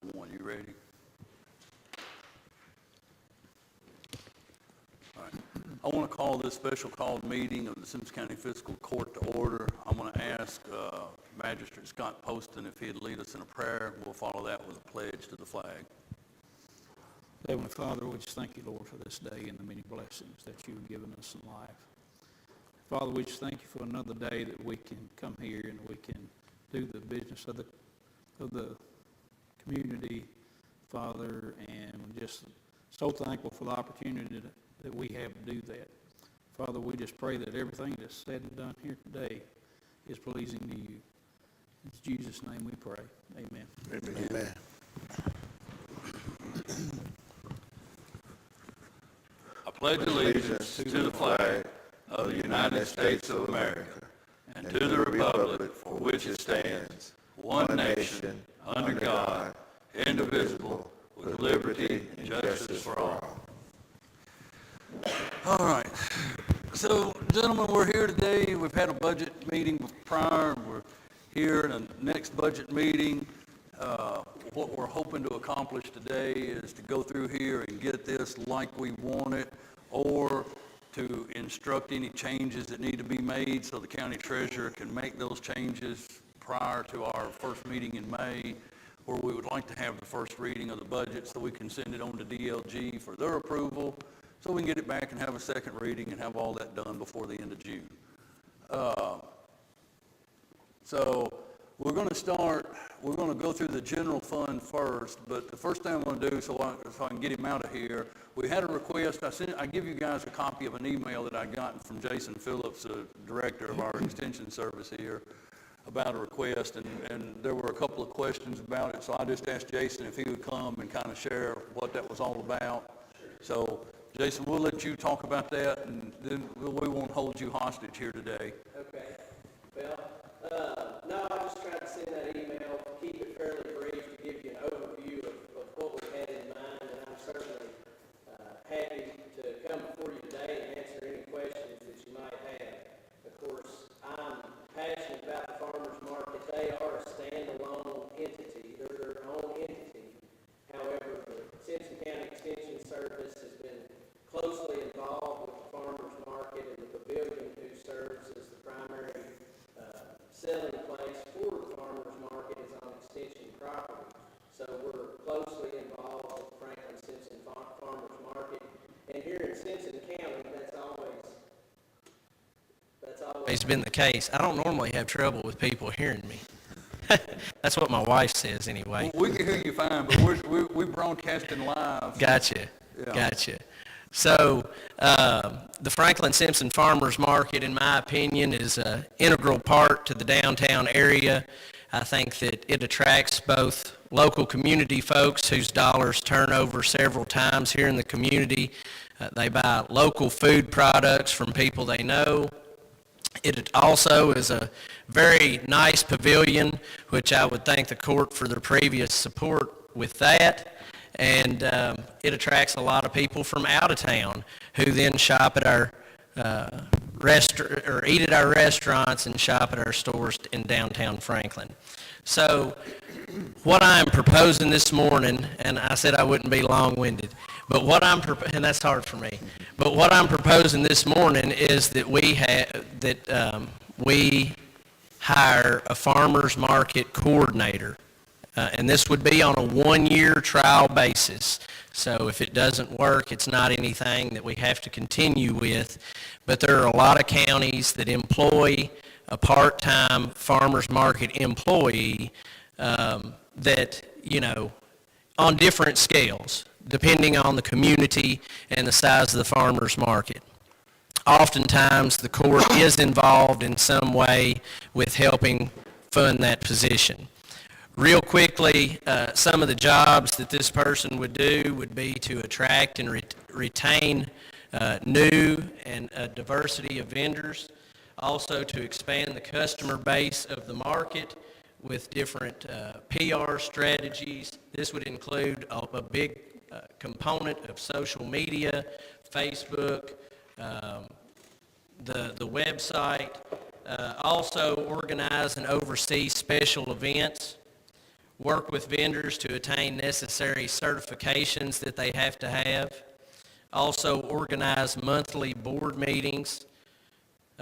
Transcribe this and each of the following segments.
1. You ready? All right. I want to call this special called meeting of the Simpson County Fiscal Court to order. I'm going to ask Magistrate Scott Poston if he'd lead us in a prayer. We'll follow that with a pledge to the flag. Heavenly Father, we just thank you, Lord, for this day and the many blessings that you've given us in life. Father, we just thank you for another day that we can come here and we can do the business of the community, Father, and we're just so thankful for the opportunity that we have to do that. Father, we just pray that everything that's said and done here today is pleasing to you. In Jesus' name we pray. Amen. Amen. Amen. I pledge allegiance to the flag of the United States of America and to the republic for which it stands, one nation, under God, indivisible, with liberty and justice for all. All right. So, gentlemen, we're here today. We've had a budget meeting prior. We're here in the next budget meeting. What we're hoping to accomplish today is to go through here and get this like we want it, or to instruct any changes that need to be made so the county treasurer can make those changes prior to our first meeting in May, where we would like to have the first reading of the budget so we can send it on to DLG for their approval, so we can get it back and have a second reading and have all that done before the end of June. So we're going to go through the general fund first, but the first thing I'm going to do so I can get him out of here, we had a request. I give you guys a copy of an email that I got from Jason Phillips, the director of our extension service here, about a request, and there were a couple of questions about it, so I just asked Jason if he would come and kind of share what that was all about. So, Jason, we'll let you talk about that, and then we won't hold you hostage here today. Okay. Well, no, I just tried to send that email, keep it fairly brief, to give you an overview of what we had in mind, and I'm certainly happy to come before you today and answer any questions that you might have. Of course, I'm passionate about the farmers market. They are a standalone entity. They're their own entity. However, the Simpson County Extension Service has been closely involved with the farmers market, and the pavilion who serves as the primary selling place for the farmers market is on extension property. So we're closely involved with the Franklin Simpson Farmers Market. And here in Simpson County, that's always been the case. I don't normally have trouble with people hearing me. That's what my wife says anyway. Well, we can hear you fine, but we're broadcasting live. Gotcha. Yeah. Gotcha. So the Franklin Simpson Farmers Market, in my opinion, is an integral part to the downtown area. I think that it attracts both local community folks whose dollars turn over several times here in the community. They buy local food products from people they know. It also is a very nice pavilion, which I would thank the court for their previous support with that. And it attracts a lot of people from out of town who then shop at our restaurant or eat at our restaurants and shop at our stores in downtown Franklin. So what I'm proposing this morning, and I said I wouldn't be long-winded, but and that's hard for me. But what I'm proposing this morning is that we hire a farmers market coordinator. And this would be on a one-year trial basis. So if it doesn't work, it's not anything that we have to continue with. But there are a lot of counties that employ a part-time farmers market employee that, on different scales, depending on the community and the size of the farmers market. Oftentimes, the court is involved in some way with helping fund that position. Real quickly, some of the jobs that this person would do would be to attract and retain new and a diversity of vendors, also to expand the customer base of the market with different PR strategies. This would include a big component of social media, Facebook, the website, also organize and oversee special events. work with vendors to attain necessary certifications that they have to have, also organize monthly board meetings,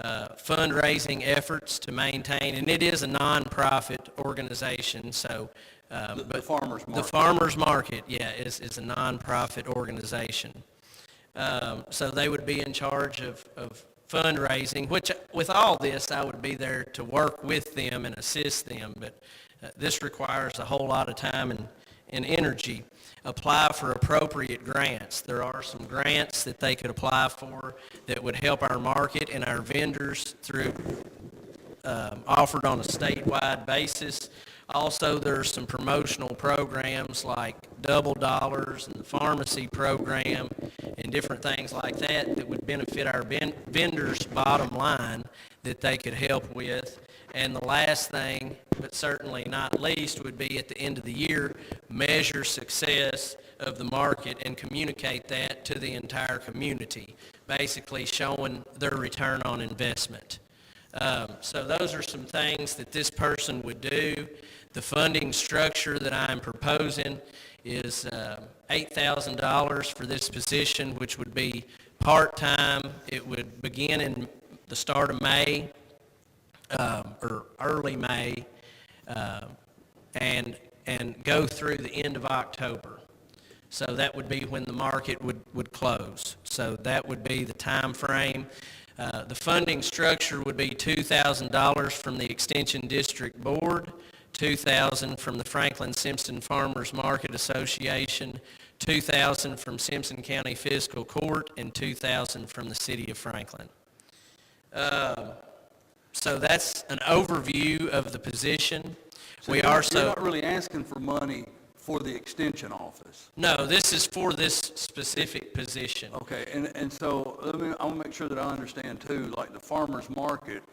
fundraising efforts to maintain, and it is a nonprofit organization, so. The farmer's market. The farmer's market, yeah, is a nonprofit organization. So they would be in charge of fundraising, which with all this, I would be there to work with them and assist them, but this requires a whole lot of time and energy. Apply for appropriate grants. There are some grants that they could apply for that would help our market and our vendors through offered on a statewide basis. Also, there's some promotional programs like Double Dollars and the pharmacy program and different things like that that would benefit our vendors' bottom line that they could help with. And the last thing, but certainly not least, would be at the end of the year, measure success of the market and communicate that to the entire community, basically showing their return on investment. So those are some things that this person would do. The funding structure that I'm proposing is $8,000 for this position, which would be part-time. It would begin in the start of May, or early May, and go through the end of October. So that would be when the market would close. So that would be the time frame. The funding structure would be $2,000 from the Extension District Board, $2,000 from the Franklin Simpson Farmers Market Association, $2,000 from Simpson County Fiscal Court, and $2,000 from the City of Franklin. So that's an overview of the position. So you're not really asking for money for the extension office. No, this is for this specific position. Okay, and so I want to make sure that I understand too, like the farmer's market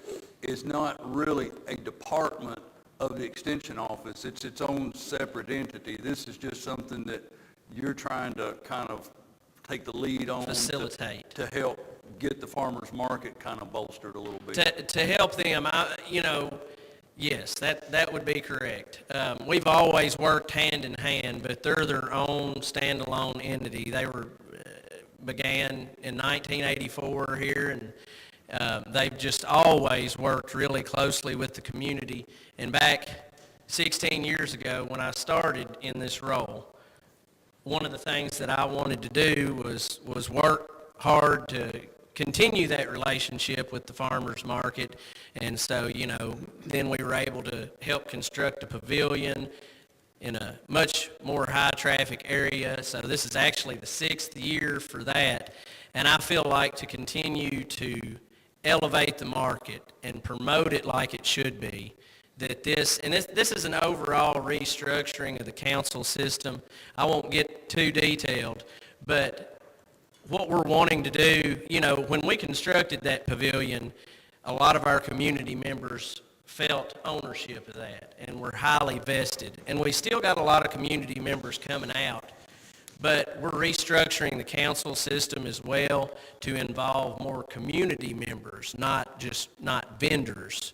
is not really a department of the extension office. It's its own separate entity. This is just something that you're trying to kind of take the lead on. Facilitate. To help get the farmer's market kind of bolstered a little bit. To help them, yes, that would be correct. We've always worked hand in hand, but they're their own standalone entity. They were began in 1984 here, and they've just always worked really closely with the community. And back 16 years ago when I started in this role, one of the things that I wanted to do was work hard to continue that relationship with the farmers market. And so, then we were able to help construct a pavilion in a much more high traffic area. So this is actually the 6th year for that. And I feel like to continue to elevate the market and promote it like it should be, that this is an overall restructuring of the council system. I won't get too detailed, but what we're wanting to do, when we constructed that pavilion, a lot of our community members felt ownership of that and were highly vested. And we still got a lot of community members coming out, but we're restructuring the council system as well to involve more community members, not vendors,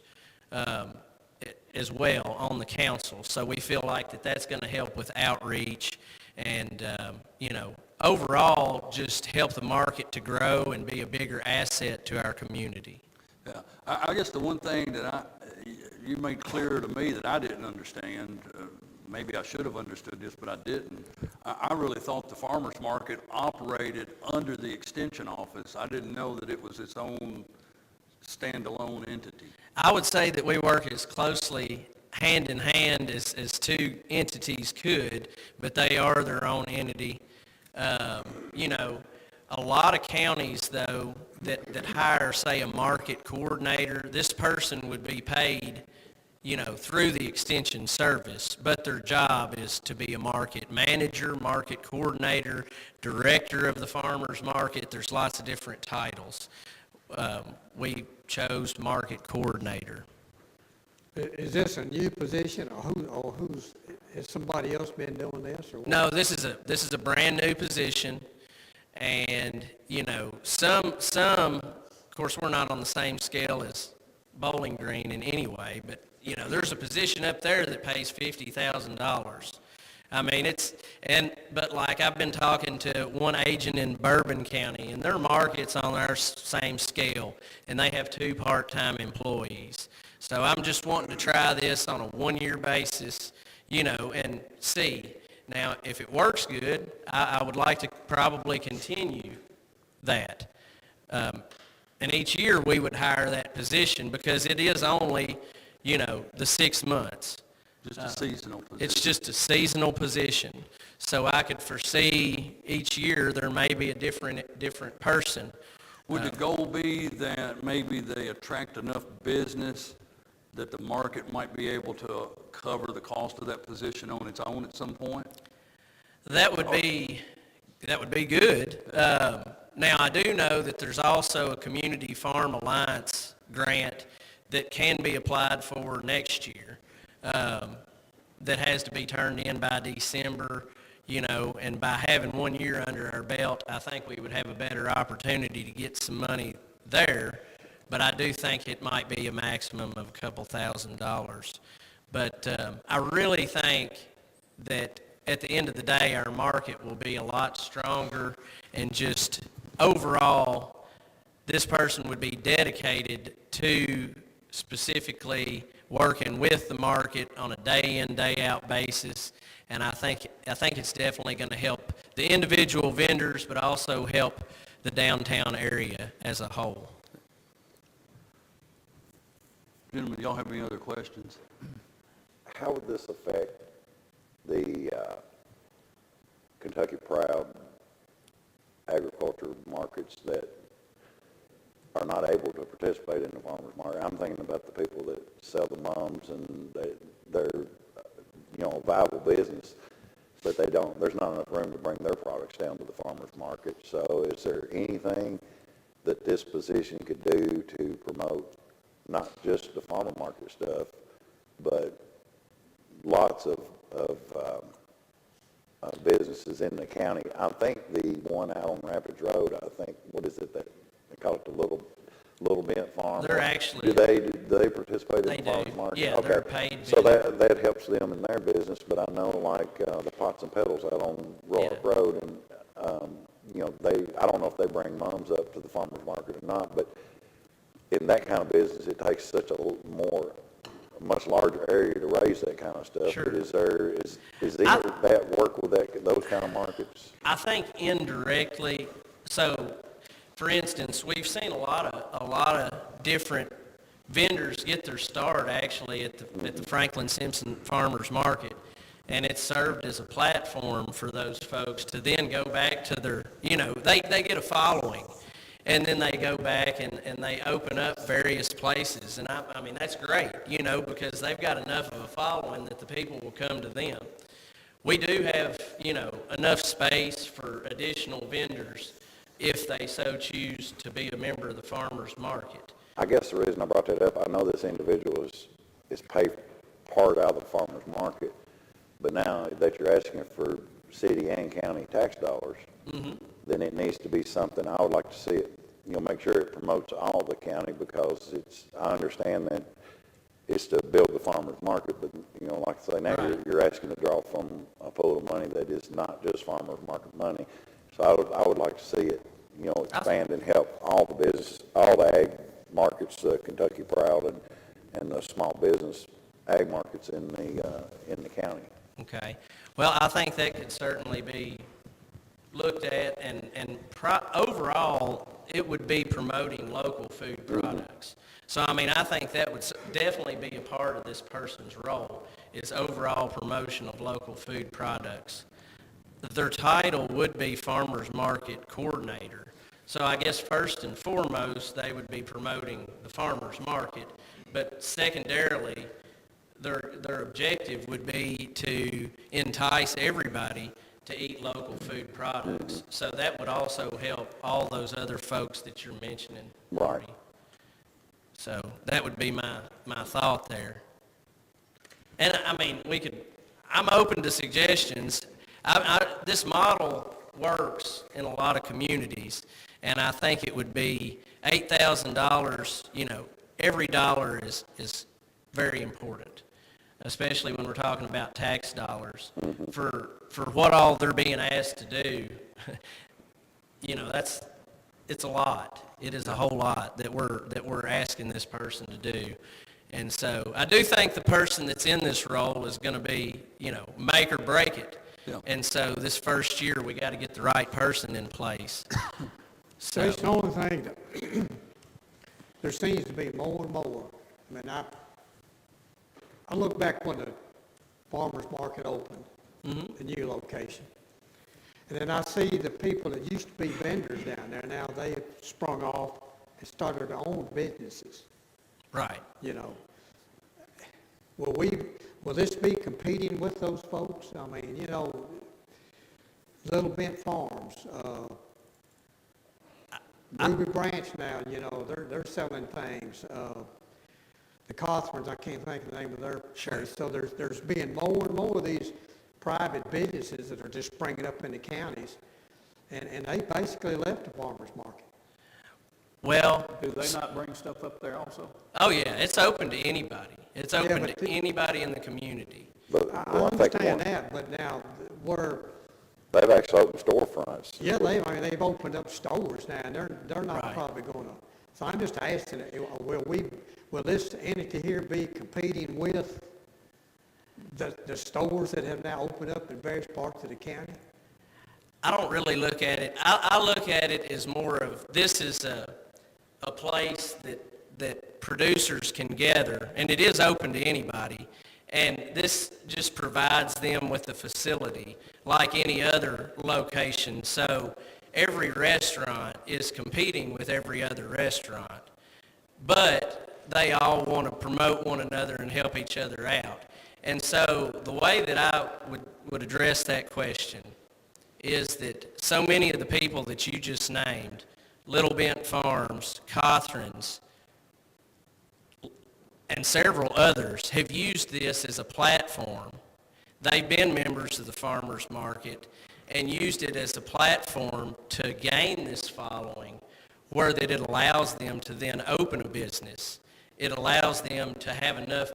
as well on the council. So we feel like that's going to help with outreach and, overall just help the market to grow and be a bigger asset to our community. Yeah, I guess the one thing that you made clear to me that I didn't understand, maybe I should have understood this, but I didn't. I really thought the farmer's market operated under the extension office. I didn't know that it was its own standalone entity. I would say that we work as closely hand in hand as two entities could, but they are their own entity. A lot of counties, though, that hire, say, a market coordinator, this person would be paid, through the extension service, but their job is to be a market manager, market coordinator, director of the farmer's market. There's lots of different titles. We chose market coordinator. Is this a new position, or has somebody else been doing this, or what? No, this is a brand new position, and some, of course, we're not on the same scale as Bowling Green in any way, but, there's a position up there that pays $50,000. I mean, but like I've been talking to one agent in Bourbon County, and their market's on our same scale, and they have 2 part-time employees. So I'm just wanting to try this on a 1-year basis, and see. Now, if it works good, I would like to probably continue that. And each year we would hire that position because it is only, the 6 months. Just a seasonal position. It's just a seasonal position. So I could foresee each year there may be a different person. Would the goal be that maybe they attract enough business that the market might be able to cover the cost of that position on its own at some point? That would be good. Now, I do know that there's also a Community Farm Alliance grant that can be applied for next year, that has to be turned in by December, and by having 1 year under our belt, I think we would have a better opportunity to get some money there. But I do think it might be a maximum of a couple $1,000s. But I really think that at the end of the day, our market will be a lot stronger, and just overall, this person would be dedicated to specifically working with the market on a day-in, day-out basis. And I think it's definitely going to help the individual vendors, but also help the downtown area as a whole. Gentlemen, do y'all have any other questions? How would this affect the Kentucky Proud agriculture markets that are not able to participate in the farmers market? I'm thinking about the people that sell the mums, and they're a viable business, but there's not enough room to bring their products down to the farmers market. So is there anything that this position could do to promote not just the farmer market stuff, but lots of businesses in the county? I think the one out on Rapids Road, what is it that they call it, the Little Bent Farm? They're actually... Do they participate in the farmers market? Yeah, okay. they're paid. So that helps them in their business, but I know like the Pots and Pedals out on Royal Road, and I don't know if they bring mums up to the farmers market or not, but in that kind of business, it takes such a much larger area to raise that kind of stuff. Sure. But is that work with those kind of markets? I think indirectly. So, for instance, we've seen a lot of different vendors get their start actually at the Franklin Simpson Farmers Market, and it's served as a platform for those folks to then go back to their, they get a following. And then they go back and they open up various places. And I mean, that's great, because they've got enough of a following that the people will come to them. We do have, enough space for additional vendors if they so choose to be a member of the farmers market. I guess the reason I brought that up, I know this individual is paid part out of the farmers market, but now that you're asking for city and county tax dollars, then it needs to be something. I would like to see it, make sure it promotes all the county, because I understand that it's to build the farmers market, but, like I say, now you're asking to draw from a pool of money that is not just farmers market money. So I would like to see it, expand and help all the business, all the ag markets, Kentucky Proud and the small business ag markets in the county. Okay. Well, I think that could certainly be looked at, and overall, it would be promoting local food products. So, I mean, I think that would definitely be a part of this person's role, is overall promotion of local food products. Their title would be Farmers Market Coordinator. So I guess first and foremost, they would be promoting the farmers market, but secondarily, their objective would be to entice everybody to eat local food products. So that would also help all those other folks that you're mentioning. Right. So that would be my thought there. And I mean, I'm open to suggestions. This model works in a lot of communities, and I think it would be $8,000, every dollar is very important, especially when we're talking about tax dollars. For what all they're being asked to do, you know, it's a lot. It is a whole lot that we're asking this person to do. And so I do think the person that's in this role is going to be, you know, make or break it. Yeah. And so this first year, we got to get the right person in place. So it's the only thing that, there seems to be more and more. I mean, I look back when the farmer's market opened, the new location. And then I see the people that used to be vendors down there, now they have sprung off and started their own businesses, Right. you know. Will this be competing with those folks? I mean, you know, Little Bent Farms, Ruby Branch now, you know, they're selling things. The Cawthorns, I can't think of the name of their place. So there's being more and more of these private businesses that are just springing up in the counties, and they basically left the farmer's market. Well, Do they not bring stuff up there also? oh yeah, it's open to anybody. It's open but to anybody in the community. But, I well, I think understand one, that, but now, they've actually opened storefronts. yeah, they've opened up stores now, and they're not Right. probably gonna, so I'm just asking, will this entity here be competing with the stores that have now opened up in various parts of the county? I don't really look at it. I look at it as more of, this is a place that producers can gather, and it is open to anybody. And this just provides them with a facility like any other location. So every restaurant is competing with every other restaurant. But they all want to promote one another and help each other out. And so the way that I would address that question is that so many of the people that you just named, Little Bent Farms, Cawthorns, and several others, have used this as a platform. They've been members of the farmers market and used it as a platform to gain this following, where that it allows them to then open a business. It allows them to have enough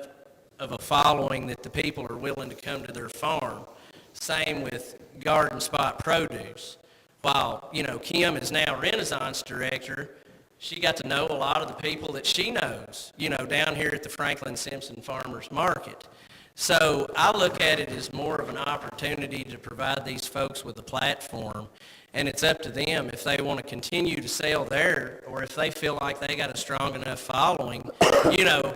of a following that the people are willing to come to their farm. Same with Garden Spot Produce. While, you know, Kim is now Renaissance Director, she got to know a lot of the people that she knows, you know, down here at the Franklin Simpson Farmers Market. So I look at it as more of an opportunity to provide these folks with a platform, and it's up to them if they want to continue to sell there, or if they feel like they got a strong enough following. You know,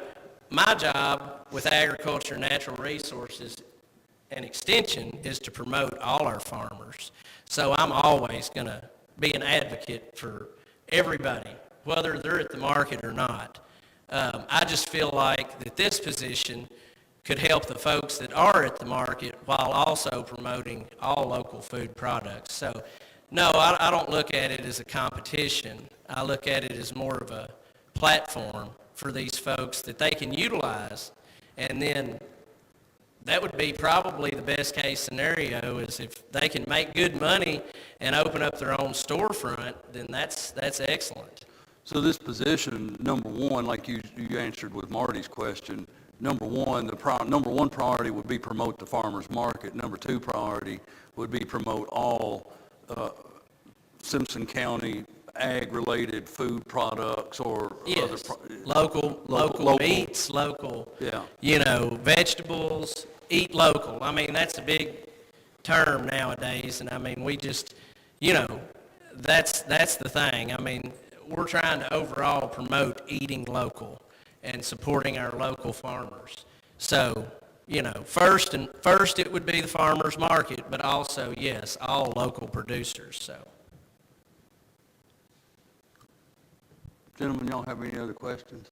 my job with agriculture, natural resources, and extension is to promote all our farmers. So I'm always going to be an advocate for everybody, whether they're at the market or not. I just feel like that this position could help the folks that are at the market while also promoting all local food products. So, no, I don't look at it as a competition. I look at it as more of a platform for these folks that they can utilize, and then that would be probably the best case scenario, is if they can make good money and open up their own storefront, then that's excellent. So this position, number one, like you answered with Marty's question, number one, number one priority would be promote the farmer's market. Number two priority would be promote all Simpson County ag-related food products or other. Yes, local meats, local, Yeah. you know, vegetables, eat local. I mean, that's a big term nowadays, and I mean, we just, you know, that's the thing. I mean, we're trying to overall promote eating local and supporting our local farmers. So, you know, first it would be the farmers market, but also, yes, all local producers, so. Gentlemen, y'all have any other questions?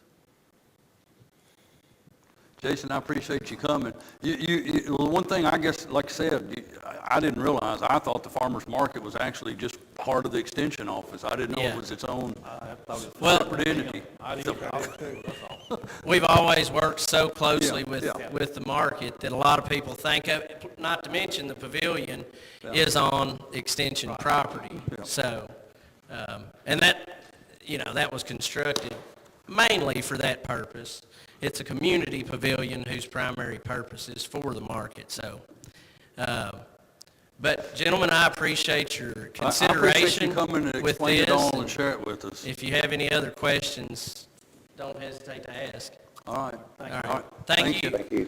Jason, I appreciate you coming. Well, one thing, I guess, like I said, I didn't realize, I thought the farmer's market was actually just part of the extension office. I didn't know Yeah. it was its own Well, separate entity. we've always worked so closely Yeah. with the market that a lot of people think of, not to mention the pavilion is on extension property. Yeah. So, and that, you know, that was constructed mainly for that purpose. It's a community pavilion whose primary purpose is for the market, so. But gentlemen, I appreciate your I appreciate consideration you coming and with explain it this. all and share it with us. If you have any other questions, don't hesitate to ask. All right. All All right, thank you. Thank you.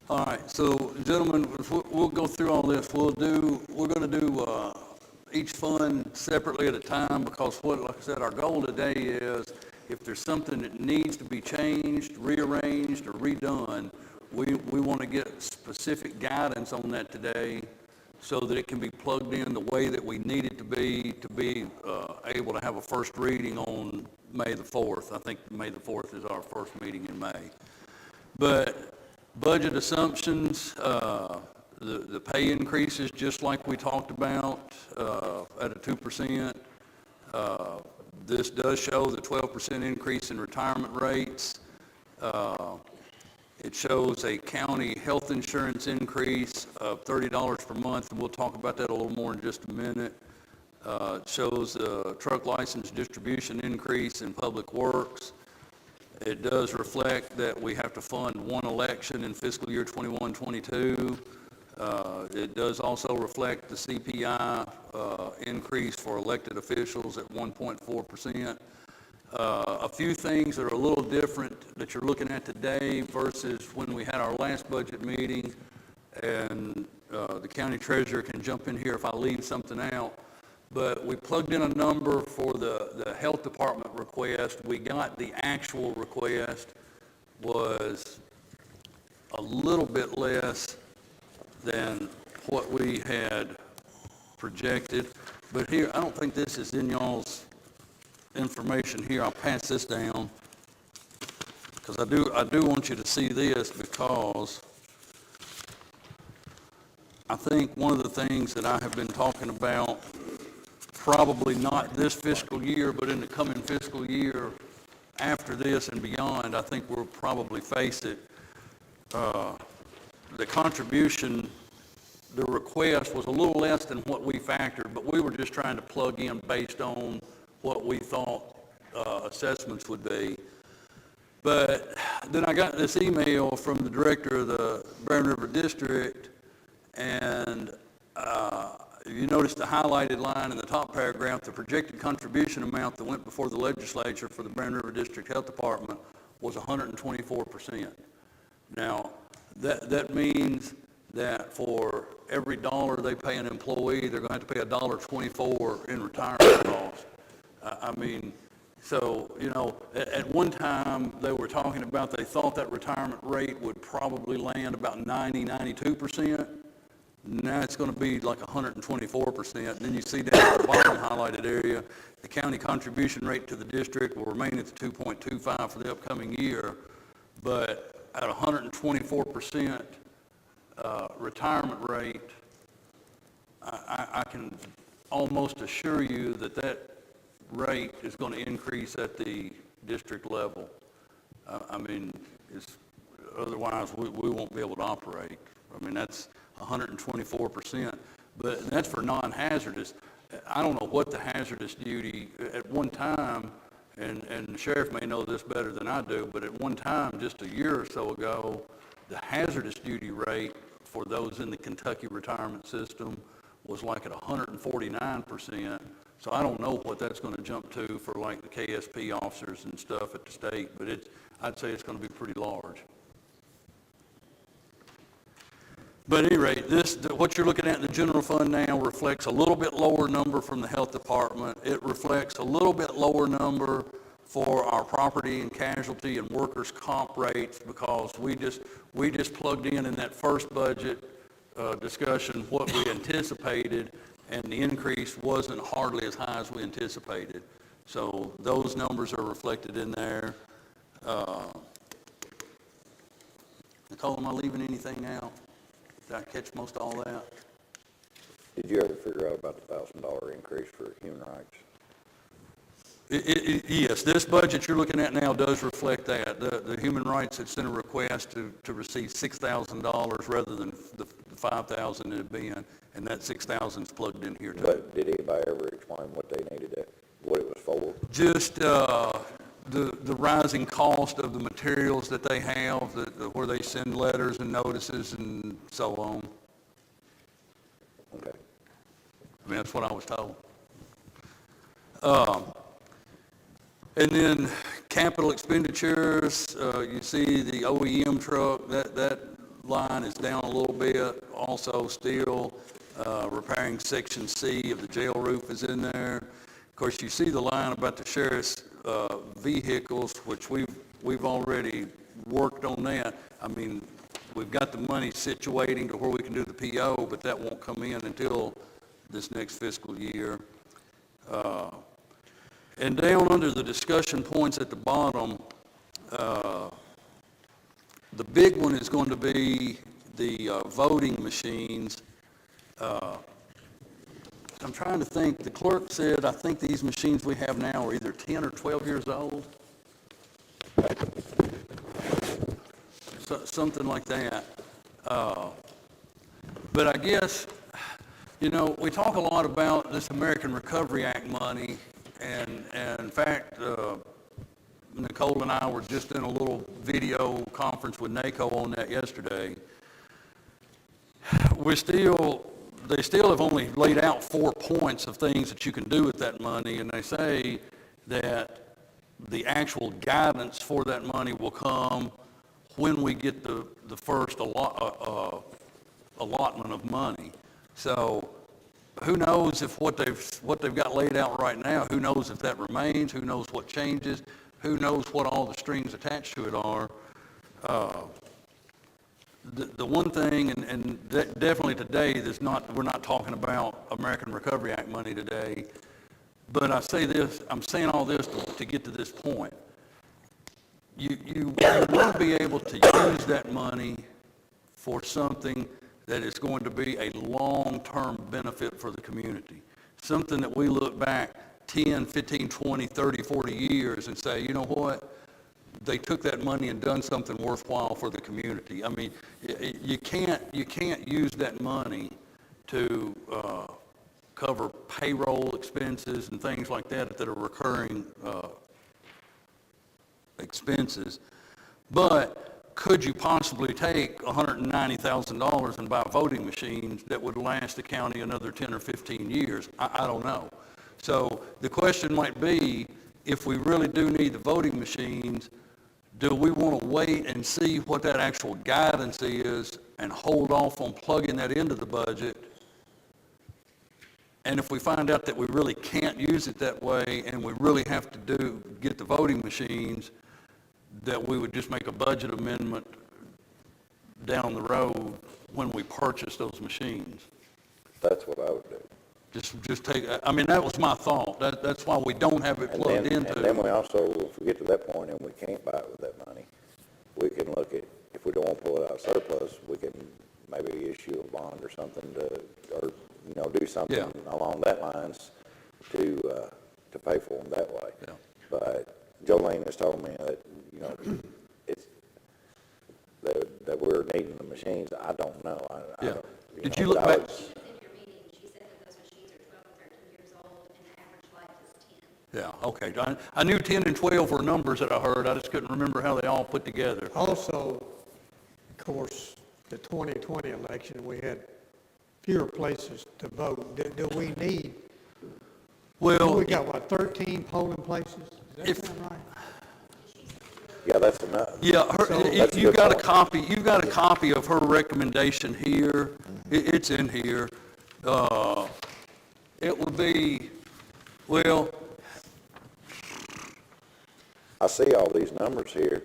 All right, so gentlemen, we'll go through all this. We're gonna do, each fund separately at a time, because like I said, our goal today is, if there's something that needs to be changed, rearranged, or redone, we want to get specific guidance on that today, so that it can be plugged in the way that we need it to be able to have a first reading on May the 4th. I think May the 4th is our first meeting in May. But budget assumptions, the pay increases, just like we talked about, at a 2%. This does show the 12% increase in retirement rates. It shows a county health insurance increase of $30 per month, and we'll talk about that a little more in just a minute. It shows a truck license distribution increase in public works. It does reflect that we have to fund one election in fiscal year 21-22. It does also reflect the CPI increase for elected officials at 1.4%. A few things that are a little different that you're looking at today versus when we had our last budget meeting, and the county treasurer can jump in here if I leave something out. But we plugged in a number for the health department request. We got the actual request was a little bit less than what we had projected. But here, I don't think this is in y'all's information here. I'll pass this down, because I do want you to see this, because I think one of the things that I have been talking about, probably not this fiscal year, but in the coming fiscal year after this and beyond, I think we'll probably face it. The contribution, the request was a little less than what we factored, but we were just trying to plug in based on what we thought assessments would be. But then I got this email from the director of the Brown River District, and you notice the highlighted line in the top paragraph, the projected contribution amount that went before the legislature for the Brown River District Health Department was 124%. Now, that means that for every dollar they pay an employee, they're going to have to pay $1.24 in retirement costs. I mean, so, you know, at one time they were talking about, they thought that retirement rate would probably land about 92%. Now it's going to be like 124%. And then you see down at the bottom highlighted area, the county contribution rate to the district will remain at the 2.25 for the upcoming year. But at 124% retirement rate, I can almost assure you that that rate is going to increase at the district level. I mean, otherwise we won't be able to operate. I mean, that's 124%, but that's for non-hazardous. I don't know what the hazardous duty, at one time, and the sheriff may know this better than I do, but at one time, just a year or so ago, the hazardous duty rate for those in the Kentucky retirement system was like at 149%. So I don't know what that's going to jump to for like the KSP officers and stuff at the state, but I'd say it's going to be pretty large. But at any rate, what you're looking at in the general fund now reflects a little bit lower number from the health department. It reflects a little bit lower number for our property and casualty and workers' comp rates, because we just plugged in that first budget discussion what we anticipated, and the increase wasn't hardly as high as we anticipated. So those numbers are reflected in there. Nicole, am I leaving anything out? Did I catch most of all that? Did you ever figure out about the $1,000 increase for human rights? Yes, this budget you're looking at now does reflect that. The human rights had sent a request to receive $6,000 rather than the $5,000 it had been, and that $6,000 is plugged in here too. But did anybody ever explain what they needed that? what it was for? Just the rising cost of the materials that they have, where they send letters and notices and so on. Okay. I mean, that's what I was told. And then capital expenditures, you see the OEM truck, that line is down a little bit. Also still repairing Section C of the jail roof is in there. Of course, you see the line about the sheriff's vehicles, which we've already worked on that. I mean, we've got the money situating to where we can do the PO, but that won't come in until this next fiscal year. And down under the discussion points at the bottom, the big one is going to be the voting machines. I'm trying to think, the clerk said, I think these machines we have now are either 10 or 12 years old. Something like that. But I guess, you know, we talk a lot about this American Recovery Act money, and in fact, Nicole and I were just in a little video conference with NACO on that yesterday. They still have only laid out 4 points of things that you can do with that money, and they say that the actual guidance for that money will come when we get the first allotment of money. So who knows if what they've got laid out right now, who knows if that remains, who knows what changes, who knows what all the strings attached to it are. The one thing, and definitely today, we're not talking about American Recovery Act money today, but I'm saying all this to get to this point. You want to be able to use that money for something that is going to be a long-term benefit for the community. Something that we look back 10, 15, 20, 30, 40 years and say, you know what? They took that money and done something worthwhile for the community. I mean, you can't use that money to cover payroll expenses and things like that are recurring expenses. But could you possibly take $190,000 and buy voting machines that would last the county another 10 or 15 years? I don't know. So the question might be, if we really do need the voting machines, do we want to wait and see what that actual guidance is and hold off on plugging that into the budget? And if we find out that we really can't use it that way and we really have to get the voting machines, that we would just make a budget amendment down the road when we purchase those machines. That's what I would do. Just take, I mean, that was my thought. That's why we don't have it plugged into. And then we also, if we get to that point and we can't buy it with that money, we can look at, if we don't want to pull it out of surplus, we can maybe issue a bond or something or do something along that lines to pay for them that way. Yeah. But Jolene has told me that, it's, that we're needing the machines. I don't know. I Yeah. don't, Did you look back? Yeah, okay. I knew 10 and 12 were numbers that I heard. I just couldn't remember how they all put together. Also, of course, the 2020 election, we had fewer places to vote. Do we need, Well, we got, 13 polling places? Does If- that sound right? Yeah, that's enough. yeah, That's a you've good got a point. copy. You've got a copy of her recommendation here. It's in here. It would be, well, I see all these numbers here,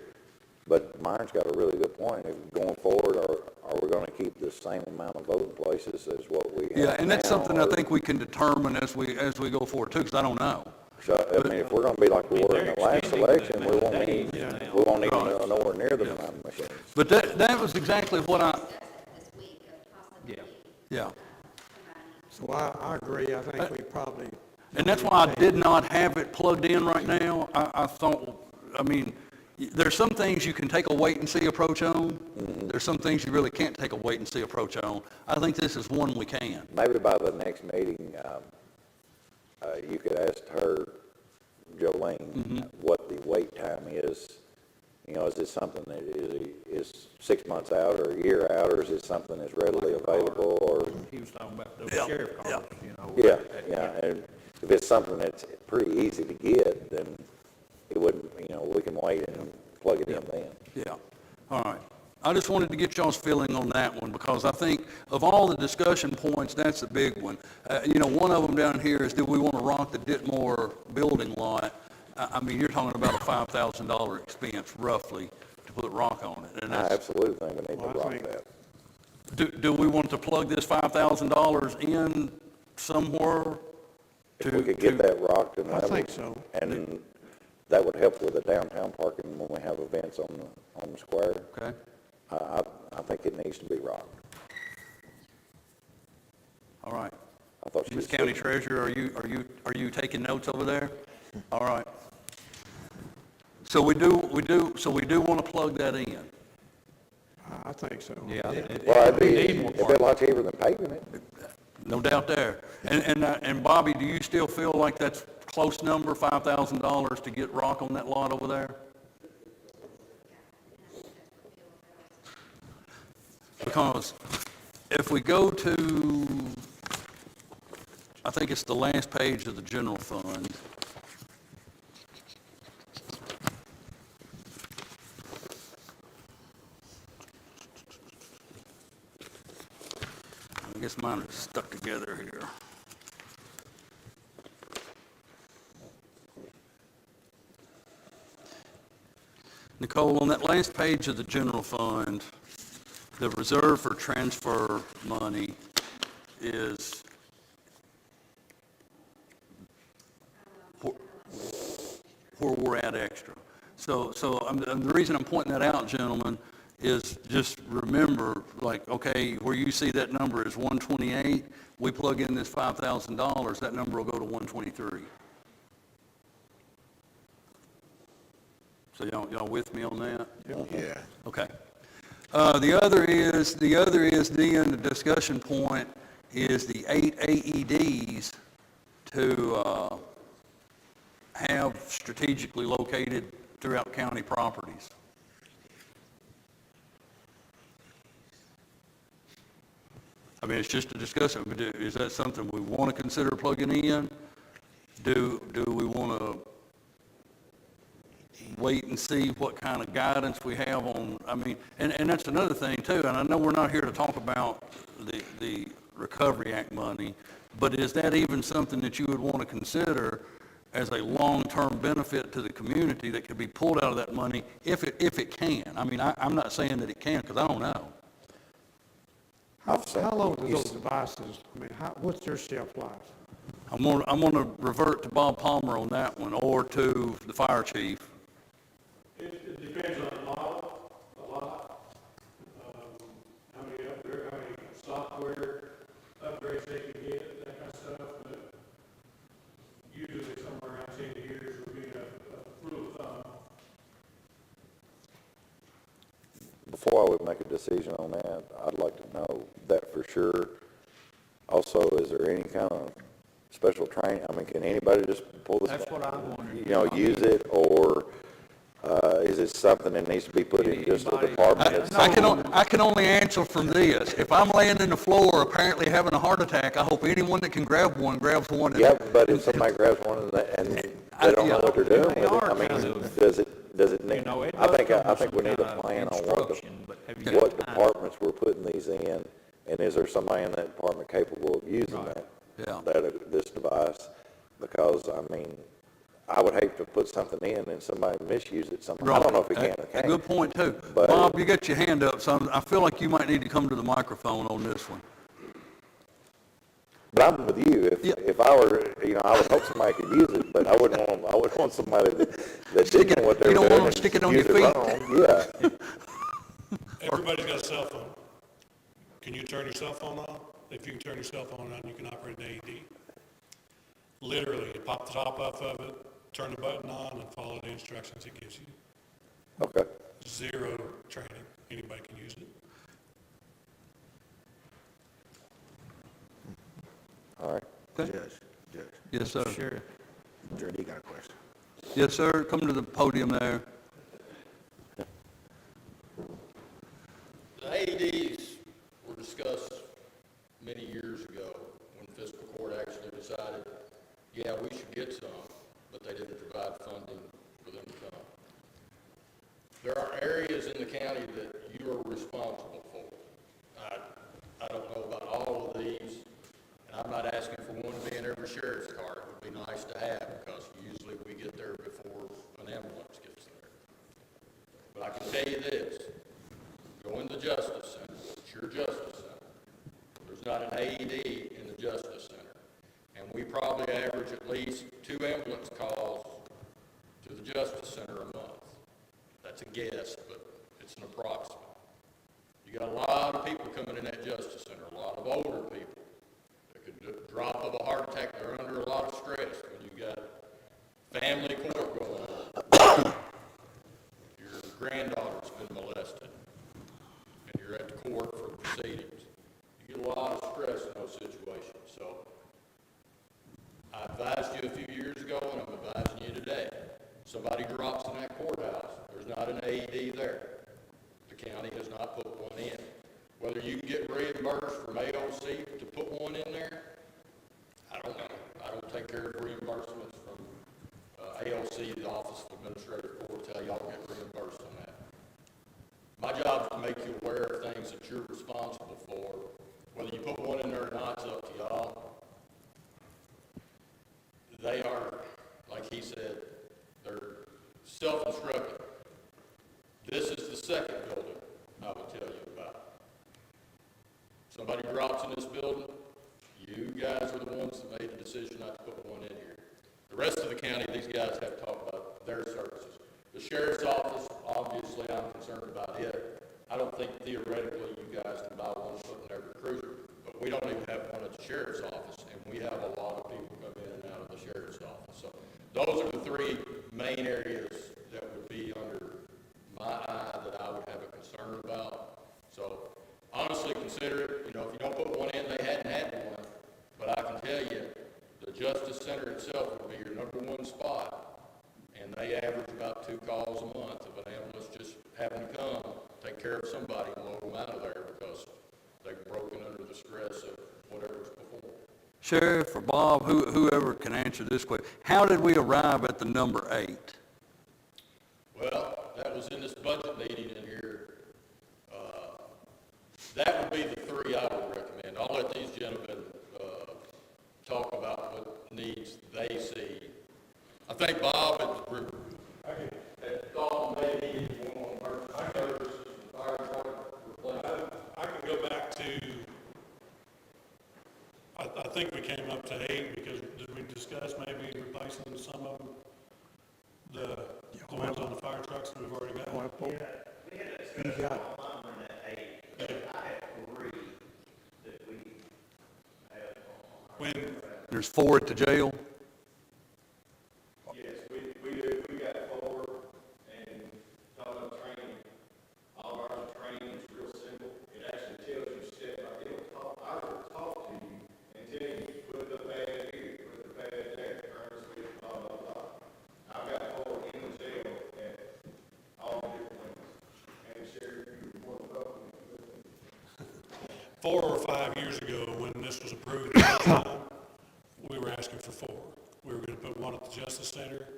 but mine's got a really good point. If going forward, are we going to keep the same amount of voting places as what we have yeah, and that's now, something I or- think we can determine as we go forward too, because I don't know. So, I mean, if we're going to be like we were in the last election, we won't need nowhere near the amount of machines. But that was exactly what yeah. So I agree. I think we probably. And that's why I did not have it plugged in right now. I thought, I mean, there's some things you can take a wait and see approach on. There's some things you really can't take a wait and see approach on. I think this is one we can. Maybe by the next meeting, you could ask her Jolene, what the wait time is. You know, is it something that is 6 months out or a year out, or is it something that's readily available, or? He was talking about those Yeah, sheriff yeah. cars, you know. Yeah, yeah, and if it's something that's pretty easy to get, then it wouldn't, you know, we can wait and plug it in then. Yeah, all right. I just wanted to get y'all's feeling on that one, because I think of all the discussion points, that's the big one. You know, one of them down here is, do we want to rock the Ditmore building lot? I mean, you're talking about a $5,000 expense roughly to put rock on it. And I that's, absolutely think we need to Well, I rock think- that. do we want to plug this $5,000 in somewhere? If we could get that rocked and I leveled. think so. And that would help with the downtown parking when we have events on the square. Okay, I think it needs to be rocked. all right. I thought she Ms. was County sitting- Treasurer, are you taking notes over there? All right. So we do want to plug that in. I think so. Yeah. Well, it'd need more be a lot cheaper than paving it. No doubt there. And Bobby, do you still feel like that's a close number, $5,000 to get rock on that lot over there? Because if we go to, I think it's the last page of the general fund. I guess mine are stuck together here. Nicole, on that last page of the general fund, the reserve for transfer money is where we're at extra. So the reason I'm pointing that out, gentlemen, is just remember, like, okay, where you see that number is 128, we plug in this $5,000, that number will go to 123. So y'all with me on that? Yeah. Okay. The other is then the discussion point is the 8 AEDs to have strategically located throughout county properties. I mean, it's just a discussion, but is that something we want to consider plugging in? Do we want to wait and see what kind of guidance we have on, I mean, and that's another thing too, and I know we're not here to talk about the Recovery Act money, but is that even something that you would want to consider as a long-term benefit to the community that could be pulled out of that money if it can? I mean, I'm not saying that it can, because I don't know. How long do those devices, I mean, what's their shelf life? I'm gonna revert to Bob Palmer on that one, or to the fire chief. It depends on the model, a lot. How many software upgrades they can get, that kind of stuff, but usually somewhere around 10 years would be a rule of thumb. Before I would make a decision on that, I'd like to know that for sure. Also, is there any kind of special training? I mean, can anybody just pull this? That's what I'm wondering. You know, use it, or is it something that needs to be put in just the Anybody- department? I can only answer from this. If I'm laying in the floor apparently having a heart attack, I hope anyone that can grab one grabs one. and- Yeah, but if somebody grabs one of that and they don't know what they're doing with it, I mean, does it need, You know, it I does think come with we some need a kind of plan on instruction, but have you what got time? departments we're putting these in, and is there somebody in that department capable of using Yeah. this device? Because, I mean, I would hate to put something in and somebody misuse it somehow. I don't know if it can or can't. Good point, too. But- Bob, you got your hand up, so I feel like you might need to come to the microphone on this one. But I'm with you. Yeah. If I were, you know, I would hope somebody could use it, but I wouldn't want somebody that didn't know what they You were don't want doing. them and sticking on use your it feet. wrong. Yeah. Everybody's got a cell phone. Can you turn your cell phone on? If you can turn your cell phone on, you can operate an AED. Literally, you pop the top off of it, turn the button on, and follow the instructions it gives you. Okay. Zero training. Anybody can use it. All right. Okay. Judge, Yes, sir. Sure. Judge, he got a question. Yes, sir, come to the podium there. The AEDs were discussed many years ago when fiscal court actually decided, yeah, we should get some, but they didn't provide funding for them to come. There are areas in the county that you are responsible for. I don't know about all of these, and I'm not asking for one to be in every sheriff's car. It would be nice to have, because usually we get there before an ambulance gets there. But I can tell you this, go in the Justice Center, it's your Justice Center. There's not an AED in the Justice Center. And we probably average at least 2 ambulance calls to the Justice Center a month. That's a guess, but it's an approximate. You got a lot of people coming in that Justice Center, a lot of older people that could drop of a heart attack. They're under a lot of stress when you got family court going on. Your granddaughter's been molested, and you're at the court for proceedings. You get a lot of stress in those situations. So I advised you a few years ago, and I'm advising you today. Somebody drops in that courthouse, there's not an AED there. The county has not put one in. Whether you can get reimbursed from AOC to put one in there, I don't know. I don't take care of reimbursements from AOC, the Office of Administrative Court, tell y'all get reimbursed on that. My job is to make you aware of things that you're responsible for. Whether you put one in there or not, it's up to y'all. They are, like he said, they're self-instructed. This is the second building I will tell you about. Somebody drops in this building, you guys are the ones that made the decision not to put one in here. The rest of the county, these guys have to talk about their services. The sheriff's office, obviously I'm concerned about it. I don't think theoretically you guys can buy one and put in every cruiser, but we don't even have one at the sheriff's office, and we have a lot of people come in and out of the sheriff's office. So those are the 3 main areas that would be under my eye that I would have a concern about. So honestly, consider it. You know, if you don't put one in, they hadn't had one. But I can tell you, the Justice Center itself would be your #1 spot. And they average about 2 calls a month of an ambulance just having to come, take care of somebody and load them out of there because they've broken under the stress of whatever's before. Sheriff or Bob, whoever can answer this question, how did we arrive at the number 8? Well, that was in this budget meeting in here. That would be the 3 I would recommend. I'll let these gentlemen talk about what needs they see. I think Bob had thought maybe one fire department replacement. I can go back to, I think we came up to 8 because did we discuss maybe replacing some of them? The ones on the fire trucks that we've already got? You got it. When, There's 4 at the jail. Yes, we do, we got 4, and talking about training, all of our training is real simple. It actually tells you step by step, I will talk to you and tell you, put the pad here, put the pad there, turn the switch, blah, blah, blah. I've got 4 in the jail at all the different ones, and Sheriff, you report about them. 4 or 5 years ago, when this was approved the first time, we were asking for 4. We were going to put one at the Justice Center,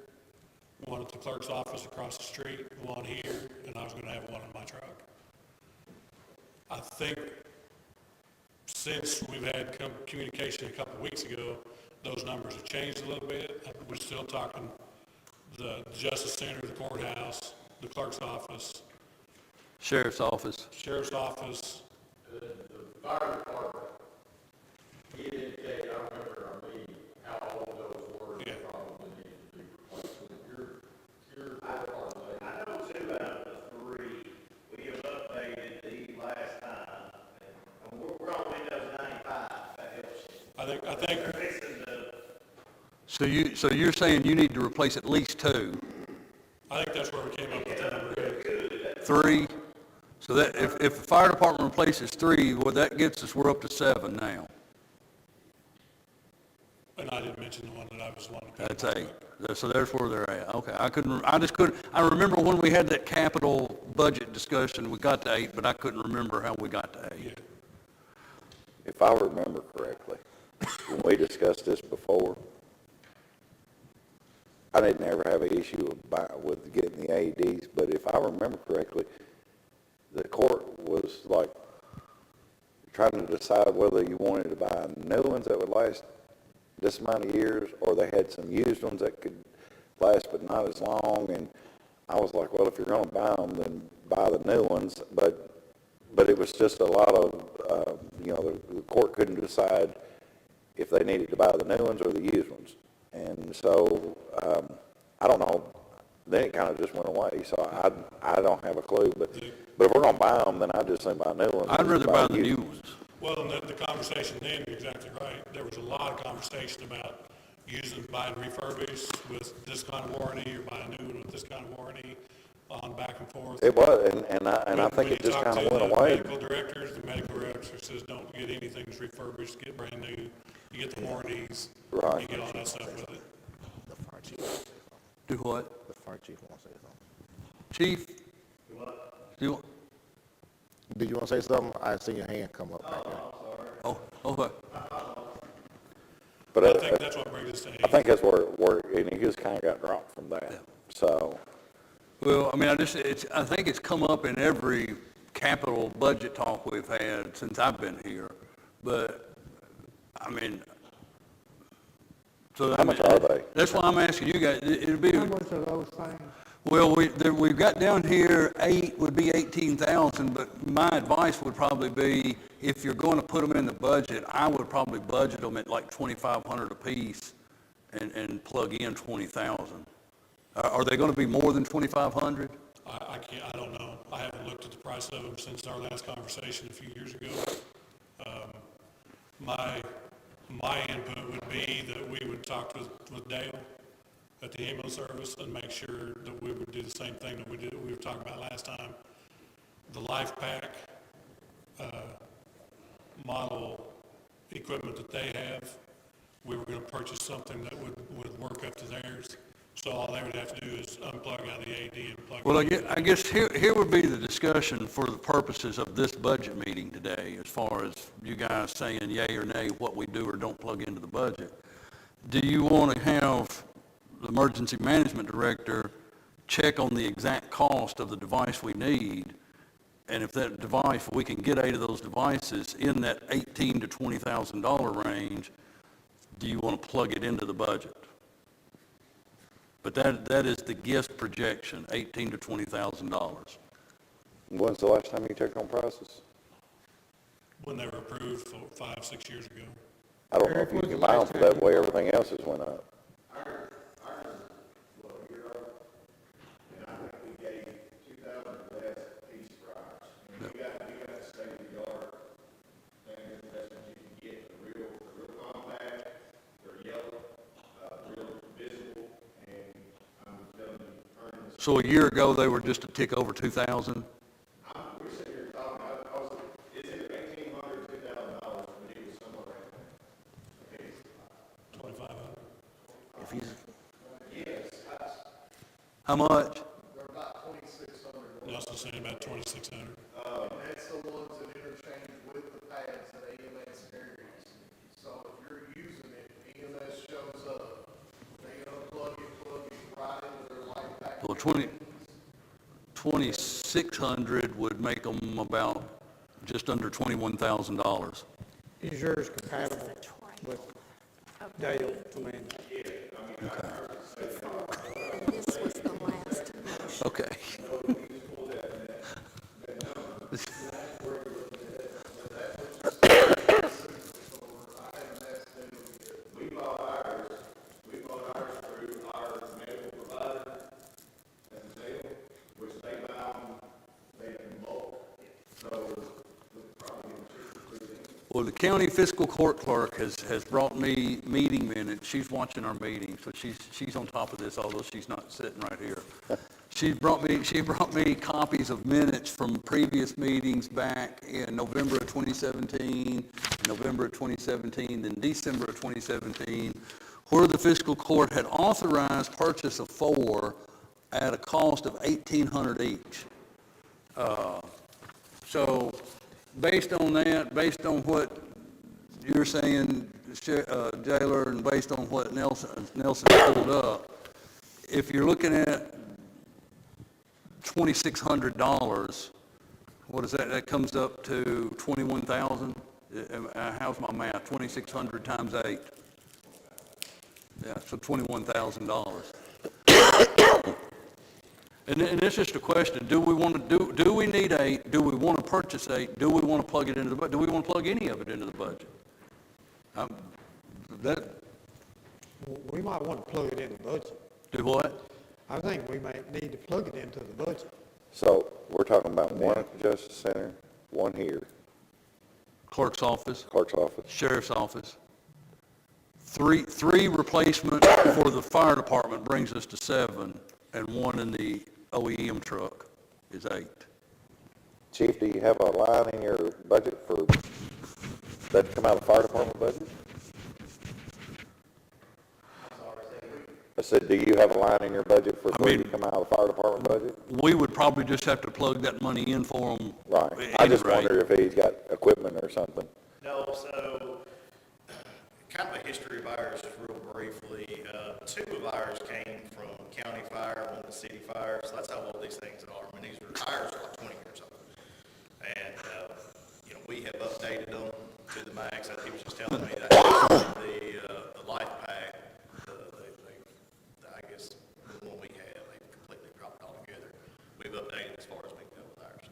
one at the clerk's office across the street, one here, and I was going to have one in my truck. I think since we've had communication a couple of weeks ago, those numbers have changed a little bit. We're still talking the Justice Center, the courthouse, the clerk's office, Sheriff's office. sheriff's office. The fire department, he indicated, I remember our meeting, how old those were, Yeah. probably need to be replaced. Your department, I know 2 out of the 3, we have updated the last time, and we're on Windows 95, that helps. I think They're fixing the So you're saying you need to replace at least 2, I think that's where we came up with the number 8. 3? So that, if the fire department replaces 3, well, that gets us, we're up to 7 now. And I didn't mention the one that I was wanting to. That's 8. So there's where they're at. Okay, I remember when we had that capital budget discussion, we got to 8, but I couldn't remember how we got to 8. If I remember correctly, when we discussed this before, I didn't ever have an issue with getting the AEDs, but if I remember correctly, the court was like trying to decide whether you wanted to buy new ones that would last this amount of years, or they had some used ones that could last but not as long. And I was like, well, if you're going to buy them, then buy the new ones. But it was just a lot of, the court couldn't decide if they needed to buy the new ones or the used ones. And so, I don't know, then it kind of just went away. So I don't have a clue, but if we're going to buy them, then I just think buy new ones. I'd rather buy the used new ones. Well, and the conversation then, you're exactly right. There was a lot of conversation about buying refurbished with this kind of warranty, or buying new one with this kind of warranty, on back and forth. It was, and I think it just kind of went away. When you talk to the medical directors, the medical reps says, don't get anything that's refurbished, get brand new, you get the warranties, Right. you get all that stuff with it. The fire chief. Do what? The fire chief wants to say something. Chief? Do you, Did you want to say something? I see your hand come up back there. oh, okay. But I think that's what brings us to I 8. think that's where and he just kind of got dropped from that. Yeah. So, Well, I mean, I think it's come up in every capital budget talk we've had since I've been here. But, I mean, so. How much are they? That's why I'm asking you guys. It'd be, How much are those things? well, we've got down here 8 would be 18,000, but my advice would probably be, if you're going to put them in the budget, I would probably budget them at like 2,500 apiece and plug in 20,000. Are they going to be more than 2,500? I can't, I don't know. I haven't looked at the price of them since our last conversation a few years ago. My input would be that we would talk with Dale at the ambulance service and make sure that we would do the same thing that we were talking about last time. The Life Pack model equipment that they have, we were going to purchase something that would work up to theirs. So all they would have to do is unplug out the AD and plug Well, it in. I guess here would be the discussion for the purposes of this budget meeting today, as far as you guys saying yay or nay, what we do or don't plug into the budget. Do you want to have the emergency management director check on the exact cost of the device we need? And if that device, we can get 8 of those devices in that $18,000 to $20,000 range, do you want to plug it into the budget? But that is the gift projection, $18,000 to $20,000. when's the last time you checked on prices? When they were approved 5, 6 years ago. I don't know if you can buy them for that way everything else has went up. So a year ago, they were just a tick over 2,000? We're sitting here talking, it's either $1,800, $2,000, but it was somewhere around there. Okay. 2,500. If he's, How much? They're about 2,600. Nelson saying about 2,600. That's the ones that interchange with the pads that EMS carries. So if you're using it, EMS shows up, they unplug it, plug it right into their life pack. Well, 2,600 would make them about just under $21,000. Is yours compatible with Dale? I mean, This was the last motion. Okay. We bought ours through our medical provider, and Dale, which they buy them, they in bulk. So we'll probably get cheaper. Well, the county fiscal court clerk has brought me meeting minutes. She's watching our meetings, so she's on top of this, although she's not sitting right here. She brought me copies of minutes from previous meetings back in November of 2017, then December of 2017, where the fiscal court had authorized purchase of 4 at a cost of $1,800 each. So based on that, based on what you're saying, Jailer, and based on what Nelson pulled up, if you're looking at $2,600, what is that? That comes up to 21,000? How's my math? 2,600 times 8. Yeah, so $21,000. And it's just a question, do we want to do we need 8? Do we want to purchase 8? Do we want to plug it into the budget? Do we want to plug any of it into the budget? We might want to plug it in the budget. Do what? I think we may need to plug it into the budget. So we're talking about one at the Justice Center, one here, Clerk's office, clerk's office. sheriff's office. Three replacements for the fire department brings us to 7, and 1 in the OEM truck is 8. Chief, do you have a line in your budget for, that to come out of the fire department budget? I said, do you have a line in your budget for to come out of the fire department budget? We would probably just have to plug that money in for them. Right. I just wonder if he's got equipment or something. No, so kind of a history of ours, real briefly. 2 of ours came from county fire, 1 the city fire, so that's how old these things are. I mean, these are ours are like 20 years old. And, you know, we have updated them to the max. He was just telling me that the life pack, I guess the one we had, they completely dropped altogether. We've updated as far as we can go with ours.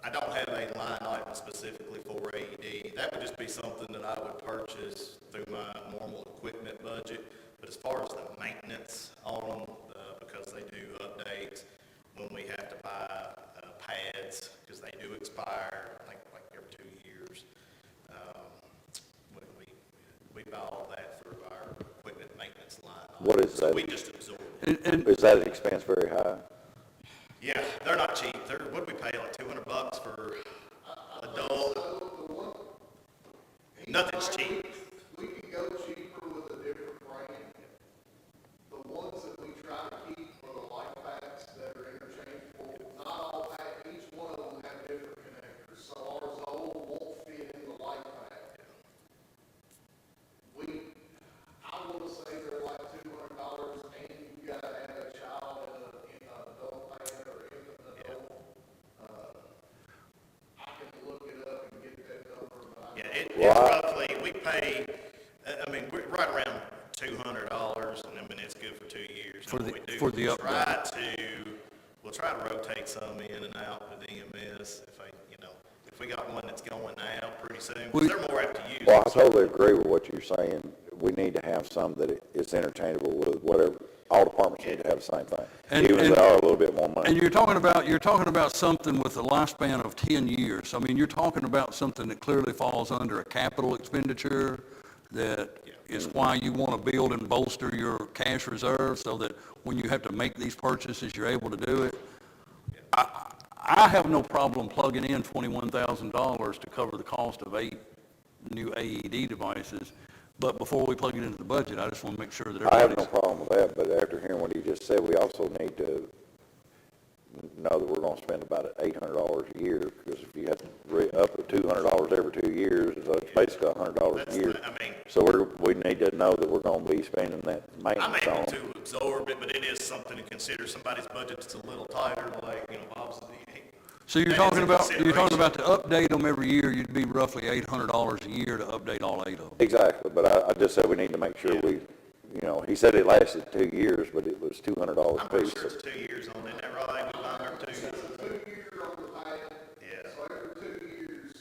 I don't have a line item specifically for AED. That would just be something that I would purchase through my normal equipment budget. But as far as the maintenance on them, because they do updates, when we have to buy pads, because they do expire, I think like every 2 years, we buy all that through our equipment maintenance line. What is So that? we just absorb. Is that expense very high? Yeah, they're not cheap. What do we pay, like $200 for adult? Nothing's cheap. We can go cheaper with a different brand. The ones that we try to keep are the life packs that are interchangeable. Not all pack, each one of them have different connectors, so ours old won't fit in the life pack. I want to say they're like $200, and you gotta have a child in an adult pad or infant adult. I can look it up and get that number, but Yeah, it's roughly, we pay, I mean, we're right around $200, and I mean, it's good for 2 years. For And the- what we do, for the we'll upgrade. we'll try to rotate some in and out with EMS, if we got one that's going now pretty soon, because they're more apt to use Well, it. I totally agree with what you're saying. We need to have some that is interchangeable with whatever, all departments need to have the same thing, even if they are a little bit more And money. you're talking about something with a lifespan of 10 years. I mean, you're talking about something that clearly falls under a capital expenditure, that is why you want to build and bolster your cash reserve, so that when you have to make these purchases, you're able to do it. I have no problem plugging in $21,000 to cover the cost of 8 new AED devices, but before we plug it into the budget, I just want to make sure that I have no everybody's... problem with that, but after hearing what he just said, we also need to know that we're going to spend about $800 a year, because if you have to up to $200 every 2 years, it's basically $100 a year. So we need to know that we're going to be spending that I'm maintenance able on. to absorb it, but it is something to consider. Somebody's budget's a little tighter, like, Bob's. So you're talking about to update them every year, you'd be roughly $800 a year to update all 8 of them. Exactly, but I just said we need to make sure we, he said it lasted 2 years, but it was $200 I'm a pretty piece. sure it's 2 years on it, isn't that right? We buy them 2 years. it's a 2-year on the pad. Yeah. So every 2 years,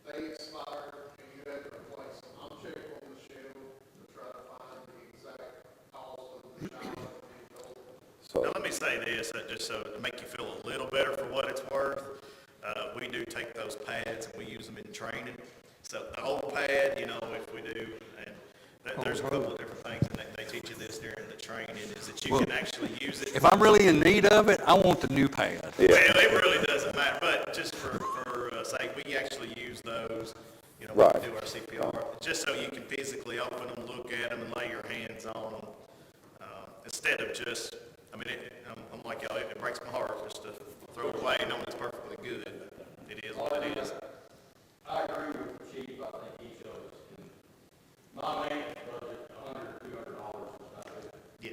they expire and you have to replace them. I'm checking on the shelf to try to find the exact cost of the child and the adult. So, Now, let me say this, just so to make you feel a little better for what it's worth. We do take those pads and we use them in training. So the old pad, if we do, and there's a couple of different things, and they teach you this during the training, is that you can actually use it. If I'm really in need of it, I want the new pad. Well, it really doesn't matter, but just for sake, we actually use those you know, Right. we do our CPR, just so you can physically open them, look at them, and lay your hands on them. Instead of just, I mean, I'm like y'all, it breaks my heart just to throw it away knowing it's perfectly good. It is what it is. I agree with the chief, I think he shows, my maintenance budget, $100, $200 is not good. Yeah.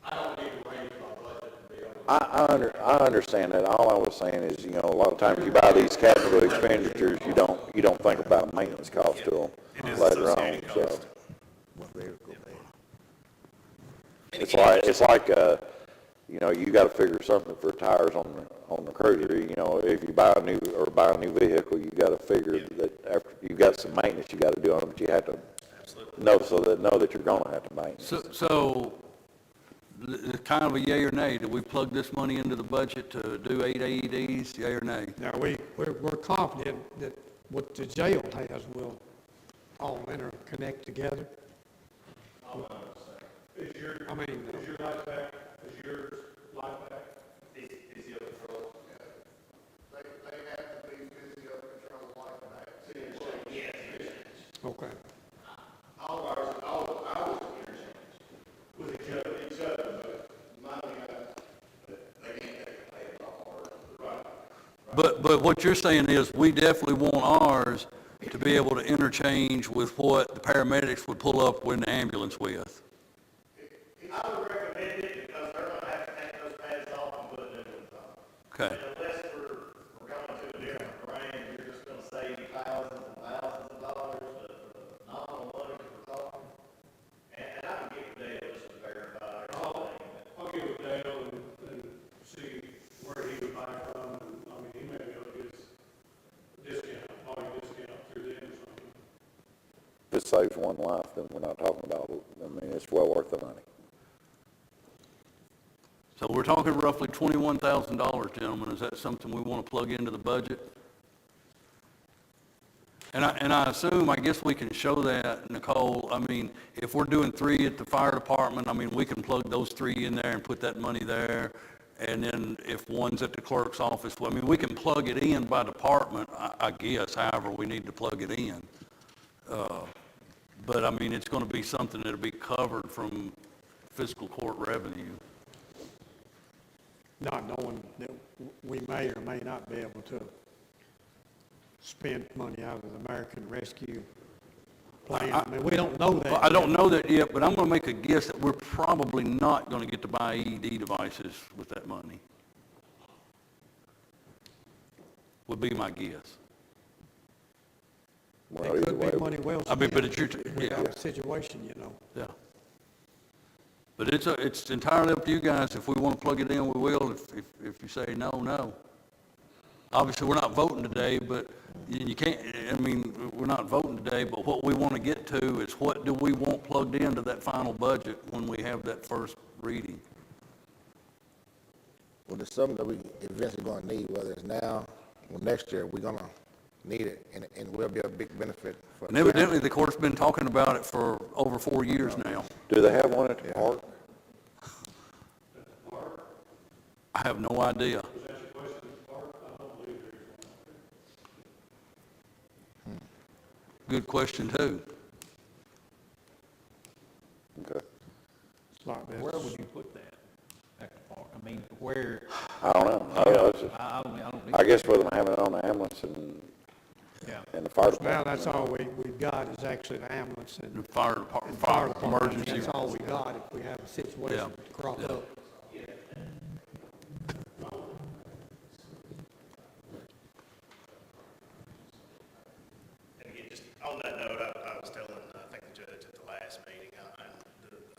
I don't need to raise my budget to be able to. I understand that. All I was saying is, you know, a lot of times you buy these capital expenditures, you don't think about maintenance costs to It is them later on, associated so. cost. It's like, you know, you gotta figure something for tires on the cruiser, you know, if you buy a new vehicle, you gotta figure that after, you've got some maintenance you gotta do on it, but you have to Absolutely. know that you're gonna have to maintenance. So, kind of a yay or nay, do we plug this money into the budget to do 8 AEDs, yay or nay? Now, we're confident that what the jail has will all interconnect together. Is your life back, is yours life back? Physio control? They have to be physio control like that. Okay. All of ours interchange with each other, but mine, they can't take the pay off. Right. But what you're saying is, we definitely want ours to be able to interchange with what the paramedics would pull up in the ambulance with. I would recommend it because they're gonna have to take those pads off and put new ones on. Okay. And unless we're going to a different brand, you're just gonna save thousands and thousands of dollars, but nominal money we're talking. And I can get with Dale just to verify everything. I'll get with Dale and see where he would buy from, and, I mean, he may be able to get us a discount, volume discount through them or something. If it saves one life, then we're not talking about, I mean, it's well worth the money. So we're talking roughly $21,000, gentlemen. Is that something we want to plug into the budget? And I assume, I guess we can show that, Nicole. I mean, if we're doing 3 at the fire department, I mean, we can plug those 3 in there and put that money there. And then if one's at the clerk's office, well, I mean, we can plug it in by department, I guess, however we need to plug it in. But I mean, it's going to be something that'll be covered from fiscal court revenue. Not knowing that we may or may not be able to spend money out of the American Rescue Plan. I mean, we don't know that. Well, I don't know that yet, but I'm going to make a guess that we're probably not going to get to buy AED devices with that money. Would be my guess. Well, It either could way, be money well I mean, spent. but it's your, We yeah, have a situation, you know. yeah. But it's entirely up to you guys. If we want to plug it in, we will. If you say no, no. Obviously, we're not voting today, but you can't, I mean, we're not voting today, but what we want to get to is what do we want plugged into that final budget when we have that first reading? Well, there's something that we eventually gonna need, whether it's now or next year, we're gonna need it, and it will be a big benefit for. And evidently, the court's been talking about it for over 4 years now. do they have one at the park? I have no idea. Good question, too. Okay. It's like that. Where would you put that at the park? I mean, where, I don't know. I don't. I guess with them having it on the ambulance and Yeah. the fire Now, department. that's all we've got is actually the ambulance The and fire department, fire department. emergency. That's all we got if we have a situation crop Yeah. up. And again, just on that note, I was telling, I think the judge at the last meeting,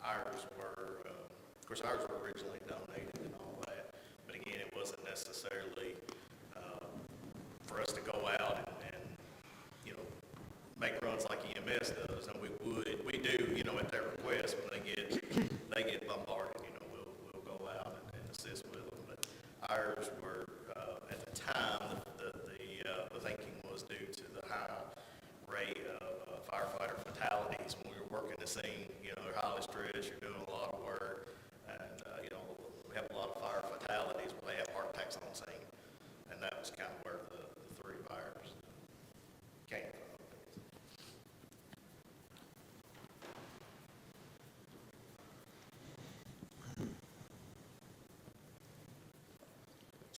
ours were, of course, ours were originally donated and all that, but again, it wasn't necessarily, for us to go out and, you know, make runs like EMS does, and we do, you know, at their request, when they get bombarded, you know, we'll go out and assist with them, but ours were, at the time, the thinking was due to the high rate of firefighter fatalities when we were working the scene. You know, they're highly stressed, you're doing a lot of work, and, you know, we have a lot of fire fatalities where they have heart attacks on scene. And that was kind of where the 3 fires came from.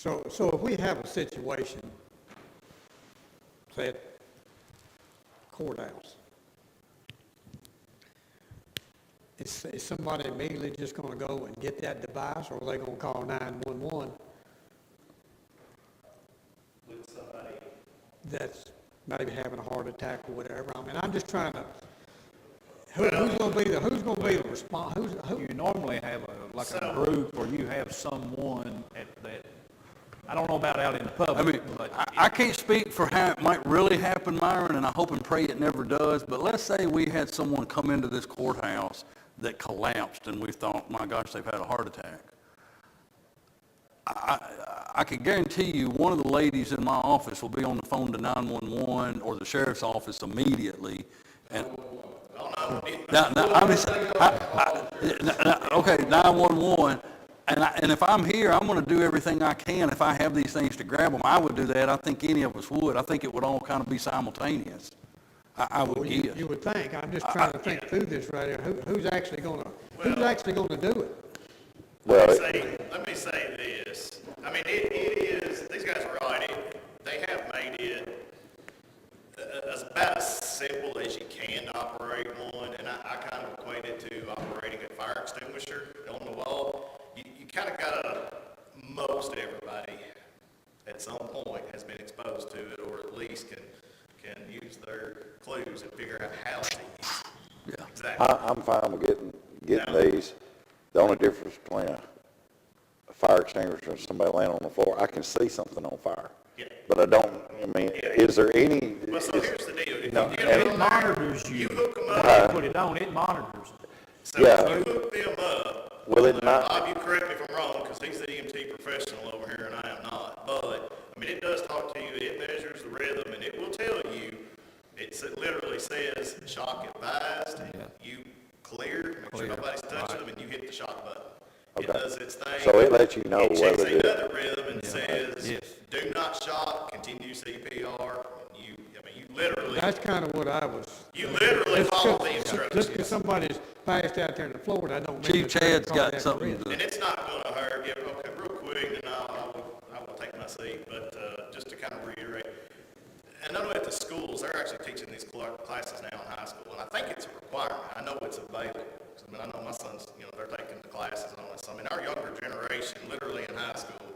So if we have a situation, say at courthouse, is somebody immediately just gonna go and get that device, or are they gonna call 911? With somebody. That's maybe having a heart attack or whatever. I mean, I'm just trying to, who's gonna be the response, You normally have a group, or you have someone that, I don't know about out in the I public, mean, but I can't speak for how it might really happen, Myron, and I hope and pray it never does, but let's say we had someone come into this courthouse that collapsed and we thought, my gosh, they've had a heart attack. I can guarantee you one of the ladies in my office will be on the phone to 911 or the sheriff's office immediately. And okay, 911. And if I'm here, I'm going to do everything I can. If I have these things to grab them, I would do that. I think any of us would. I think it would all kind of be simultaneous. I would guess. You would think. I'm just trying to think through this right here. Who's actually gonna do it? Well, Let me say this. I mean, it is, these guys are right. They have made it about as simple as you can operate one, and I kind of equate it to operating a fire extinguisher on the wall. You kind of gotta, most everybody at some point has been exposed to it, or at least can use their clues and figure out how to use it. Yeah. Exactly. I'm fine with getting these. The only difference between a fire extinguisher and somebody laying on the floor, I can see something on fire. Yeah. But I don't, I mean, is there any? Well, so here's the deal. If No, you get it them monitors you. you hook them When up. you put it on, it monitors it. So Yeah. if you hook them up, Will it not? Bob, you correct me if I'm wrong, because he's the EMT professional over here and I am not. But, I mean, it does talk to you, it measures the rhythm, and it will tell you, it literally says, shock advised, you clear, make sure nobody's touching them, and you hit the shock button. It Okay. does its thing. So it lets you know It checks whether it- another rhythm and says, Yes. do not shock, continue CPR. You literally, That's kind of what I was. you literally follow the Just instructions. because somebody's passed out there in the floor, that don't mean. Chief that they're Chad's gonna got have something to to, And it's not gonna hurt, yeah, okay, real quick, and I will take my seat, but, just to kind of reiterate. And I know at the schools, they're actually teaching these classes now in high school, and I think it's a requirement. I know it's available. I mean, I know my sons, they're taking the classes on this. I mean, our younger generation, literally in high school,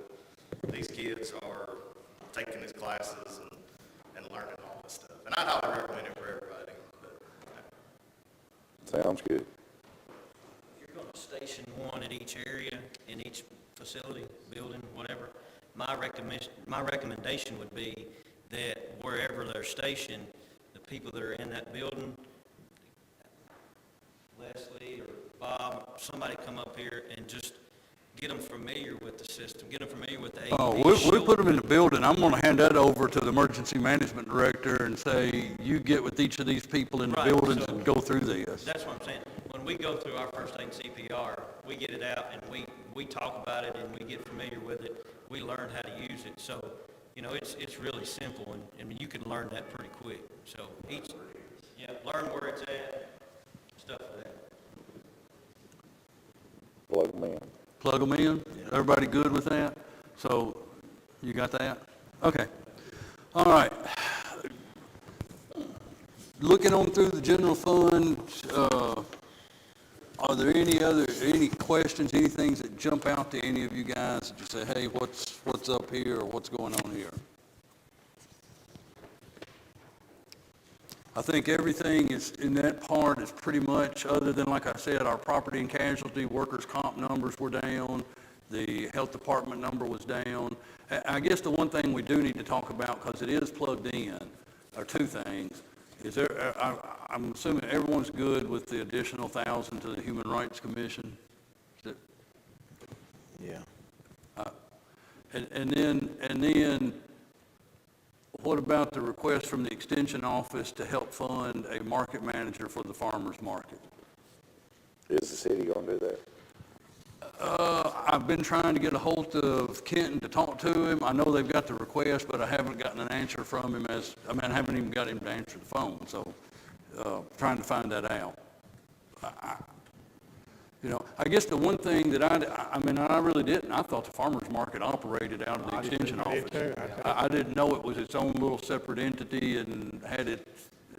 these kids are taking these classes and learning all this stuff. And I'd highly recommend it for everybody, but, Sounds good. You're going to station one at each area, in each facility, building, whatever. My recommendation would be that wherever they're stationed, the people that are in that building, Leslie or Bob, somebody come up here and just get them familiar with the system, get them familiar with the AED. oh, we put them in the building. I'm going to hand that over to the emergency management director and say, you get with each of these people in the Right, buildings so- and go through this. That's what I'm saying. When we go through our first aid and CPR, we get it out and we talk about it and we get familiar with it. We learn how to use it. So, it's really simple, and I mean, you can learn that pretty quick. So learn where it's at, stuff like that. Plug them in. Plug them in? Everybody good with that? So, you got that? Okay. All right. Looking on through the general fund, are there any questions, any things that jump out to any of you guys that you say, hey, what's up here or what's going on here? I think everything is, in that part is pretty much, other than, like I said, our property and casualty, workers' comp numbers were down, the health department number was down. I guess the one thing we do need to talk about, because it is plugged in, are two things. Is there, I'm assuming everyone's good with the additional 1,000 to the Human Rights Commission? Is it- Yeah. And then, what about the request from the Extension Office to help fund a market manager for the farmer's market? Is the city gonna do that? I've been trying to get a hold of Kenton to talk to him. I know they've got the request, but I haven't gotten an answer from him I haven't even got him to answer the phone, so, trying to find that out. You know, I guess the one thing that I mean, I really didn't, I thought the farmer's market operated out of the extension I did office. too. I didn't know it was its own little separate entity and had it,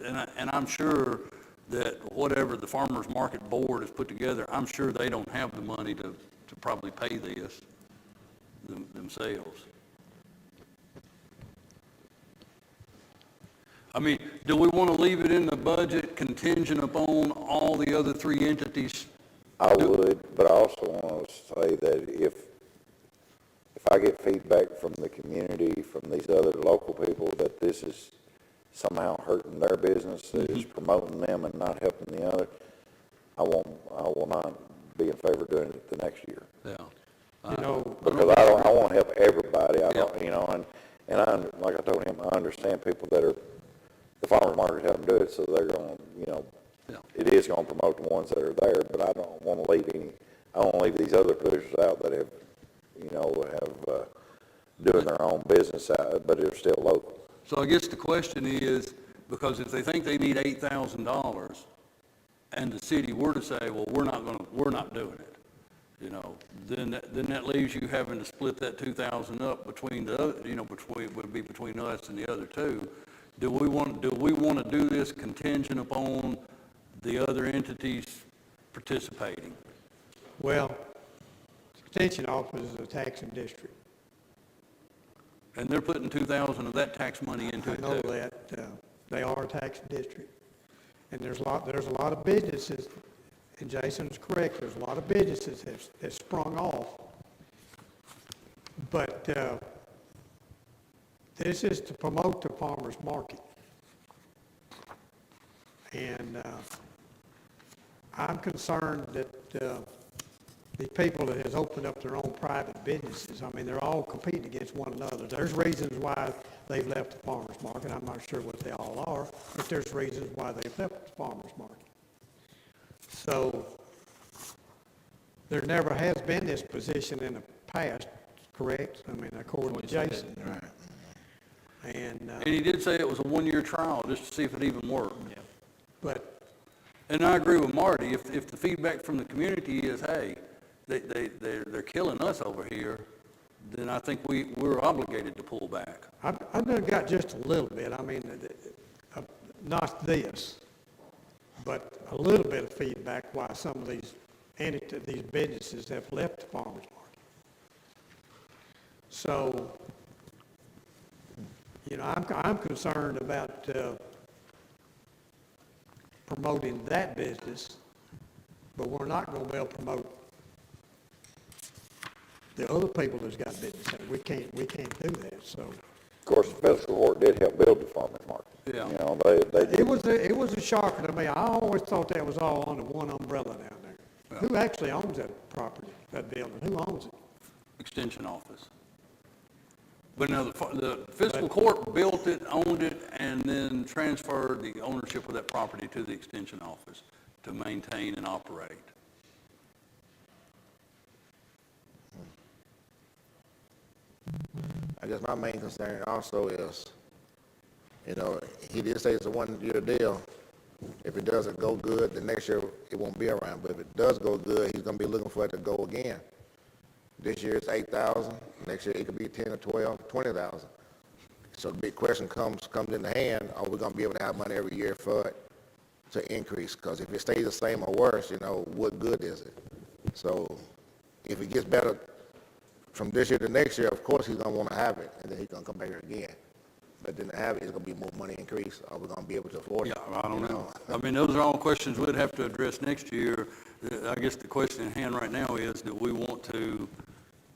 and I'm sure that whatever the farmer's market board has put together, I'm sure they don't have the money to probably pay this themselves. I mean, do we want to leave it in the budget contingent upon all the other three entities? I would, but I also want to say that if I get feedback from the community, from these other local people, that this is somehow hurting their business, that it's promoting them and not helping the other, I will not be in favor of doing it the next year. Yeah. You know, Because I want to help everybody, I don't, you know, and I, like I told him, I understand people that are, the farmer's market help them do it, so they're going to, you know, it is going to promote the ones that are there, but I don't want to leave I don't want to leave these other producers out that have, you know, doing their own business out, but they're still local. So I guess the question is, because if they think they need $8,000 and the city were to say, well, we're not doing it, you know, then that leaves you having to split that 2,000 up between would be between us and the other two. Do we want to do this contingent upon the other entities participating? well, extension office is a taxing district. And they're putting 2,000 of that tax money into I it know too. that, they are a taxing district. And there's a lot of businesses, and Jason's correct, there's a lot of businesses that sprung off. But, this is to promote the farmer's market. And, I'm concerned that, the people that has opened up their own private businesses, I mean, they're all competing against one another. There's reasons why they've left the farmer's market. I'm not sure what they all are, but there's reasons why they've left the farmer's market. So there never has been this position in the past, correct? I mean, according to Jason. Right. And he did say it was a one-year trial just to see if it even worked. Yeah. but And I agree with Marty, if the feedback from the community is, hey, they're killing us over here, then I think we're obligated to pull back. I've done got just a little bit. I mean, not this, but a little bit of feedback why some of these businesses have left the farmer's market. So, you know, I'm concerned about promoting that business, but we're not going to be able to promote the other people that's got business there. We can't do that. So, Of course, the fiscal court did help build the farmer's market. Yeah. You know, they did. it was a shocker to me. I always thought that was all under one umbrella down there. Who actually owns that property, that building? Who owns it? Extension office. But now the fiscal court built it, owned it, and then transferred the ownership of that property to the extension office to maintain and operate. I guess my main concern also is, you know, he did say it's a one-year deal. If it doesn't go good, the next year it won't be around. But if it does go good, he's gonna be looking for it to go again. This year it's 8,000, next year it could be 10 or 12, 20,000. So the big question comes in the hand, are we gonna be able to have money every year for it to increase? Because if it stays the same or worse, you know, what good is it? So if it gets better from this year to next year, of course he's gonna wanna have it, and then he's gonna come back here again. But then to have it, it's gonna be more money increase. Are we gonna be able to afford it? Yeah, I don't You know. I mean, those are all questions we'd have to address next year. I guess the question in hand right now is, do we want to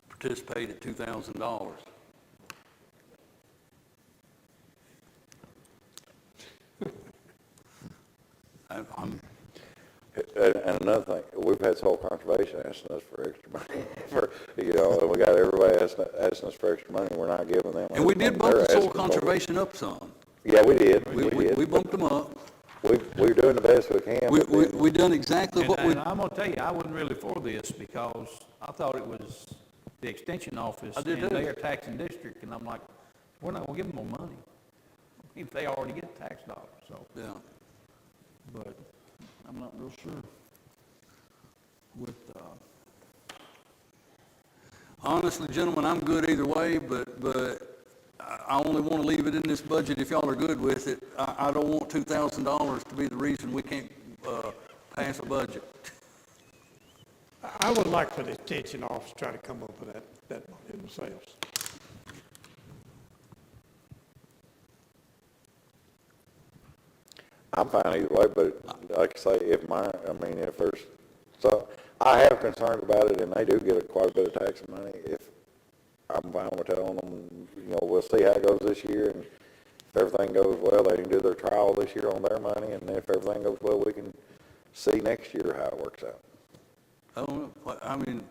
participate at $2,000? I'm, And another thing, we've had Soil Conservation asking us for extra money, you know, and we got everybody asking us for extra money, and we're not giving them. and we did bump They're the soil asking for- conservation up some. Yeah, we did, We bumped them up. We're doing the best we can. but then- We done exactly what we, And I'm gonna tell you, I wasn't really for this because I thought it was the extension office I did and too. their taxing district, and I'm like, we're not gonna give them more money if they already get tax dollars, so, yeah. but I'm not real sure. with, Honestly, gentlemen, I'm good either way, but I only want to leave it in this budget if y'all are good with it. I don't want $2,000 to be the reason we can't, pass a budget. I would like for the extension office to try to come up with that money themselves. I'm fine either way, but like I say, if there's, so, I have concerns about it, and they do get quite a bit of tax money. If, I'm fine with telling them, we'll see how it goes this year, and if everything goes well, they can do their trial this year on their money, and then if everything goes well, we can see next year how it works out. I don't know,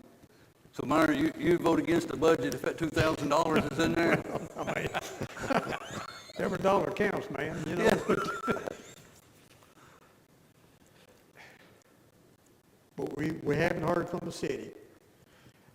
so Myron, you vote against the budget if that $2,000 is in there? I mean, every dollar counts, man, Yeah. But we haven't heard from the city.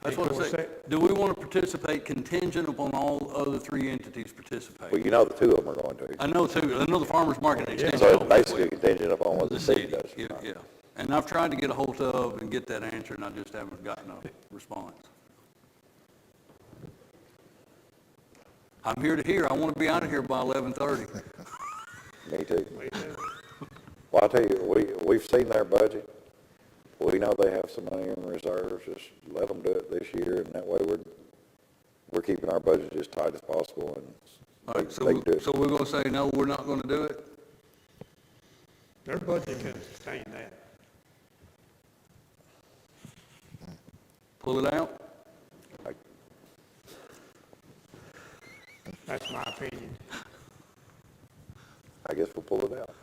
That's what I say. Do we want to participate contingent upon all other three entities participating? Well, the two of them are going to. I know the farmer's market extension. So it's basically contingent upon what the city does. Yeah, and I've tried to get a hold of and get that answer, and I just haven't gotten a response. I'm here to hear. I want to be out of here by 11:30. Me too. Well, I'll tell you, we've seen their budget. We know they have some money in reserves. Just let them do it this year, and that way we're keeping our budget as tight as possible. And All right, so they can do it. so we're going to say, no, we're not going to do it? Their budget can sustain that. Pull it out? That's my opinion. I guess we'll pull it out.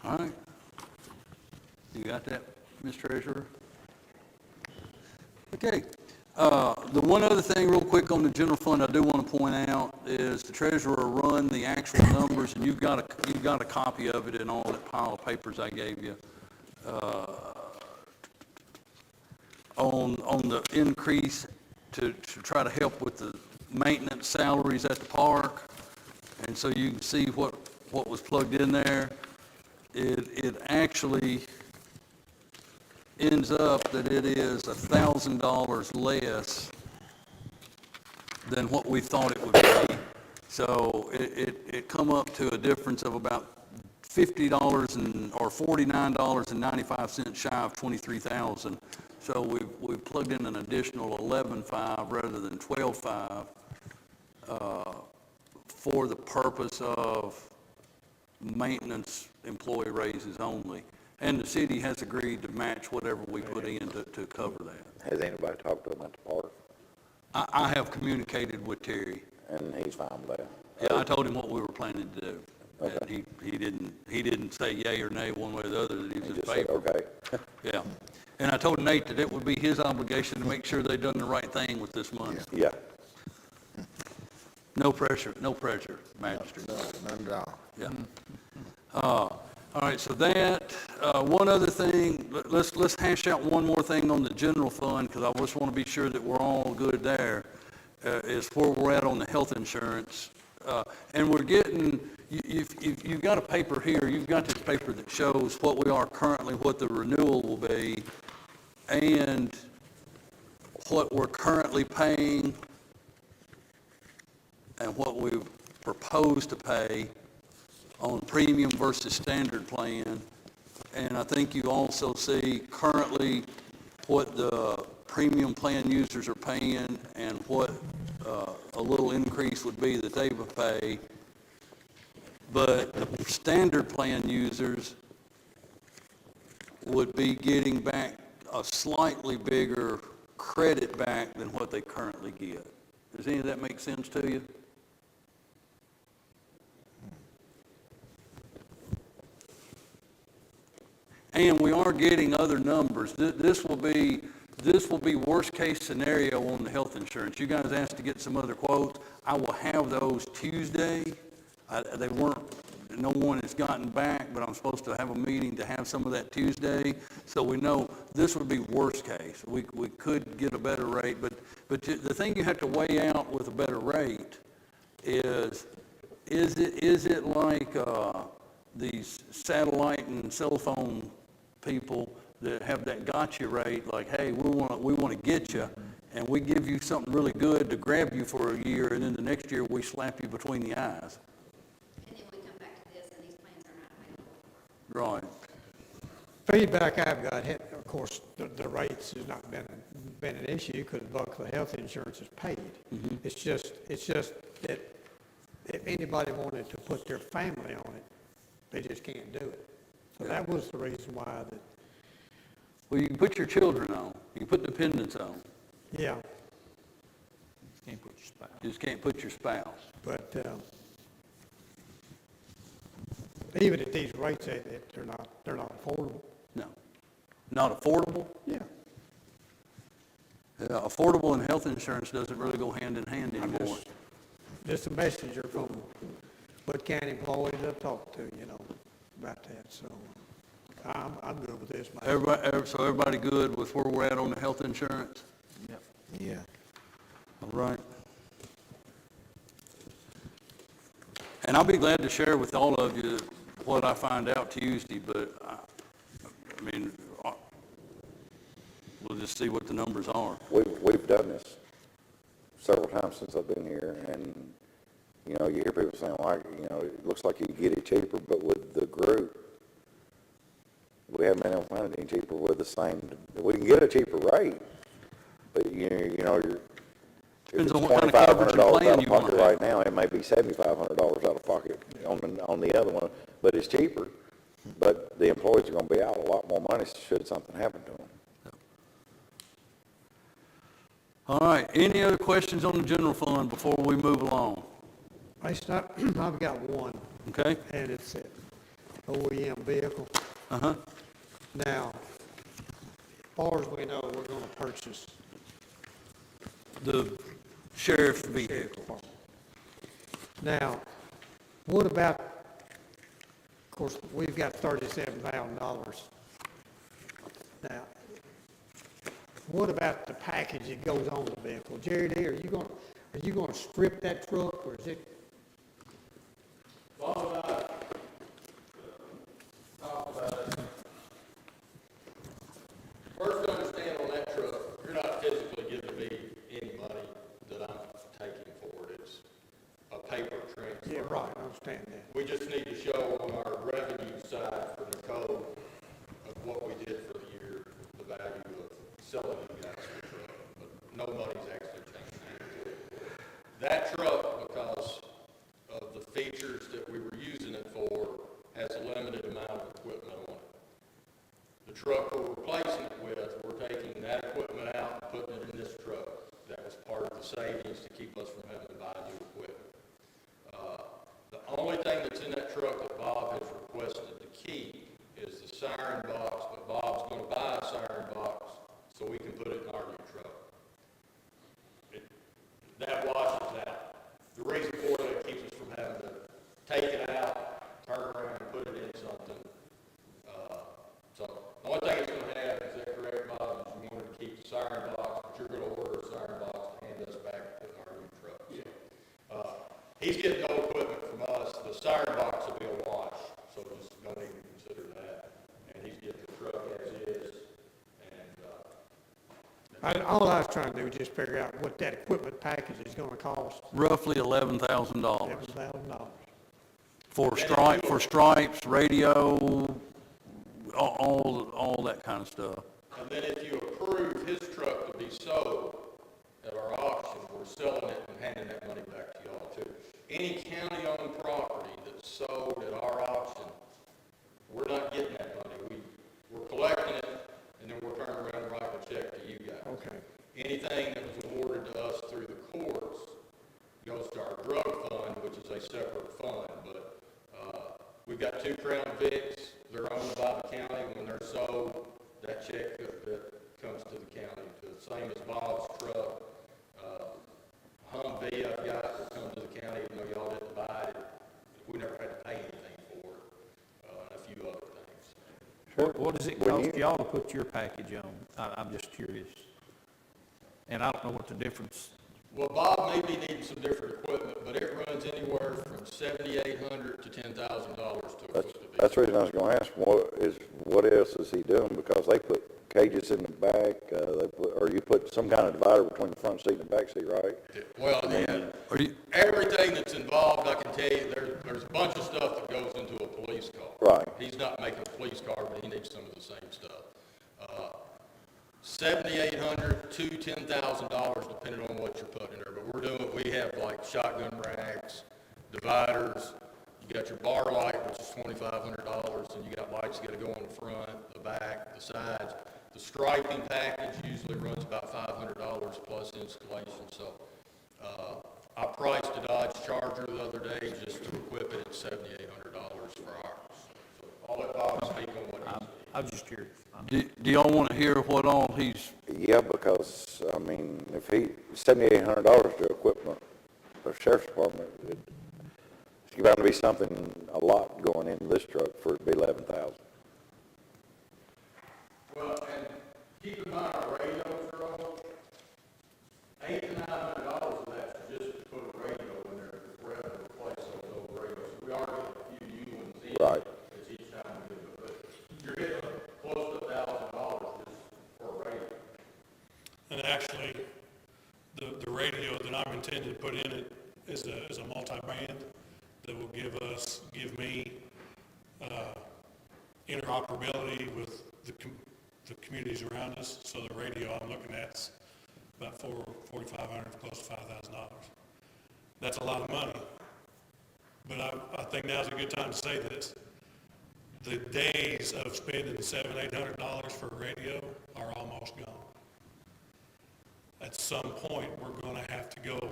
All right. You got that, Ms. Treasurer? Okay. The one other thing real quick on the general fund I do want to point out is the treasurer run the actual numbers, and you've got a copy of it in all that pile of papers I gave you, on the increase to try to help with the maintenance salaries at the park. And so you can see what was plugged in there. It actually ends up that it is $1,000 less than what we thought it would be. So it come up to a difference of about $50 or $49.95 shy of 23,000. So we've plugged in an additional 11.5 rather than 12.5 for the purpose of maintenance employee raises only. And the city has agreed to match whatever we put in to cover that. Has anybody talked to them at the park? I have communicated with Terry. And he's fine with that? Yeah, I told him what we were planning to do. Okay. And he didn't say yay or nay one way or the other, that he was He in just said, favor. okay. Yeah. And I told Nate that it would be his obligation to make sure they done the right thing with this money. Yeah. No pressure, Magistrate. None at all. Yeah. All right, so that, one other thing, let's hash out one more thing on the general fund, because I just want to be sure that we're all good there, is where we're at on the health insurance. And we're getting, you've got a paper here, you've got this paper that shows what we are currently, what the renewal will be, and what we're currently paying, and what we've proposed to pay on premium versus standard plan. And I think you also see currently what the premium plan users are paying and what a little increase would be that they would pay. But the standard plan users would be getting back a slightly bigger credit back than what they currently get. Does any of that make sense to you? And we are getting other numbers. This will be worst case scenario on the health insurance. You guys asked to get some other quotes. I will have those Tuesday. No one has gotten back, but I'm supposed to have a meeting to have some of that Tuesday. So we know this would be worst case. We could get a better rate, but the thing you have to weigh out with a better rate is it like these satellite and cell phone people that have that gotcha rate, like, hey, we want to get you, and we give you something really good to grab you for a year, and then the next year we slap you between the eyes. And then we come back to this, and these plans are not available. Right. Feedback I've got, of course, the rates has not been an issue because bulk of the health insurance is paid. It's just that if anybody wanted to put their family on it, they just can't do it. So that was the reason why that, Well, you can put your children on, you can put dependents on, yeah, Can't put your spouse. you just can't put your spouse. but, even at these rates, they're not affordable. No. Not affordable? Yeah. Affordable and health insurance doesn't really go hand in hand I'm anymore. just a messenger from what county employees I've talked to, about that, so I'm good with this, man. So everybody good with where we're at on the health insurance? Yeah. All right. And I'll be glad to share with all of you what I find out Tuesday, but I mean, we'll just see what the numbers are. We've done this several times since I've been here, and, you hear people saying, well, it looks like you can get it cheaper, but with the group, we haven't been able to find it any cheaper with the same, we can get a cheaper rate, but, you're, if Depends it's on what kind of coverage and $2,500 plan out of you wanna pocket have. right now, it may be $7,500 out of pocket on the other one, but it's cheaper, but the employees are gonna be out a lot more money should something happen to them. All right, any other questions on the general fund before we move along? I've got one, Okay? and it's an OEM vehicle. Uh-huh. Now, as far as we know, we're gonna purchase The sheriff's the vehicle. sheriff's department. Now, what about, of course, we've got $37,000. Now, what about the package that goes on the vehicle? Jerry, are you gonna strip that truck, or is it? First, understand on that truck, you're not physically giving me any money that I'm taking for it. It's a paper transfer. Yeah, right, I understand that. We just need to show on our revenue side for the code of what we did for the year, the value of selling you guys the truck. But no money's actually changing. That truck, because of the features that we were using it for, has a limited amount of equipment on it. The truck we're replacing it with, we're taking that equipment out and putting it in this truck. That was part of the savings to keep us from having to buy new equipment. The only thing that's in that truck that Bob has requested to keep is the siren box, but Bob's going to buy a siren box so we can put it in our new truck. That washes out. The reason for that keeps us from having to take it out, turn around and put it in something. So the only thing it's going to have, is that correct, Bob, is you wanted to keep the siren box, but you're going to order a siren box to hand us back to put in our new truck. Yeah. He's getting no equipment from us. The siren box will be a wash, so just don't even consider that. And he's getting the truck as is. And All I was trying to do was just figure out what that equipment package is gonna cost, Roughly $11,000 $7,000. for stripes, radio, all that kind of stuff. And then if you approve his truck to be sold at our auction, we're selling it and handing that money back to y'all too. Any county-owned property that's sold at our auction, we're not getting that money. We're collecting it, and then we're turning around and writing a check to you guys. Okay. Anything that was awarded to us through the courts goes to our drug fund, which is a separate fund, but we've got 2 Crown Vics. They're owned by the county. When they're sold, that check that comes to the county. The same as Bob's truck. Humvee I've got that comes to the county, even though y'all didn't buy it. We never had to pay anything for it, and a few other things. What does it cost y'all to put your package on? I'm just curious. And I don't know what the difference. Well, Bob may be needing some different equipment, but it runs anywhere from $7,800 to $10,000 to equip the vehicle. That's the reason I was gonna ask, is what else is he doing? Because they put cages in the back, or you put some kind of divider between the front seat and the back seat, right? Well, everything that's involved, I can tell you, there's a bunch of stuff that goes into a police car. Right. He's not making a police car, but he needs some of the same stuff. $7,800 to $10,000, depending on what you're putting in there. But we have like shotgun racks, dividers. You got your bar light, which is $2,500, and you got lights you got to go on the front, the back, the sides. The striping package usually runs about $500 plus installation. So I priced a Dodge Charger the other day just to equip it at $7,800 for ours. So I'll let Bob speak on what he's. I was just curious. Do y'all want to hear what all he's, Yeah, because, I mean, if $7,800 to equipment, the sheriff's department, it's bound to be something, a lot going into this truck for it to be $11,000. Well, and keep in mind our radios are on. $800 to $900 of that's just to put a radio in there because we're having to replace those old radios. We are getting a few new ones in. Right. As each time we do it, but you're getting close to $1,000 just for a radio. And actually, the radio that I'm intending to put in it is a multi-band that will give me interoperability with the communities around us. So the radio I'm looking at is about $4,500, close to $5,000. That's a lot of money. But I think now's a good time to say this. The days of spending $700, $800 for a radio are almost gone. At some point, we're going to have to go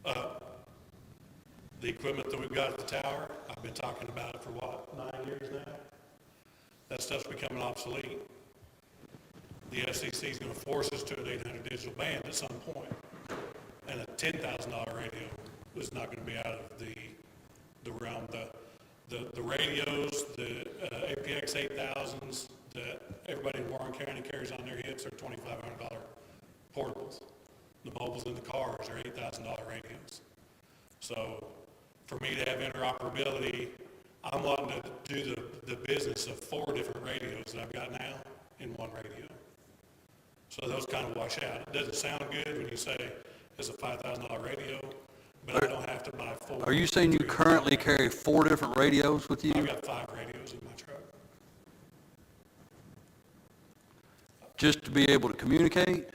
up. The equipment that we've got at the tower, I've been talking about it for 9 years now? That stuff's becoming obsolete. The FCC is going to force us to an 800 digital band at some point, and a $10,000 radio is not going to be out of the realm. The radios, the APX 8000s that everybody in Warren County carries on their hips are $2,500 portables. The mobiles in the cars are $8,000 radios. So for me to have interoperability, I'm wanting to do the business of 4 different radios that I've got now in one radio. So those kind of wash out. It doesn't sound good when you say it's a $5,000 radio, but I don't have to buy 4. are you saying you currently carry 4 different radios with you? I've got 5 radios in my truck. Just to be able to communicate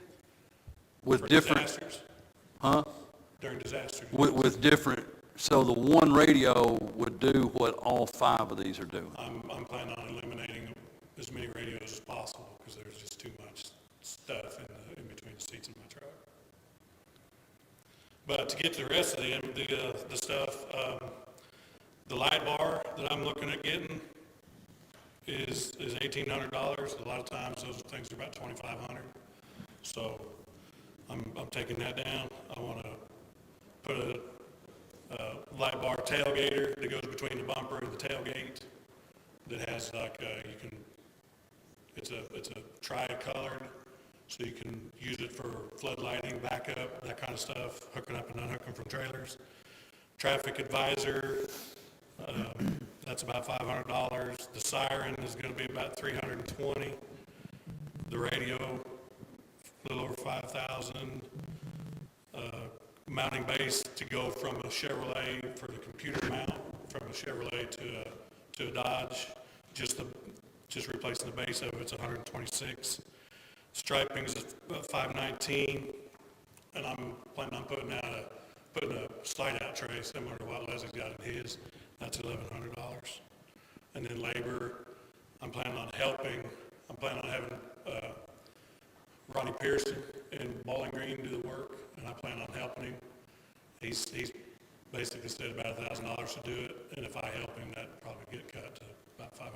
with For different, disasters, huh? during disasters. With different, so the one radio would do what all 5 of these are doing? I'm planning on eliminating as many radios as possible because there's just too much stuff in between the seats in my truck. But to get to the rest of the stuff, the light bar that I'm looking at getting is $1,800. A lot of times those things are about $2,500. So I'm taking that down. I want to put a light bar tailgater that goes between the bumper and the tailgate that has like it's a tri-colored, so you can use it for flood lighting, backup, that kind of stuff, hooking up and unhooking from trailers. Traffic advisor, that's about $500. The siren is going to be about $320. The radio, a little over $5,000. Mounting base to go from a Chevrolet for the computer mount, from a Chevrolet to a Dodge, just replacing the base of it's $126. Striping is about $519, and I'm planning on putting a slide out tray similar to what Leslie's got in his. That's $1,100. And then labor, I'm planning on having Ronnie Pearson and Bowling Green do the work, and I plan on helping him. He's basically said about $1,000 to do it, and if I help him, that'd probably get cut to about $500.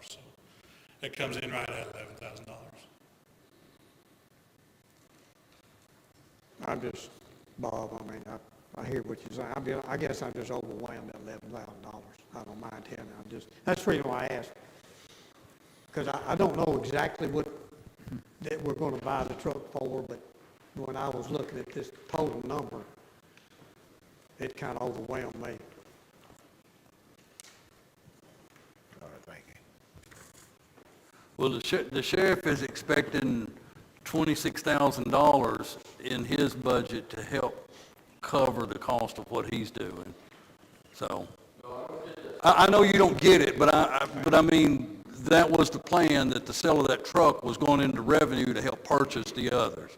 So it comes in right at $11,000. I'm just, Bob, I mean, I hear what you're saying. I guess I'm just overwhelmed at $11,000. I don't mind telling you. That's the reason why I asked. Because I don't know exactly what that we're going to buy the truck for, but when I was looking at this total number, it kind of overwhelmed me. All right, thank you. Well, the sheriff is expecting $26,000 in his budget to help cover the cost of what he's doing. So, I know you don't get it, but I mean, that was the plan, that the sale of that truck was going into revenue to help purchase the others.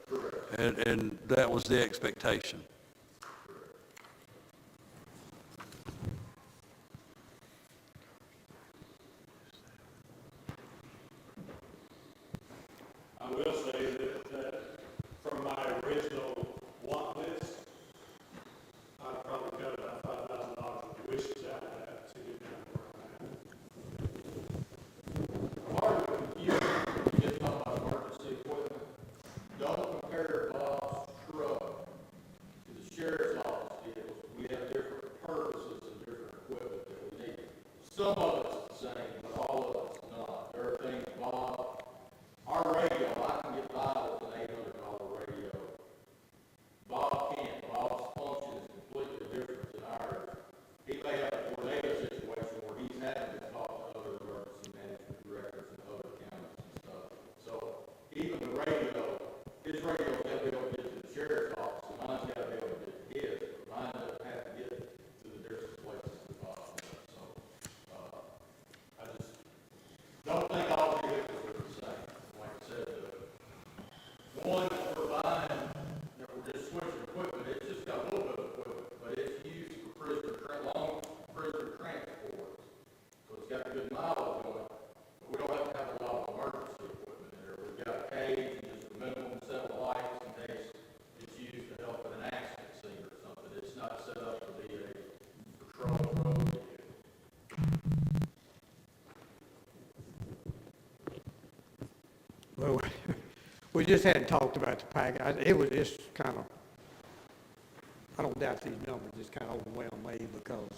And that was the expectation. I will say that from my original want list, I probably cut about $5,000 of wishes out of that to get down where I'm at. Part of the confusion, when you get talking about emergency equipment, don't compare Bob's truck to the sheriff's office vehicles. We have different purposes and different equipment that we need. Some of it's the same, but all of it's not. There are things, Bob, our radio, I can get by with an $800 radio. Bob can't. Bob's function is completely different than ours. He may have a tornado situation where he's having to talk to other emergency management directors and other counties and stuff. So even the radio, his radio will be able to get to the sheriff's office, and mine's got to be able to get to his, but mine doesn't have to get to the different places that Bob does. So, I just don't think all vehicles are the same. Like I said, one we're buying, we're just switching equipment, it's just got a little bit of equipment, but it's used for long prisoner transport. So it's got good mileage on it, but we don't have to have a lot of emergency equipment in there. We've got a cage and just a minimum set of lights in case it's used to help with an accident scene or something. It's not set up to be a patrol road vehicle. Well, we just hadn't talked about the package. It was just kind of, I don't doubt these numbers, just kind of overwhelmed me because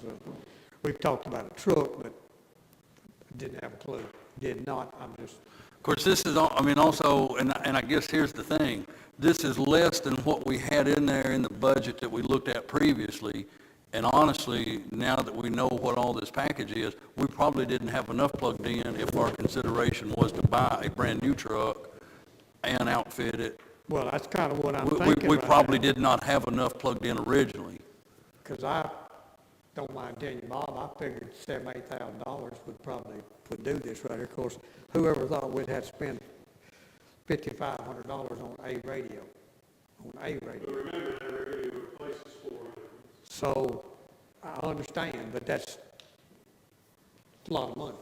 we've talked about a truck, but I didn't have a clue. Did not, I'm just, Of course, this is, I mean, also, and I guess here's the thing, this is less than what we had in there in the budget that we looked at previously. And honestly, now that we know what all this package is, we probably didn't have enough plugged in if our consideration was to buy a brand-new truck and outfit it. well, that's kind of what I'm We thinking right probably now. did not have enough plugged in originally. Because I don't mind telling you, Bob, I figured $7,000-8,000 would do this right here. Of course, whoever thought we'd have to spend $5,500 on a radio, But remember, that radio replaces $400. So I understand, but that's a lot of money.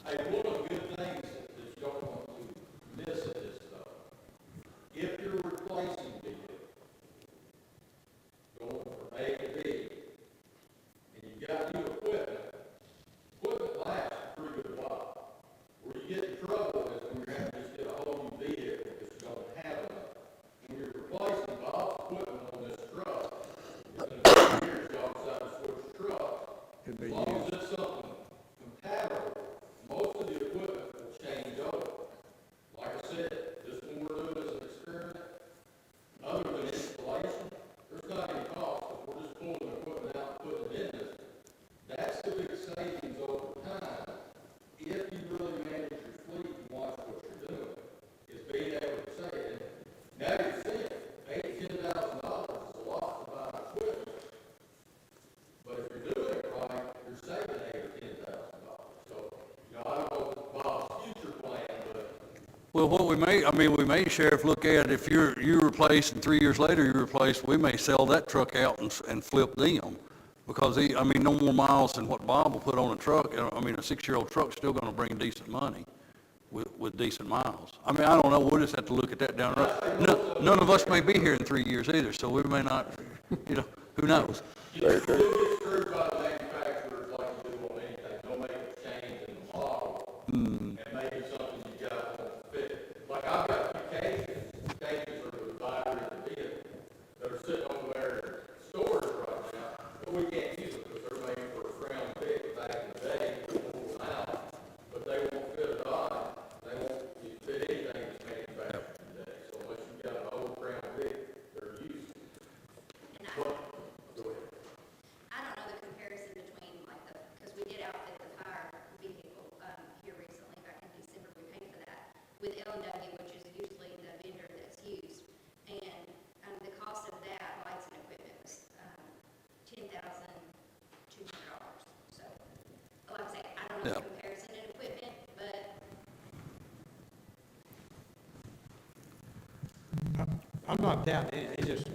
Hey, one of the good things that you don't want to miss in this stuff, if you're replacing vehicles, going from A to B, and you've got new equipment lasts a pretty good while. Where you get in trouble is when you're having to just get a whole new vehicle because you don't have enough. When you're replacing Bob's equipment on this truck, within a few years, y'all decide to switch the truck, It'd as be long as used. it's something compatible, most of the equipment will change over. Like I said, this one we're doing as an experiment, other than installation, there's not any cost, if we're just pulling the equipment out and putting it in this. That's the big savings over time, if you really manage your fleet and watch what you're doing, is being able to say, and now you're seeing, $8,000-10,000 is a lot to buy equipment. But if you're doing it right, you're saving $8,000 or $10,000. So, I don't know Bob's future plan, but Well, what we may, Sheriff, look at, if you replace and 3 years later you replace, we may sell that truck out and flip them. Because no more miles than what Bob will put on a truck. A 6-year-old truck's still gonna bring decent money with decent miles. I don't know, we'll just have to look at that down the road. None of us may be here in 3 years either, so we may not, who knows? Very true. you'll get screwed by the manufacturers like you do on anything. They'll make a change in the model, and maybe something you got won't fit. Like I've got a few cages for the battery in the vehicle that are sitting over there in storage right now, but we can't use them because they're made for a Crown Vic back in the day, pull them out, but they won't fit a Dodge. They won't fit anything that's manufactured today. So unless you've got an old Crown Vic, they're used. And But, go ahead. I don't know the $3,200. So, like I say, I don't know the comparison in equipment, but I'm not doubting it, it's just,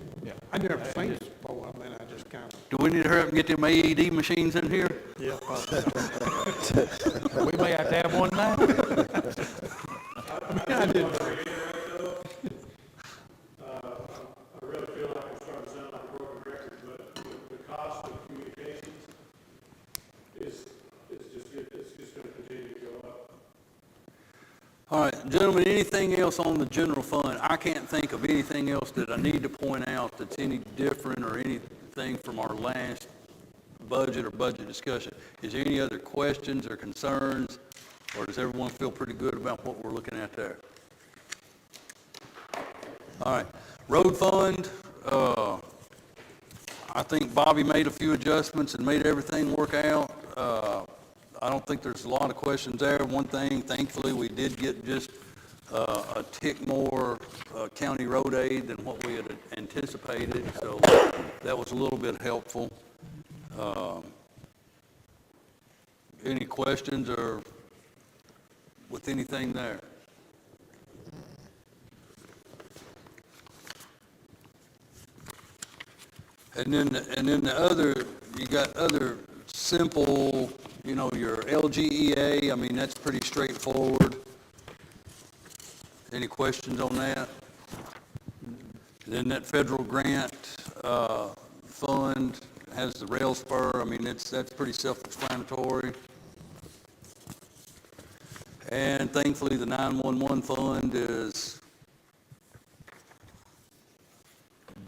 I never seen this before, I mean, I just kind of. Do we need to hurry up and get them AED machines in here? Yeah. We may have to have one now. I didn't. I really feel like I'm starting to sound like a broken record, but the cost of communications is just gonna continue to go up. All right, gentlemen, anything else on the general fund? I can't think of anything else that I need to point out that's any different or anything from our last budget or budget discussion. Is there any other questions or concerns, or does everyone feel pretty good about what we're looking at there? All right, road fund, I think Bobby made a few adjustments and made everything work out. I don't think there's a lot of questions there. One thing, thankfully, we did get just a tick more county road aid than what we had anticipated, so that was a little bit helpful. Any questions or with anything there? And then the other, you got other simple, you know, your LGEA, I mean, that's pretty straightforward. Any questions on that? Then that federal grant fund has the rail spur, I mean, that's pretty self-explanatory. And thankfully, the 911 fund is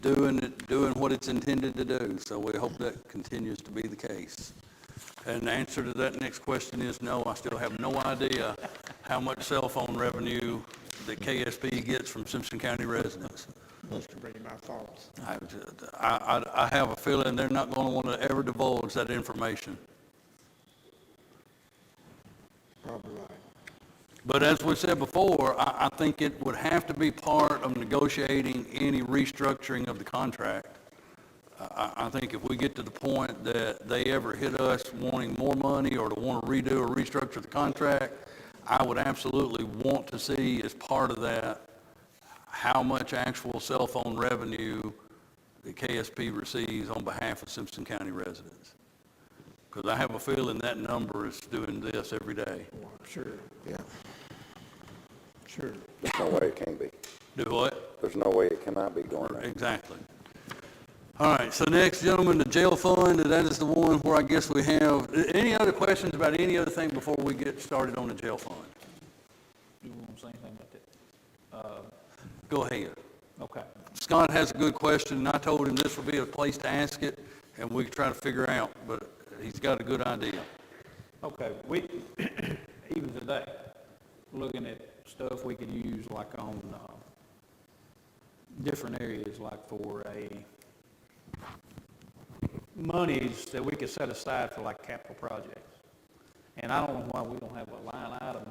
doing what it's intended to do, so we hope that continues to be the case. And the answer to that next question is no, I still have no idea how much cell phone revenue that KSP gets from Simpson County residents. Must be my thoughts. I have a feeling they're not going to want to ever divulge that information. Probably right. But as we said before, I think it would have to be part of negotiating any restructuring of the contract. I think if we get to the point that they ever hit us wanting more money or to want to redo or restructure the contract, I would absolutely want to see as part of that how much actual cell phone revenue the KSP receives on behalf of Simpson County residents. Because I have a feeling that number is doing this every day. Sure, Yeah. sure. There's no way it can be. Do what? There's no way it cannot be going up. Exactly. All right, so next, gentlemen, the jail fund, that is the one where I guess we have, any other questions about any other thing before we get started on the jail fund? You want to say anything about that? Go ahead. Okay. Scott has a good question, and I told him this would be a place to ask it, and we could try to figure out, but he's got a good idea. Okay, we, even today, looking at stuff we could use like on different areas, like for monies that we could set aside for like capital projects. And I don't know why we don't have a line item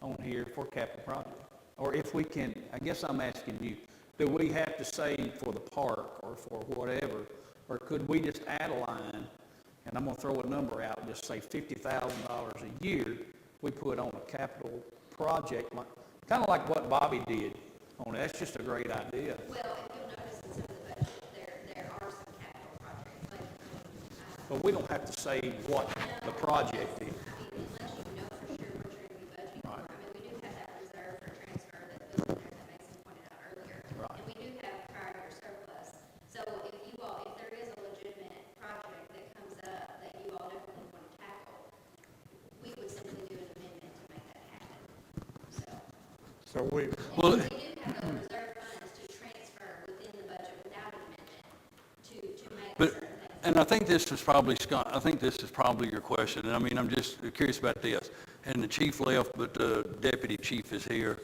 on here for capital projects. Or if we can, I guess I'm asking you, do we have to save for the park or for whatever? Or could we just add a line, and I'm going to throw a number out, just say $50,000 a year, we put on a capital project, kind of like what Bobby did on it. That's just a great idea. well, if you'll notice in some of the budget, there are some capital projects, like, But we don't have to say what the project is. unless you know for sure what you're going to be budgeting for. I mean, we do have that reserve for transfer that goes in there that Mason pointed out earlier. Right. And we do have prior year surplus. So if there is a legitimate project that comes up that you all definitely want to tackle, we would simply do an amendment to make that happen. So we, Well, And we do have those reserve funds to transfer within the budget without an amendment to make But, certain things. and I think this is probably, Scott, I think this is probably your question, and I mean, I'm just curious about this. And the chief left, but the deputy chief is here.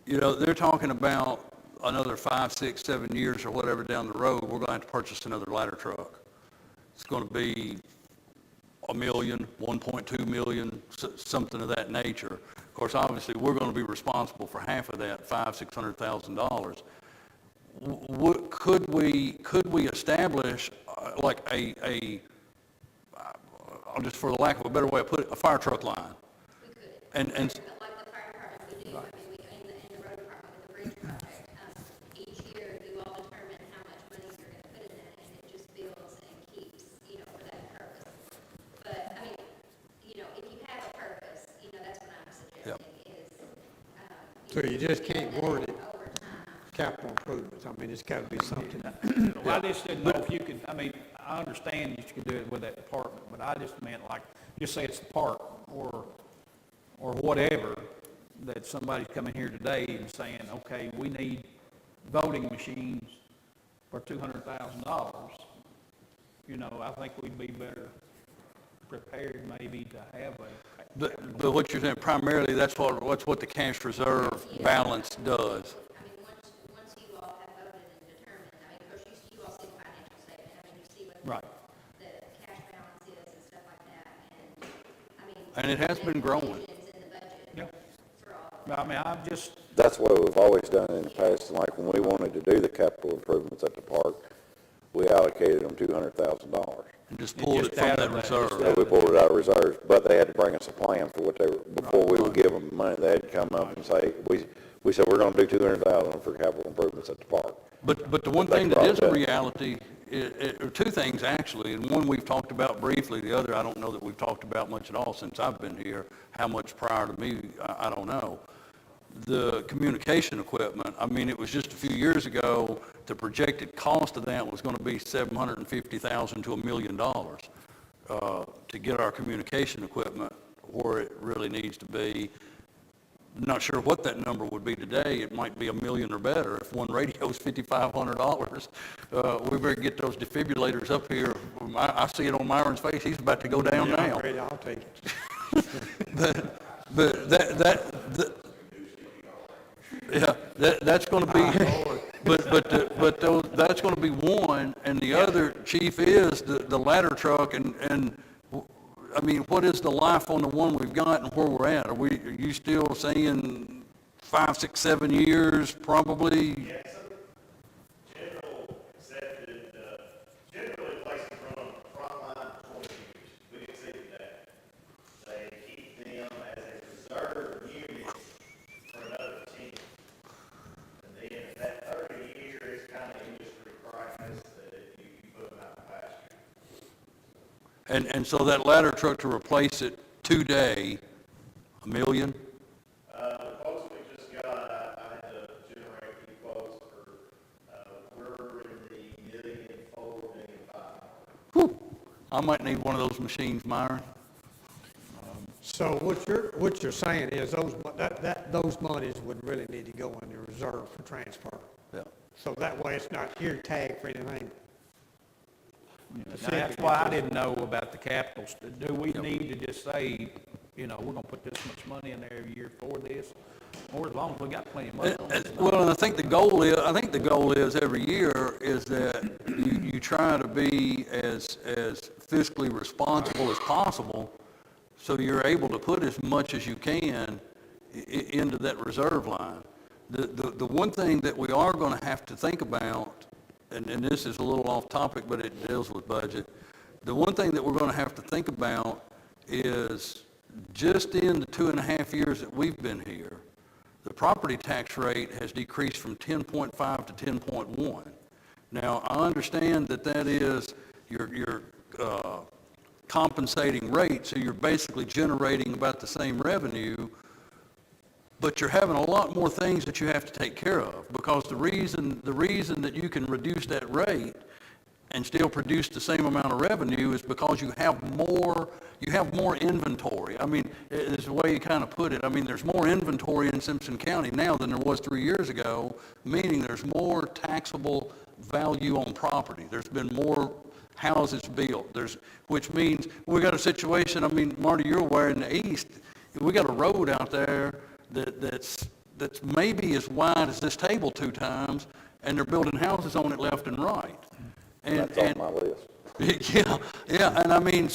You know, they're talking about another 5, 6, 7 years or whatever down the road, we're going to have to purchase another ladder truck. It's going to be $1 million, 1.2 million, something of that nature. Of course, obviously, we're going to be responsible for half of that, $500,000, $600,000. Could we establish like I'll just, for the lack of a better way of putting it, a fire truck line. We could. And But like the fire department, we do, I mean, we, in the road department with the bridge project, each year you all determine how much money you're gonna put in that, and it just builds and keeps, for that purpose. But, I mean, if you have a purpose, that's what I'm suggesting is, So you just can't word it over time. capital improvements. I mean, it's gotta be something. Well, I just didn't know if you could, I mean, I understand you could do it with that department, but I just meant like, just say it's the park or whatever, that somebody's coming here today and saying, okay, we need voting machines for $200,000. I think we'd be better prepared maybe to have a. But what you're saying, primarily, that's what the cash reserve balance does. I mean, once you all have voted and determined, I mean, of course, you all see the financial statement, I mean, you see what Right. the cash balance is and stuff like that, and, I mean. And it has been growing. It's in the budget Yeah. for all. I mean, I'm just, That's what we've always done in the past, like when we wanted to do the capital improvements at the park, we allocated them $200,000. And just pulled it from out that of that, reserve. just So we pulled it out of reserves, but they had to bring us a plan for what they were, before we would give them money, they had to come up and say, we said, we're gonna do 200,000 for capital improvements at the park. But the one thing that is a reality, or two things actually, and one we've talked about briefly, the other I don't know that we've talked about much at all since I've been here. How much prior to me, I don't know. The communication equipment, I mean, it was just a few years ago, the projected cost of that was going to be $750,000 to $1 million to get our communication equipment where it really needs to be. Not sure what that number would be today. It might be $1 million or better. If one radio is $5,500, we better get those defibrillators up here. I see it on Myron's face. He's about to go down Yeah, now. I'm ready, I'll take it. But that's going to be, that's going to be one, and the other, Chief, is the ladder truck, and I mean, what is the life on the one we've got and where we're at? Are you still saying 5, 6, 7 years, probably? Yes, general accepted, generally places run frontline for 20 years. We exceeded that. They keep them as a reserve unit for another 10. And then that 30 year is kind of industry practice that you put them out of pasture. And so that ladder truck to replace it today, $1 million? The quotes we just got, I had to generate the quotes for, we're in the $1,400,000, $1,500,000. I might need one of those machines, Myron. So what you're saying is those monies would really need to go in the reserve for transfer. Yeah. So that way it's not ear tag for anything. that's why I didn't know about the capitals. Do we need to just say, we're going to put this much money in there every year for this? Or as long as we got plenty of money. Well, and I think the goal is every year is that you try to be as fiscally responsible as possible, so you're able to put as much as you can into that reserve line. The one thing that we are going to have to think about, and this is a little off topic, but it deals with budget. The one thing that we're going to have to think about is just in the 2.5 years that we've been here, the property tax rate has decreased from 10.5 to 10.1. Now, I understand that is your compensating rate, so you're basically generating about the same revenue, but you're having a lot more things that you have to take care of, because the reason that you can reduce that rate and still produce the same amount of revenue is because you have more inventory. I mean, it's the way you kind of put it. I mean, there's more inventory in Simpson County now than there was 3 years ago, meaning there's more taxable value on property. There's been more houses built. Which means we got a situation, I mean, Marty, you're aware in the east, we got a road out there that's maybe as wide as this table 2 times, and they're building houses on it left and right. That's on my list. Yeah, and I mean,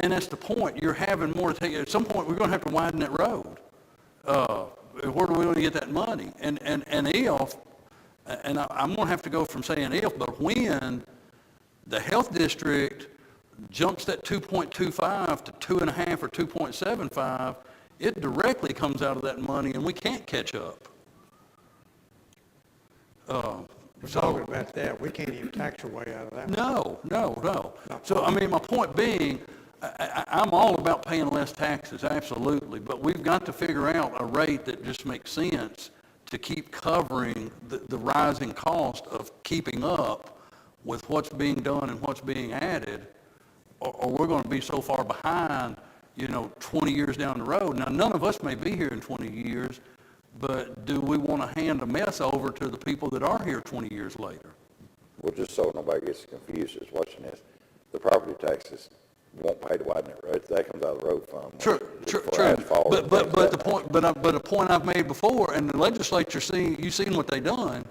and that's the point. You're having more to take. At some point, we're going to have to widen that road. Where do we want to get that money? And if, and I'm going to have to go from saying if, but when The health district jumps that 2.25 to 2.5 or 2.75, it directly comes out of that money, and we can't catch up. We're talking about that, we can't even tax our way out of that. No. So, I mean, my point being, I'm all about paying less taxes, absolutely, but we've got to figure out a rate that just makes sense to keep covering the rising cost of keeping up with what's being done and what's being added, or we're going to be so far behind, 20 years down the road. Now, none of us may be here in 20 years, but do we want to hand a mess over to the people that are here 20 years later? Well, just so nobody gets confused who's watching this, the property taxes won't pay to widen that road. That comes out of the road fund. True. But the point I've made before, and the legislature you've seen what they've done,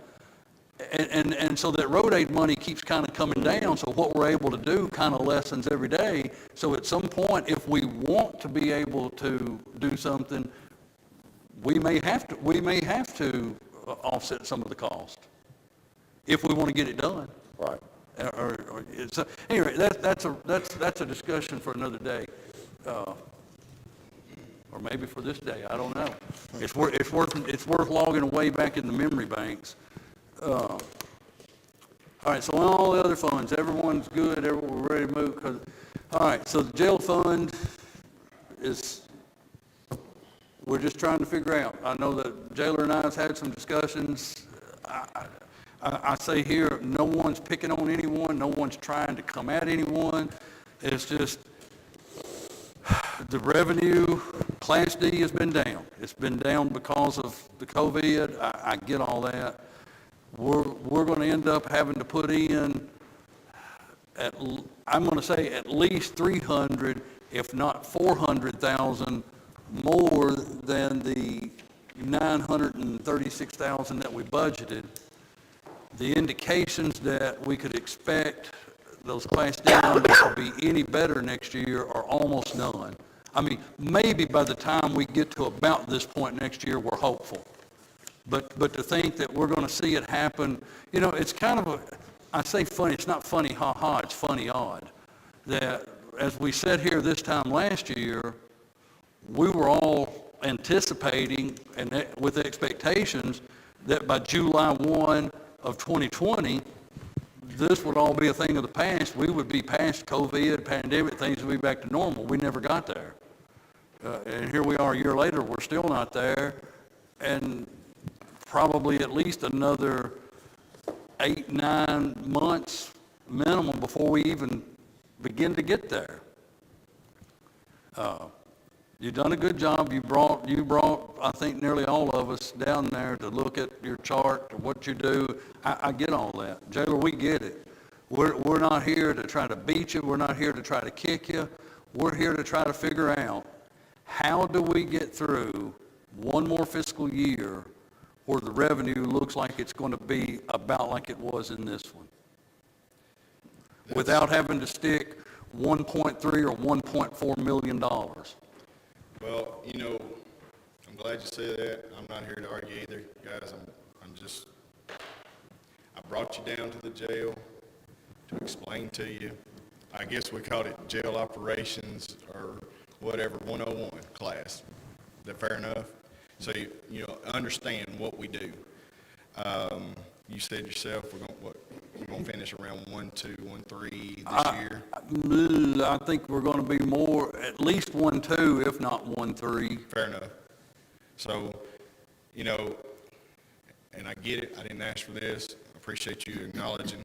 and so that road aid money keeps kind of coming down, so what we're able to do kind of lessens every day. So at some point, if we want to be able to do something, we may have to offset some of the cost if we want to get it done. Right. Anyway, that's a discussion for another day, or maybe for this day. I don't know. It's worth logging away back in the memory banks. All right. So on all the other funds, everyone's good. We're ready to move. All right. So the jail fund we're just trying to figure out. I know that Jailer and I have had some discussions. I say here, no one's picking on anyone. No one's trying to come at anyone. It's just the revenue, Class D has been down. It's been down because of the COVID. I get all that. We're going to end up having to put in, I'm going to say at least 300, if not 400,000 more than the 936,000 that we budgeted. The indications that we could expect those Class D numbers to be any better next year are almost none. I mean, maybe by the time we get to about this point next year, we're hopeful. But to think that we're going to see it happen, it's kind of I say funny, it's not funny ha-ha, it's funny odd. That as we sat here this time last year, we were all anticipating and with expectations that by July 1 of 2020, this would all be a thing of the past. We would be past COVID, pandemic, things would be back to normal. We never got there. And here we are a year later, we're still not there. And probably at least another 8-9 months minimum before we even begin to get there. You've done a good job. You brought, I think, nearly all of us down there to look at your chart, what you do. I get all that. Jailer, we get it. We're not here to try to beat you. We're not here to try to kick you. We're here to try to figure out how do we get through one more fiscal year where the revenue looks like it's going to be about like it was in this one, without having to stick $1.3 or $1.4 million. Well, I'm glad you said that. I'm not here to argue either, guys. I brought you down to the jail to explain to you. I guess we called it jail operations or whatever, 101 class. Is that fair enough? So you understand what we do. You said yourself we're going to finish around 1.2, 1.3 this year. I think we're going to be more, at least 1.2, if not 1.3. Fair enough. So, and I get it. I didn't ask for this. I appreciate you acknowledging,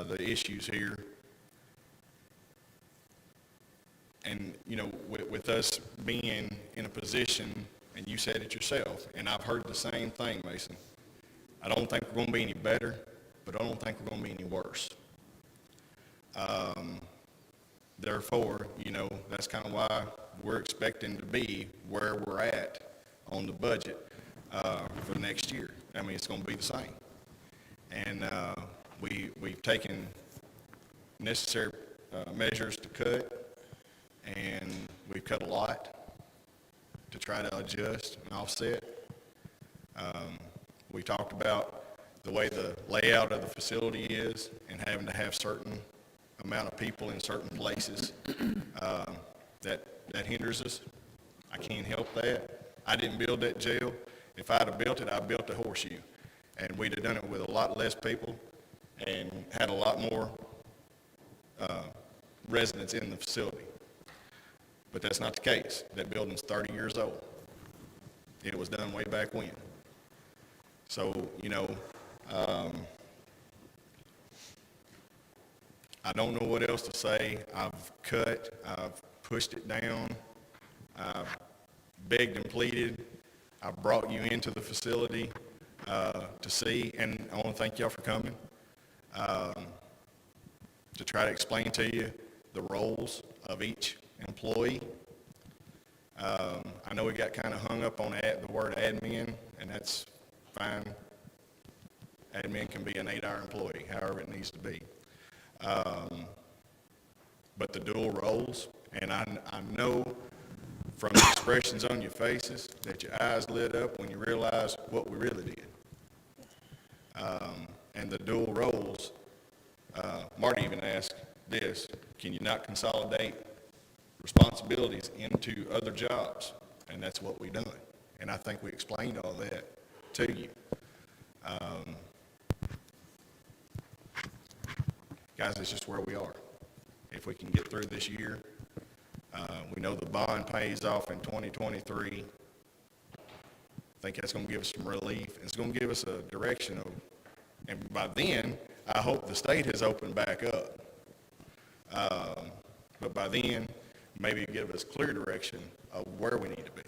the issues here. And, with us being in a position, and you said it yourself, and I've heard the same thing, Mason. I don't think we're going to be any better, but I don't think we're going to be any worse. Therefore, that's kind of why we're expecting to be where we're at on the budget for next year. I mean, it's going to be the same. And we've taken necessary measures to cut, and we've cut a lot to try to adjust and offset. We talked about the way the layout of the facility is and having to have certain amount of people in certain places, that hinders us. I can't help that. I didn't build that jail. If I'd have built it, I built a horseshoe. And we'd have done it with a lot less people and had a lot more residents in the facility. But that's not the case. That building's 30 years old. It was done way back when. So, I don't know what else to say. I've pushed it down, I've begged and pleaded. I brought you into the facility to see, and I want to thank y'all for coming, to try to explain to you the roles of each employee. I know we got kind of hung up on the word admin, and that's fine. Admin can be an 8-hour employee, however it needs to be. But the dual roles, and I know from the expressions on your faces that your eyes lit up when you realized what we really did. And the dual roles, Marty even asked this, can you not consolidate responsibilities into other jobs? And that's what we've done. And I think we explained all that to you. Guys, it's just where we are. If we can get through this year, we know the bond pays off in 2023. I think that's going to give us some relief. It's going to give us a direction of, and by then, I hope the state has opened back up. But by then, maybe give us clear direction of where we need to be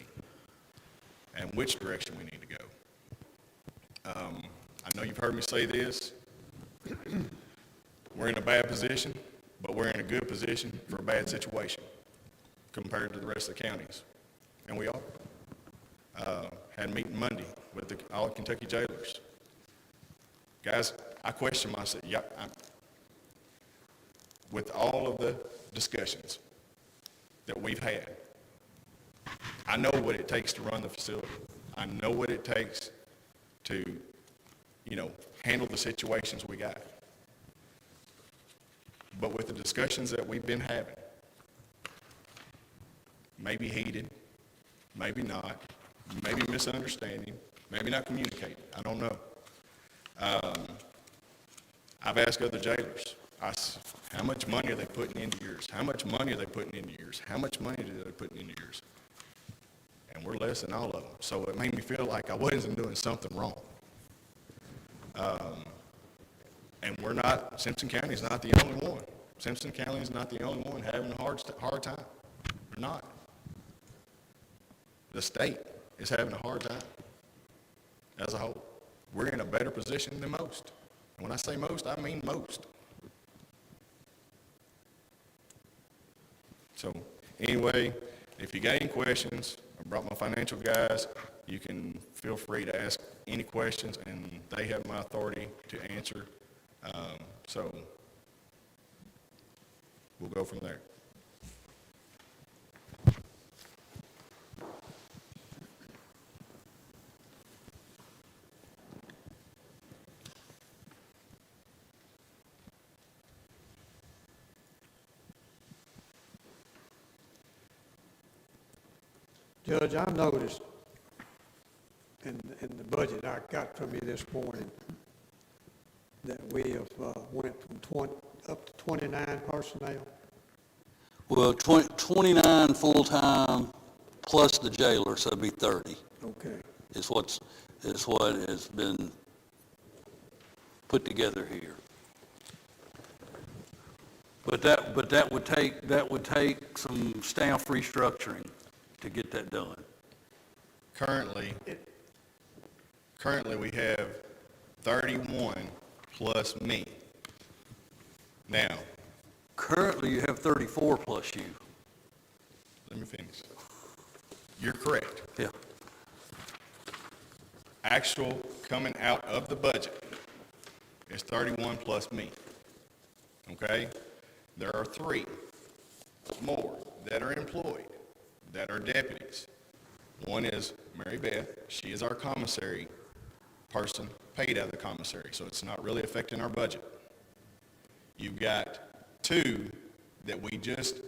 and which direction we need to go. I know you've heard me say this. We're in a bad position, but we're in a good position for a bad situation compared to the rest of the counties. And we are. Had a meeting Monday with all the Kentucky jailers. Guys, I question myself. With all of the discussions that we've had, I know what it takes to run the facility. I know what it takes to, handle the situations we got. But with the discussions that we've been having, maybe heated, maybe not, maybe misunderstanding, maybe not communicating, I don't know. I've asked other jailers, how much money are they putting into yours? How much money are they putting into yours? How much money are they putting into yours? And we're less than all of them. So it made me feel like I wasn't doing something wrong. And Simpson County is not the only one. Simpson County is not the only one having a hard time. We're not. The state is having a hard time as a whole. We're in a better position than most. And when I say most, I mean most. So anyway, if you got any questions, I brought my financial guys. You can feel free to ask any questions, and they have my authority to answer. So we'll go from there. Judge, I noticed in the budget I got from you this morning that we have went from up to 29 personnel. Well, 29 full-time plus the jailer, so it'd be 30. Okay. Is what has been put together here. But that would take some staff restructuring to get that done. Currently we have 31 plus me. Now, Currently, you have 34 plus you. let me finish. You're correct. Yeah. Actual coming out of the budget is 31 plus me. Okay? There are 3 more that are employed, that are deputies. One is Mary Beth. She is our commissary person paid out of the commissary, so it's not really affecting our budget. You've got 2 that we just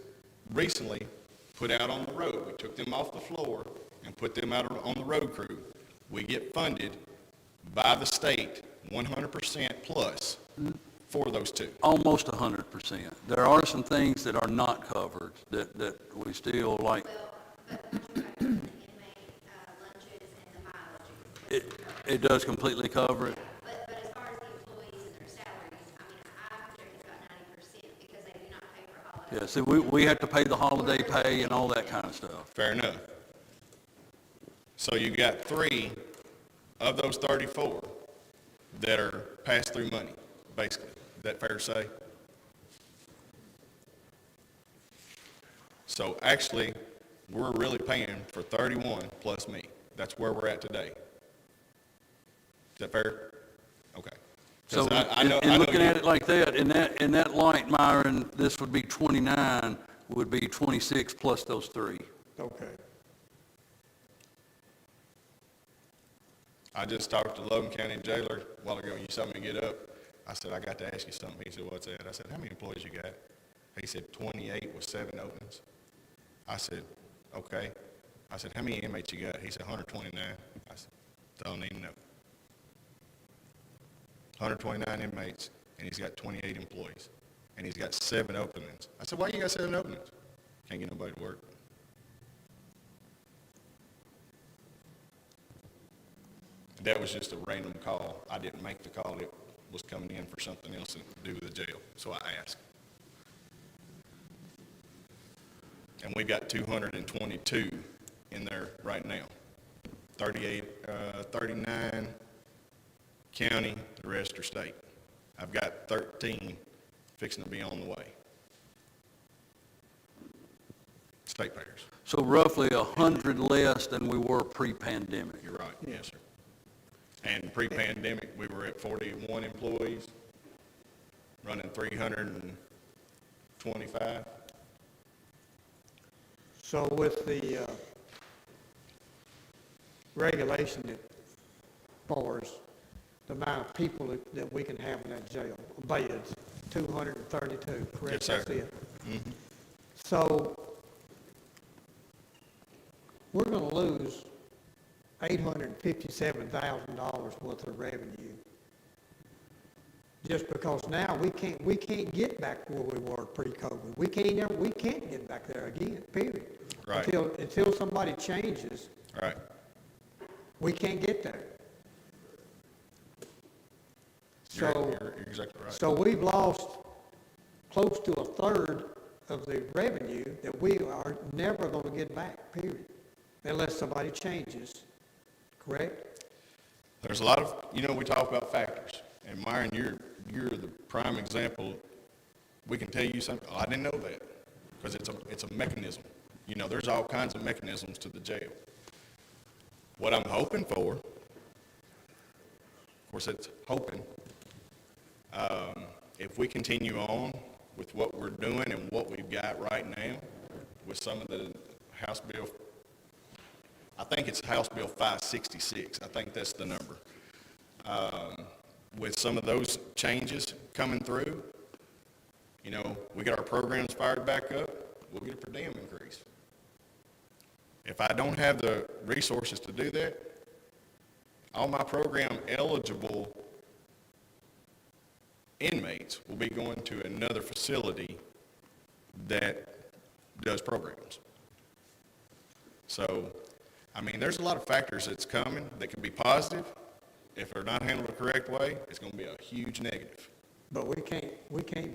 recently put out on the road. We took them off the floor and put them out on the road crew. We get funded by the state 100% plus for those 2. Almost 100%. There are some things that are not covered that we still like. But once you factor in the inmate, lunches and the mileage. It does completely cover it. But as far as the employees and their salaries, I mean, I projected about 90% because they do not pay for holidays. Yeah, see, we have to pay the holiday pay and all that kind of stuff. Fair enough. So you got 3 of those 34 that are pass-through money, basically. Is that fair to say? So actually, we're really paying for 31 plus me. That's where we're at today. Is that fair? Okay. 'Cause So, I know looking you- at it like that, in that light, Myron, this would be 29, would be 26 plus those 3. Okay. I just talked to Logan County Jailer a while ago. You saw me get up. I said, I got to ask you something. He said, what's that? I said, how many employees you got? He said, 28 with 7 openings. I said, okay. I said, how many inmates you got? He said, 129. I said, don't even know. 129 inmates, and he's got 28 employees. And he's got 7 openings. I said, why you got 7 openings? Can't get nobody to work. That was just a random call. I didn't make the call. It was coming in for something else to do with the jail, so I asked. And we've got 222 in there right now. 39 county, the rest are state. I've got 13 fixing to be on the way. State payers. So roughly 100 less than we were pre-pandemic. You're right, yes, sir. And pre-pandemic, we were at 41 employees, running 325. So with the regulation that bars the amount of people that we can have in that jail, beds, 232, correct? Yes, sir. That's it. So we're going to lose $857,000 worth of revenue just because now we can't get back where we were pre-COVID. We can't get back there again, period. Right. Until somebody changes, Right. we can't get there. So, You're exactly right. so we've lost close to a third of the revenue that we are never going to get back, period, unless somebody changes, correct? There's a lot of, we talk about factors, and Myron, you're the prime example. We can tell you something, I didn't know that, because it's a mechanism. There's all kinds of mechanisms to the jail. What I'm hoping for, of course it's hoping, if we continue on with what we're doing and what we've got right now, with some of the House Bill, I think it's House Bill 566, I think that's the number. With some of those changes coming through, we get our programs fired back up, we'll get a per diem increase. If I don't have the resources to do that, all my program eligible inmates will be going to another facility that does programs. So, there's a lot of factors that's coming that can be positive. If they're not handled the correct way, it's going to be a huge negative. But we can't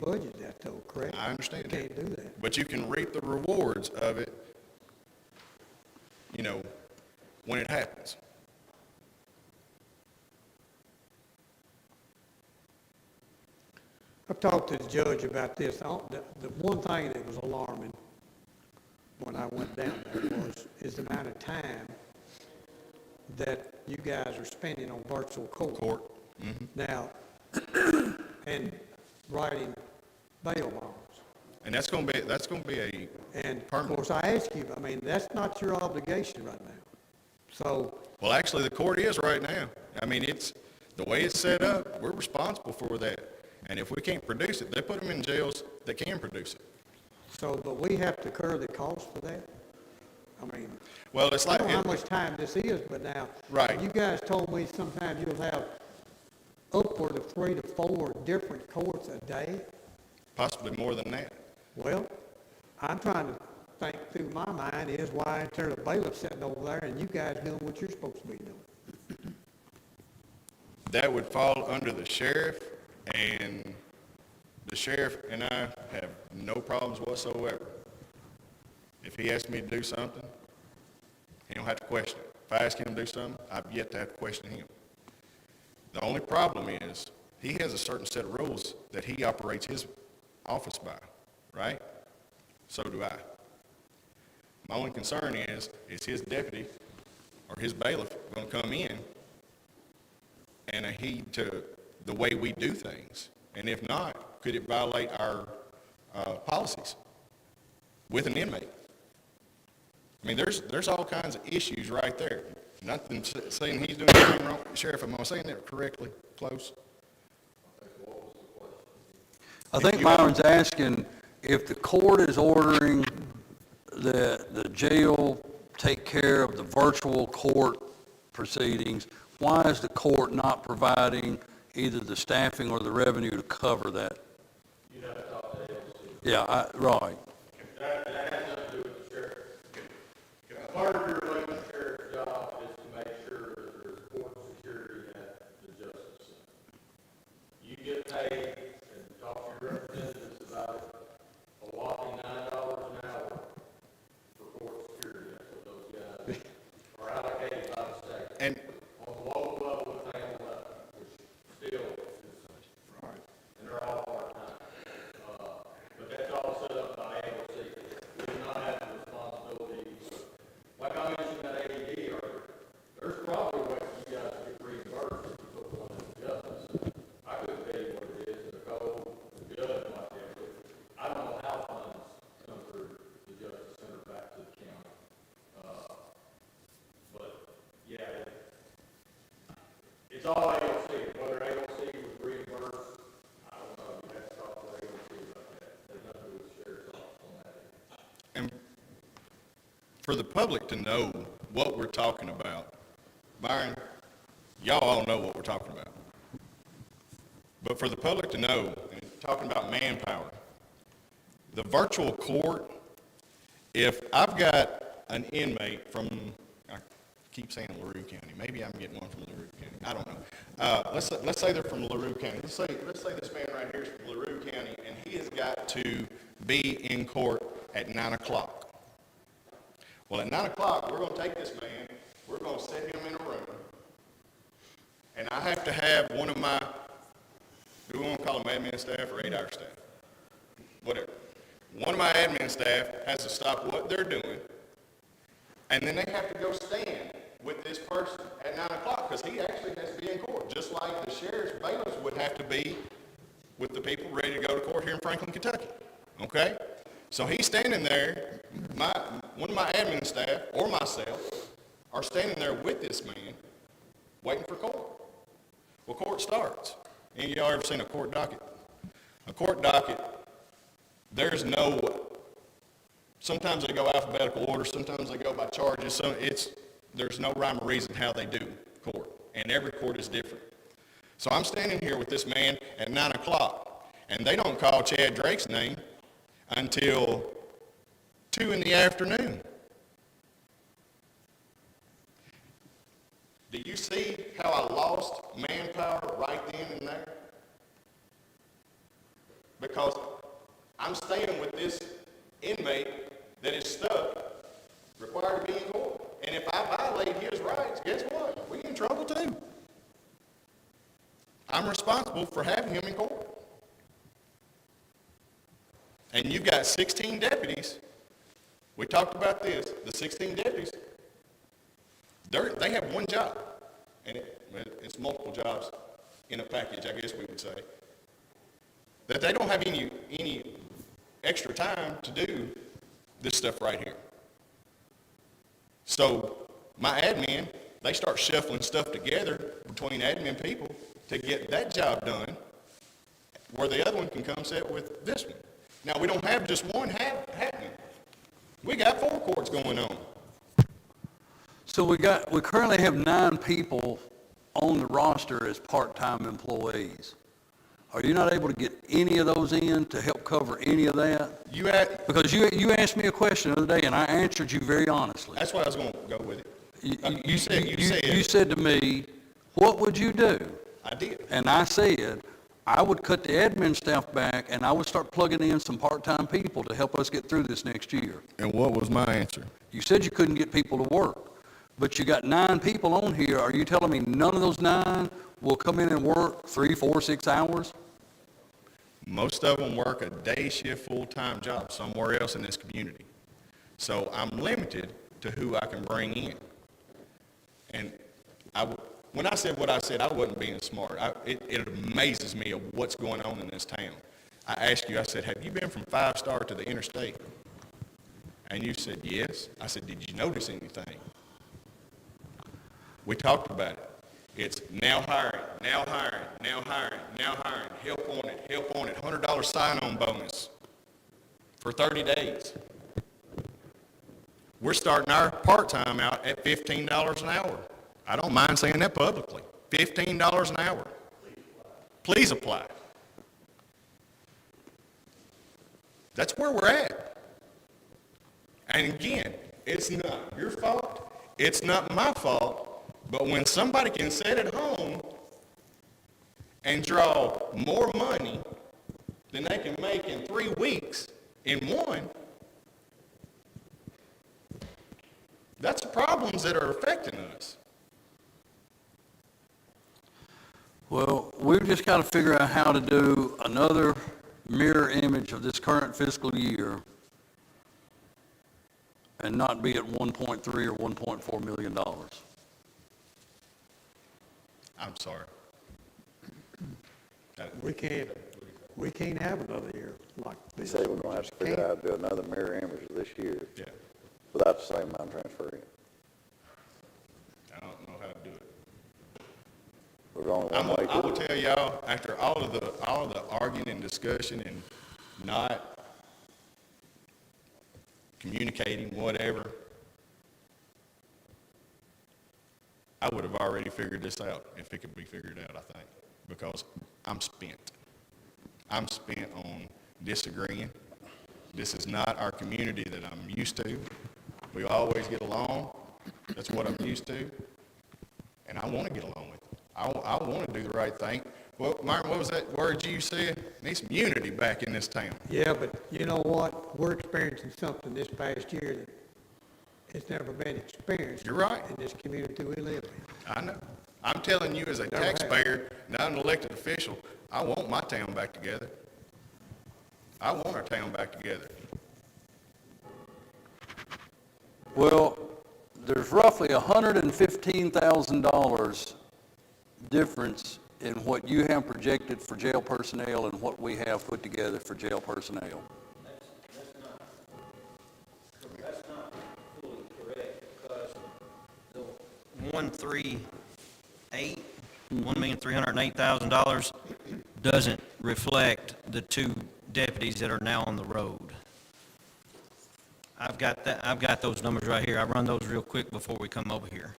budget that though, correct? I understand We that. can't do that. But you can reap the rewards of it, when it happens. I talked to the judge about this. The one thing that was alarming when I went down there is the amount of time that you guys are spending on virtual court. Mm-hmm. Now, and writing bail bonds. And that's going to be a And of permanent. course, I ask you, that's not your obligation right now. So, Well, actually, the court is right now. The way it's set up, we're responsible for that. And if we can't produce it, they put them in jails that can produce it. So, but we have to incur the cost for that? I mean, Well, it's I like, don't know how much time this is, but now. Right. You guys told me sometimes you'll have upward of 3 to 4 different courts a day. possibly more than that. Well, I'm trying to think through my mind is why ain't there a bailiff sitting over there and you guys doing what you're supposed to be doing? That would fall under the sheriff, and the sheriff and I have no problems whatsoever. If he asks me to do something, he don't have to question it. If I ask him to do something, I've yet to have to question him. The only problem is, he has a certain set of rules that he operates his office by, right? So do I. My only concern is his deputy or his bailiff going to come in and adhere to the way we do things? And if not, could it violate our policies with an inmate? I mean, there's all kinds of issues right there. Nothing saying he's doing anything wrong. Sheriff, am I saying that correctly? Close? I think Myron's asking if the court is ordering the jail take care of the virtual court proceedings, why is the court not providing either the staffing or the revenue to cover that? You'd have to talk to ALC. Yeah, right. That has nothing to do with the sheriff. If part of your elected sheriff's job is to make sure that there's court security at the justice center. You get paid and talk to your representatives about it, a whopping $9 an hour for court security. That's what those guys are allocated by the state. And On the local level, it's handled up, which still is, and they're all part-time. But that's all set up by AOC. We do not have the responsibility, like I mentioned that AED earlier, there's probably ways you guys get reimbursed if you put one in the justice. I couldn't tell you what it is, the code, the judge might be able to. I don't know how funds come through the justice center back to the county. But, yeah, it's all AOC. Whether AOC would reimburse, I don't know. You have to talk to AOC about that. There's nothing to do with the sheriff's office on that. And for the public to know what we're talking about, Byron, y'all all know what we're talking about. But for the public to know, and talking about manpower, the virtual court, if I've got an inmate from, I keep saying LaRue County, maybe I'm getting one from LaRue County, I don't know. Let's say they're from LaRue County. Let's say this man right here is from LaRue County, and he has got to be in court at 9 o'clock. Well, at 9 o'clock, we're going to take this man, we're going to set him in a room, and I have to have one of my, do we want to call them admin staff or 8-hour staff? Whatever. One of my admin staff has to stop what they're doing, and then they have to go stand with this person at 9 o'clock, because he actually has to be in court, just like the sheriff's bailiffs would have to be with the people ready to go to court here in Franklin, Kentucky. Okay? So he's standing there, one of my admin staff or myself are standing there with this man, waiting for court. Well, court starts. Any of y'all ever seen a court docket? A court docket, there's no, sometimes they go alphabetical order, sometimes they go by charges, so there's no rhyme or reason how they do court, and every court is different. So I'm standing here with this man at 9 o'clock, and they don't call Chad Drake's name until 2 in the afternoon. Do you see how I lost manpower right then and there? Because I'm staying with this inmate that is stuck, required to be in court. And if I violate his rights, guess what? We in trouble too. I'm responsible for having him in court. And you've got 16 deputies. We talked about this. The 16 deputies, they have one job. And it's multiple jobs in a package, I guess we would say. That they don't have any extra time to do this stuff right here. So my admin, they start shuffling stuff together between admin people, to get that job done, where the other one can come sit with this one. Now, we don't have just one happening. We got 4 courts going on. So we currently have 9 people on the roster as part-time employees. Are you not able to get any of those in to help cover any of that? Because you asked me a question the other day, and I answered you very honestly. That's why I was going to go with it. You said to me, what would you do? I did. And I said, I would cut the admin staff back, and I would start plugging in some part-time people to help us get through this next year. And what was my answer? You said you couldn't get people to work, but you got 9 people on here. Are you telling me none of those 9 will come in and work 3, 4, 6 hours? Most of them work a day shift, full-time job somewhere else in this community. So I'm limited to who I can bring in. And when I said what I said, I wasn't being smart. It amazes me of what's going on in this town. I asked you, I said, have you been from 5 Star to the interstate? And you said, yes. I said, did you notice anything? We talked about it. It's now hiring, now hiring, now hiring, now hiring, help on it, $100 sign-on bonus for 30 days. We're starting our part-time out at $15 an hour. I don't mind saying that publicly. $15 an hour. Please apply. That's where we're at. And again, it's not your fault. It's not my fault. But when somebody can sit at home and draw more money than they can make in 3 weeks in one, that's the problems that are affecting us. Well, we've just got to figure out how to do another mirror image of this current fiscal year and not be at 1.3 or $1.4 million. I'm sorry. We can't have another year like They this. say we're gonna have to figure out how to do another mirror image this year Yeah, without the same amount transferring. I don't know how to do it. We're only one way I to will it. tell y'all, after all of the arguing and discussion and not communicating, whatever, I would have already figured this out if it could be figured out, I think, because I'm spent. I'm spent on disagreeing. This is not our community that I'm used to. We always get along. That's what I'm used to. And I want to get along with it. I want to do the right thing. Well, Martin, what was that word you said? Need some unity back in this town. Yeah, but you know what? We're experiencing something this past year that has never been experienced. You're right. In this community we live in. I know. I'm telling you as a Never have. taxpayer, not an elected official, I want my town back together. I want our town back together. Well, there's roughly $115,000 difference in what you have projected for jail personnel and what we have put together for jail personnel. That's not fully correct, because the $1,308,000 doesn't reflect the 2 deputies that are now on the road. I've got those numbers right here. I run those real quick before we come over here.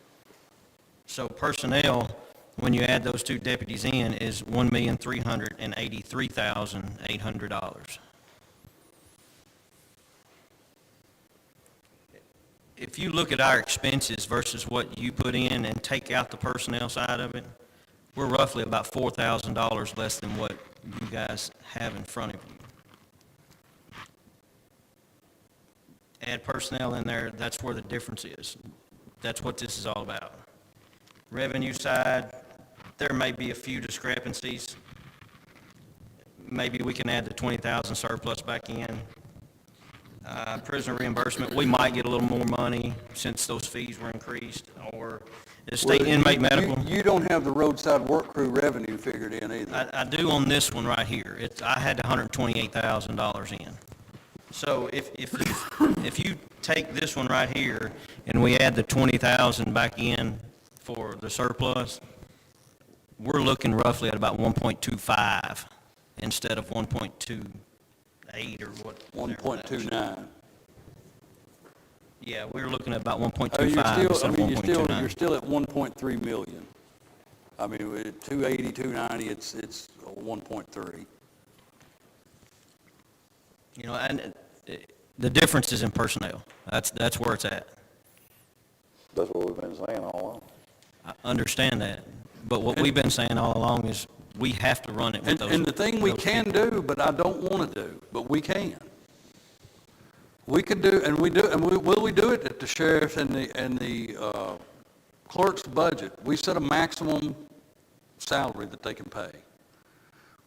So personnel, when you add those 2 deputies in, is $1,383,800. If you look at our expenses versus what you put in and take out the personnel side of it, we're roughly about $4,000 less than what you guys have in front of you. Add personnel in there, that's where the difference is. That's what this is all about. Revenue side, there may be a few discrepancies. Maybe we can add the 20,000 surplus back in. Prisoner reimbursement, we might get a little more money since those fees were increased, or the state inmate medical. You don't have the roadside work crew revenue figured in either. I do on this one right here. I had $128,000 in. So if you take this one right here and we add the 20,000 back in for the surplus, we're looking roughly at about 1.25 instead of 1.28 or what. whatever that was. 1.29. Yeah, we're looking at about 1.25 Oh, you're still, instead I of mean, you're 1.29. still at 1.3 million. I mean, with 280, 290, it's 1.3. You know, and the difference is in personnel. That's where it's at. That's what we've been saying all along. I understand that, but what we've been saying all along is we have to run it with those. And the thing we those can people. do, but I don't want to do, but we can. We could do, and we do, and will we do it at the sheriff and the clerk's budget? We set a maximum salary that they can pay.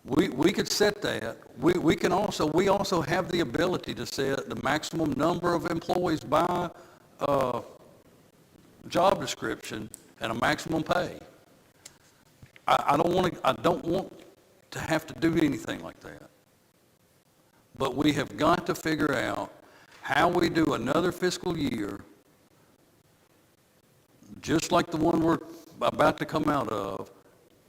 We could set that. We also have the ability to set the maximum number of employees by job description and a maximum pay. I don't want to have to do anything like that. But we have got to figure out how we do another fiscal year, just like the one we're about to come out of,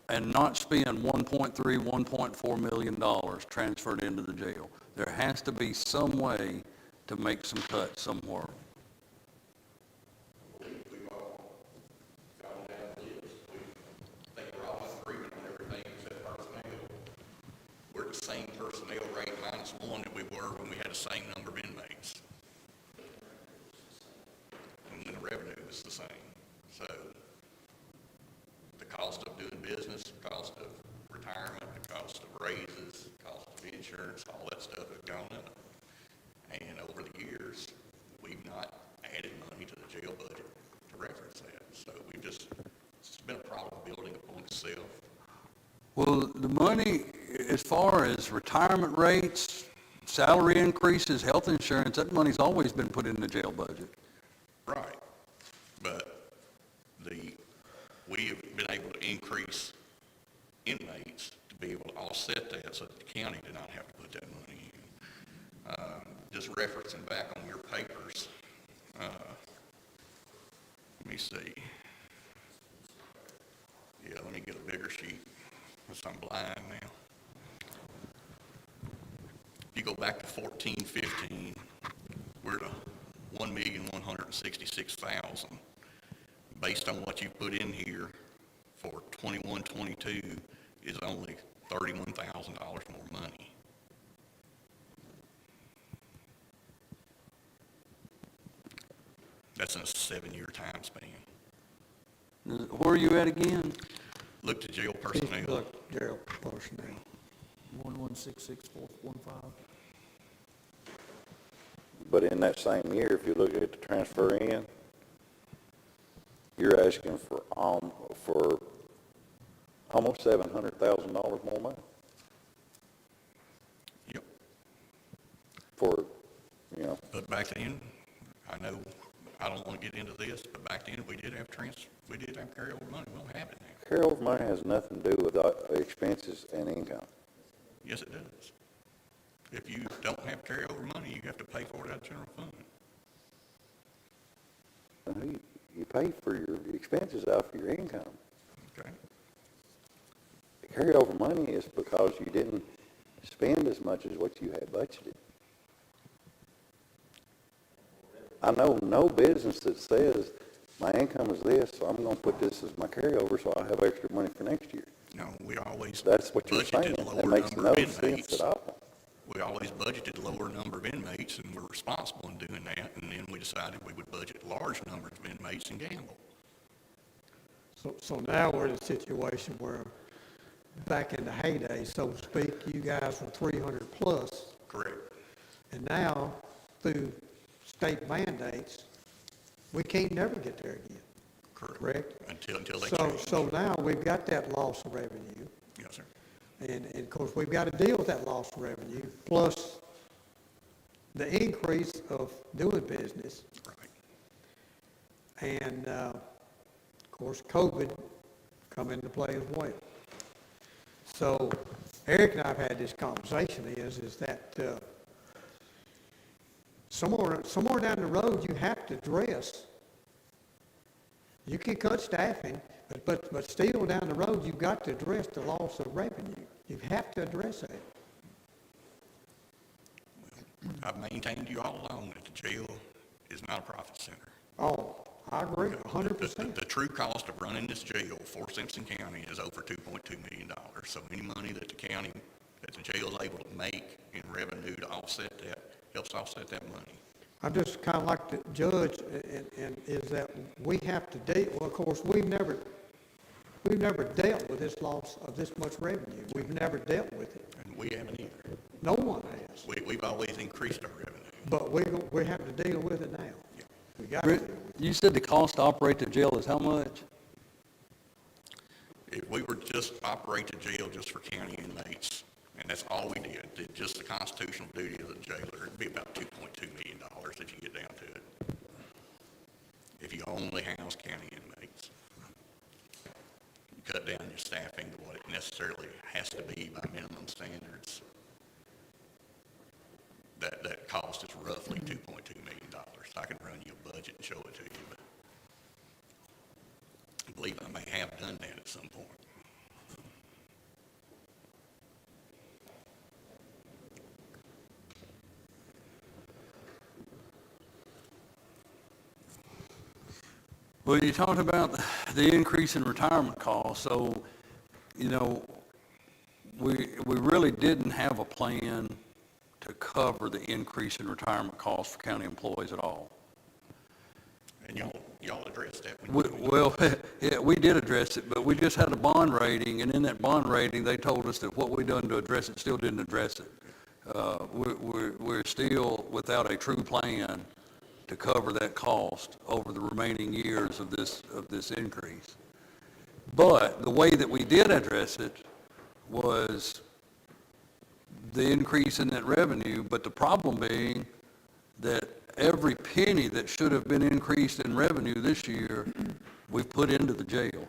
and not spend $1.3, $1.4 million transferred into the jail. There has to be some way to make some cuts somewhere. We've all gone down the list. We think we're all in agreement on everything except personnel. We're the same personnel rate -1 that we were when we had the same number of inmates. And then the revenue was the same. So the cost of doing business, the cost of retirement, the cost of raises, the cost of insurance, all that stuff has gone up. And over the years, we've not added money to the jail budget to reference that. So it's been a problem building upon itself. Well, the money, as far as retirement rates, salary increases, health insurance, that money's always been put in the jail budget. Right. But we have been able to increase inmates to be able to offset that so that the county did not have to put that money in. Just referencing back on your papers, let me see. Yeah, let me get a bigger sheet, because I'm blind now. If you go back to 14-15, we're to 1,166,000. Based on what you put in here for 21-22 is only $31,000 more money. That's in a 7-year time span. Where are you at again? Look to jail personnel. Look, jail personnel. 1166415. But in that same year, if you look at the transfer in, you're asking for almost $700,000 more money Yep. for, But back then, I know, I don't want to get into this, but back then, we did have carryover money. We don't have it now. carryover money has nothing to do with expenses and income. Yes, it does. If you don't have carryover money, you have to pay for it out of general fund. You pay for your expenses out of your income. Okay? Carryover money is because you didn't spend as much as what you had budgeted. I know no business that says, my income is this, so I'm going to put this as my carryover so I'll have extra money for next year. No, we always That's what you're saying. budgeted That lower makes number no of sense inmates. at all. We always budgeted lower number of inmates, and we're responsible in doing that, and then we decided we would budget large numbers of inmates and gamble. So now we're in a situation where, back in the heyday, so to speak, you guys were 300 plus, Correct. and now, through state mandates, we can't never get there again, correct? Until they So, change. so now we've got that loss of revenue, Yes, sir. and of course, we've got to deal with that loss of revenue, plus the increase of doing business, Right. and, of course, COVID come into play as well. So Eric and I have had this conversation is that somewhere down the road, you have to address You can cut staffing, but still down the road, you've got to address the loss of revenue. You have to address that. I've maintained you all along that the jail is not a profit center. Oh, I agree, 100%. The true cost of running this jail for Simpson County is over $2.2 million. So any money that the county, that the jail is able to make in revenue to offset that, helps offset that money. I'm just kind of like the judge, and is that we have to deal, well, of course, we've never dealt with this loss of this much revenue. We've never dealt with it. And we haven't either. No one has. We've always increased our revenue. But we have to deal with it now. We got to Brent, deal with it. you said the cost to operate the jail is how much? If we were just operate the jail just for county inmates, and that's all we did just the constitutional duty of the jailer, it'd be about $2.2 million if you get down to it. If you only house county inmates. You cut down your staffing to what it necessarily has to be by minimum standards. That cost is roughly $2.2 million. I can run you a budget and show it to you, but I believe I may have done that at some point. Well, you talked about the increase in retirement costs, so, you know, we really didn't have a plan to cover the increase in retirement costs for county employees at all. And y'all addressed that. Well, yeah, we did address it, but we just had a bond rating, and in that bond rating, they told us that what we done to address it still didn't address it. We're still without a true plan to cover that cost over the remaining years of this increase. But the way that we did address it was the increase in that revenue, but the problem being that every penny that should have been increased in revenue this year, we've put into the jail.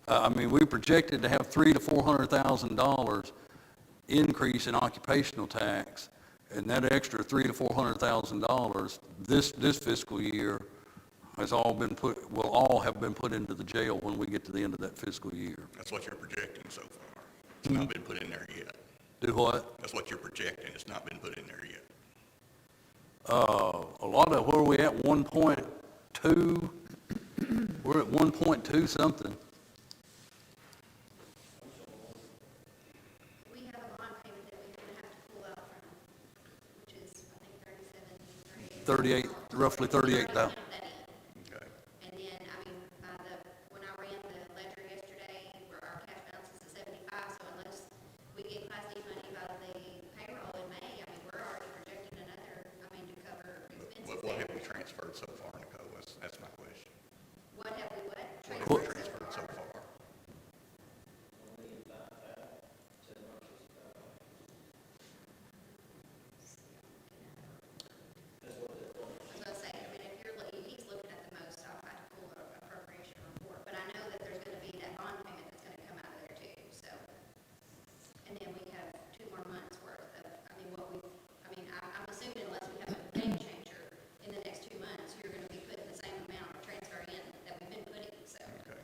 I mean, we projected to have $300,000 to $400,000 increase in occupational tax, and that extra $300,000 to $400,000 this fiscal year will all have been put into the jail when we get to the end of that fiscal year. That's what you're projecting so far. It's not been put in there yet. Do what? That's what you're projecting. It's not been put in there yet. A lot of, where are we at, 1.2? We're at 1.2 something. We have a bond payment that we're gonna have to pull out from, which is, I think, 38, roughly 38,000. Okay. And then, I mean, when I ran the ledger yesterday, where our cash balance is at 75, so unless we get Class D money by the payroll in May, I mean, we're already projecting another, to cover expenses. What have we transferred so far, Nicole? That's my question. What have we What have we transferred so far? As I say, I mean, he's looking at the most, I'll try to pull an appropriation report, but I know that there's gonna be that bond payment that's gonna come out of there too, so. And then we have 2 more months worth of, I'm assuming unless we have a game changer in the next 2 months, you're gonna be putting the same amount of transfer in that we've been putting, so. Okay.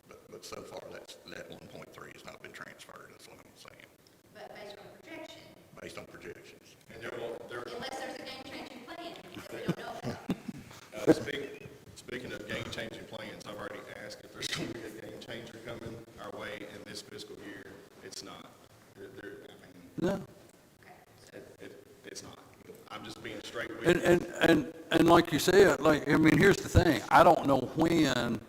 But so far, that 1.3 has not been transferred, that's what I'm saying, But based on projection, based on projections. And unless there's a game changing plan that we don't know about. speaking of game-changing plans, I've already asked if there's going to be a game changer coming our way in this fiscal year. It's not. No. It's not. I'm just being straight with you. And like you said, here's the thing, I don't know when,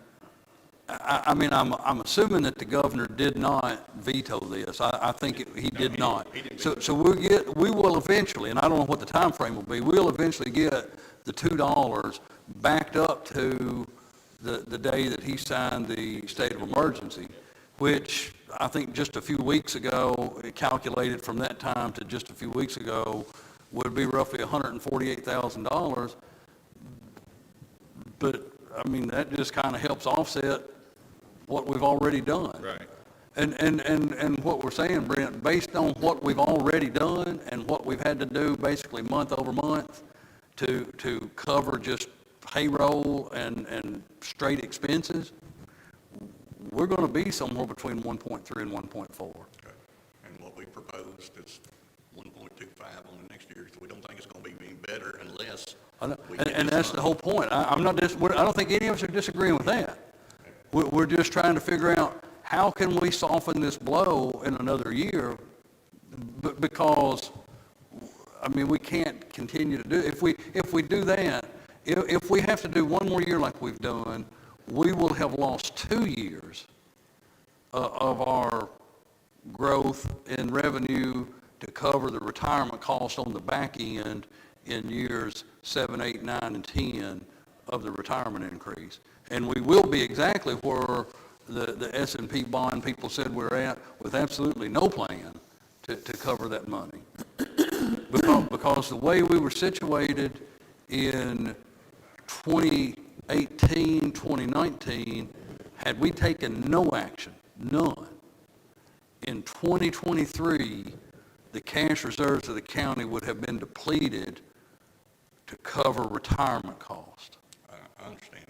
I'm assuming that the governor did not veto this. I think he did not. He didn't So we will eventually, and I don't know what the time frame will be, we'll eventually get the $2 backed up to the day that he signed the state of emergency, which I think just a few weeks ago, it calculated from that time to just a few weeks ago, would be roughly $148,000. But, that just kind of helps offset what we've already done. Right. And what we're saying, Brent, based on what we've already done and what we've had to do basically month over month to cover just payroll and straight expenses, we're going to be somewhere between 1.3 and 1.4. Okay. And what we proposed is 1.25 on the next year, so we don't think it's going to be any better unless we get And this that's the money. whole point. I'm not I don't think any of us are disagreeing with that. We're just trying to figure out how can we soften this blow in another year, because, I mean, we can't continue to do, if we do that, if we have to do one more year like we've done, we will have lost 2 years of our growth in revenue to cover the retirement cost on the back end in years 7, 8, 9, and 10 of the retirement increase. And we will be exactly where the S&P bond people said we're at, with absolutely no plan to cover that money. Because the way we were situated in 2018, 2019, had we taken no action, none, in 2023, the cash reserves of the county would have been depleted to cover retirement costs. I understand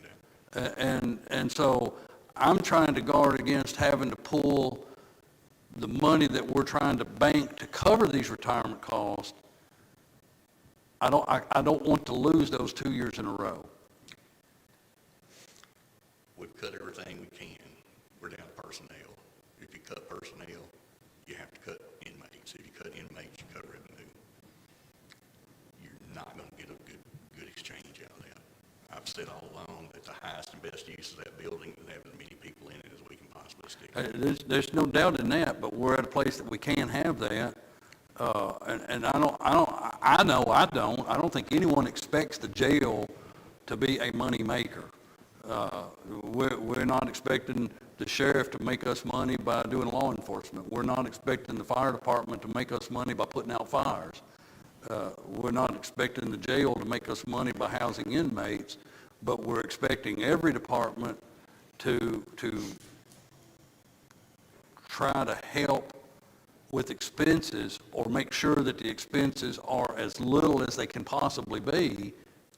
that. And so I'm trying to guard against having to pull the money that we're trying to bank to cover these retirement costs. I don't want to lose those 2 years in a row. We've cut everything we can. We're down to personnel. If you cut personnel, you have to cut inmates. If you cut inmates, you cut revenue. You're not going to get a good exchange out of that. I've said all along that the highest and best use of that building is having as many people in it as we can possibly stick. There's no doubt in that, but we're at a place that we can have that. And I don't think anyone expects the jail to be a money maker. We're not expecting the sheriff to make us money by doing law enforcement. We're not expecting the fire department to make us money by putting out fires. We're not expecting the jail to make us money by housing inmates, but we're expecting every department to try to help with expenses, or make sure that the expenses are as little as they can possibly be,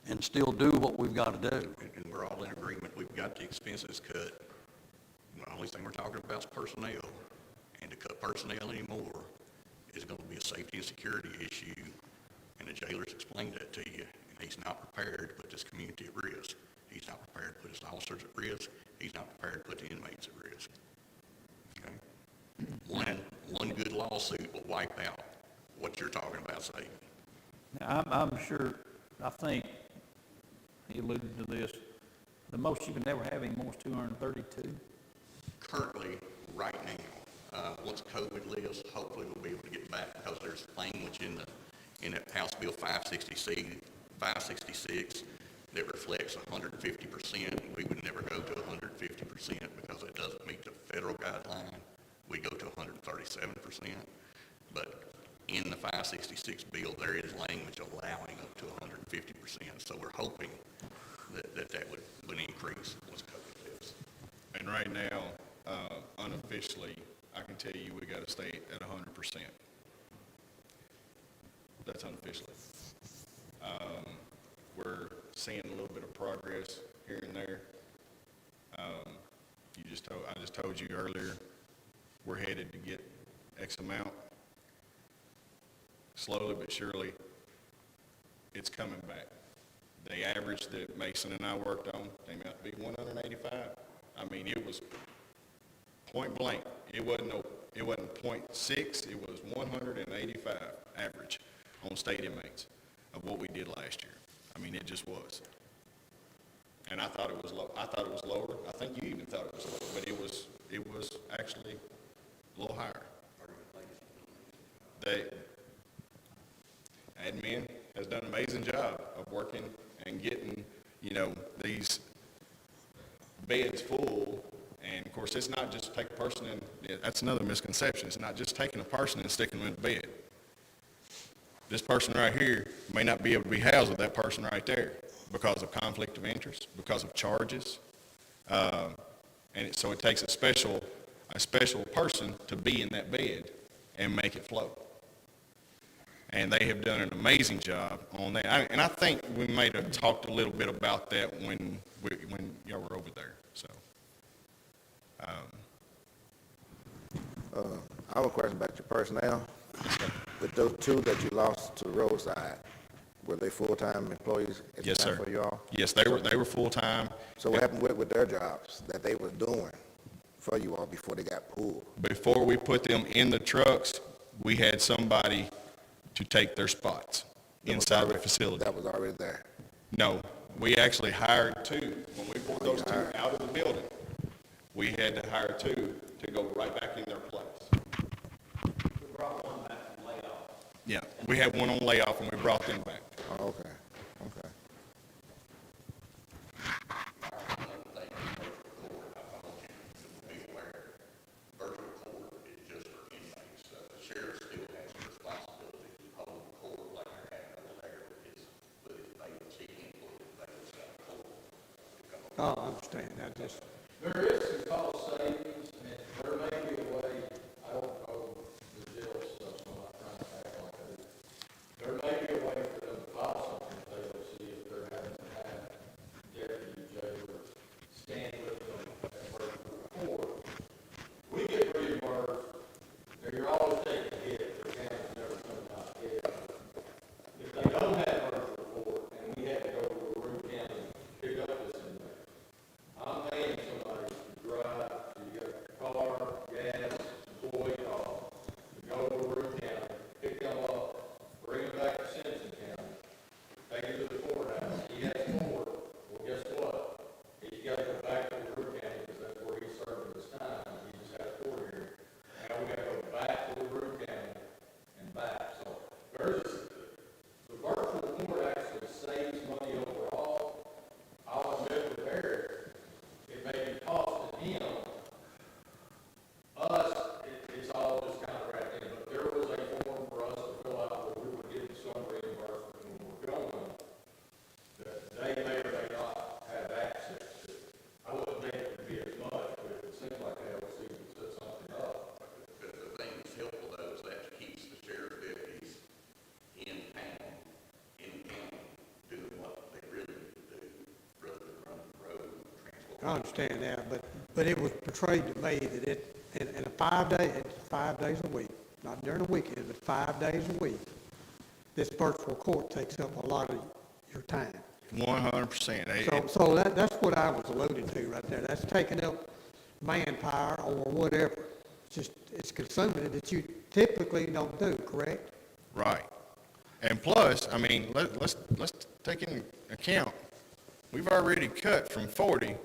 and still do what we've got to do. And we're all in agreement. We've got the expenses cut. The only thing we're talking about is personnel. And to cut personnel anymore is going to be a safety and security issue. And the jailer's explained that to you. And he's not prepared to put this community at risk. He's not prepared to put his officers at risk. He's not prepared to put the inmates at risk. Okay? One good lawsuit will wipe out what you're talking about saving. Now, I'm sure, I think, he alluded to this, the most you can ever have anymore is 232. Currently, right now, once COVID lifts, hopefully we'll be able to get back, because there's language in that House Bill 566 that reflects 150%. We would never go to 150% because it doesn't meet the federal guideline. We go to 137%. But in the 566 bill, there is language allowing up to 150%. So we're hoping that would increase once COVID lifts. And right now, unofficially, I can tell you we got to stay at 100%. That's unofficially. We're seeing a little bit of progress here and there. I just told you earlier, we're headed to get X amount. Slowly but surely, it's coming back. The average that Mason and I worked on came out to be 185. I mean, it was point blank. It wasn't 0.6. It was 185 average on state inmates of what we did last year. I mean, it just was. And I thought it was low. I thought it was lower. I think you even thought it was lower, but it was actually a little higher. Admin has done an amazing job of working and getting, these beds full. And of course, it's not just take a person and, that's another misconception. It's not just taking a person and sticking them in bed. This person right here may not be able to be housed with that person right there because of conflict of interest, because of charges. So it takes a special person to be in that bed and make it flow. and they have done an amazing job on that. And I think we might have talked a little bit about that when y'all were over there, so. I have a question about your personnel. With those two that you lost to the roadside, were they full-time employees at the Yes, time sir. for you all? Yes, they were full-time. So what happened with their jobs that they were doing for you all before they got pulled? Before we put them in the trucks, we had somebody to take their spots inside the facility. That was already there. No, we actually hired two. When we pulled those two out of the building, we had to hire two to go right back in their place. We brought one back from layoff. Yeah, we had one on layoff and we brought them back. Oh, okay, okay. Virtual court is just for inmates. The sheriff still has the responsibility to hold the court like they're having over there with his bailiffs. He can't look at the bailiffs out of court. Oh, I understand, I just, There is some cost savings, and there may be a way, I don't know the jail stuff, so I'm not trying to act like I do. There may be a way for them to file something if they will see if they're having to have deputy jailer stand with them at virtual court. We get reimbursed, and you're always taking a hit, the county's never coming out ahead. If they don't have virtual court, and we have to go to a root county, pick up this inmate, I'm paying somebody to drive, to get a car, gas, employee cost, to go to Root County, pick them up, bring them back to Simpson County, take them to the courthouse. He has court. Well, guess what? He's got to go back to the Root County because that's where he's serving his time. He just had a court hearing. Now we got to go back to the Root County and back. So the virtual court actually saves money overall. I'll admit with Eric, it may be costing him. Us, it's all just kind of wrapped in, but there was a form for us to fill out where we were getting some reimbursement when we're going, that they may or may not have access to. I wouldn't think it would be as much, but it seems like LC would set something up. But the thing that's helpful though is that keeps the sheriff deputies in town, in county, doing what they really need to do, rather than running the road, transport. I understand that, but it was portrayed to me that in a 5 day, it's 5 days a week, not during the weekend, but 5 days a week, this virtual court takes up a lot of your time. 100%. So that's what I was alluding to right there. That's taking up manpower or whatever. It's consuming it that you typically don't do, correct? Right. And plus, I mean, let's take into account, we've already cut from 40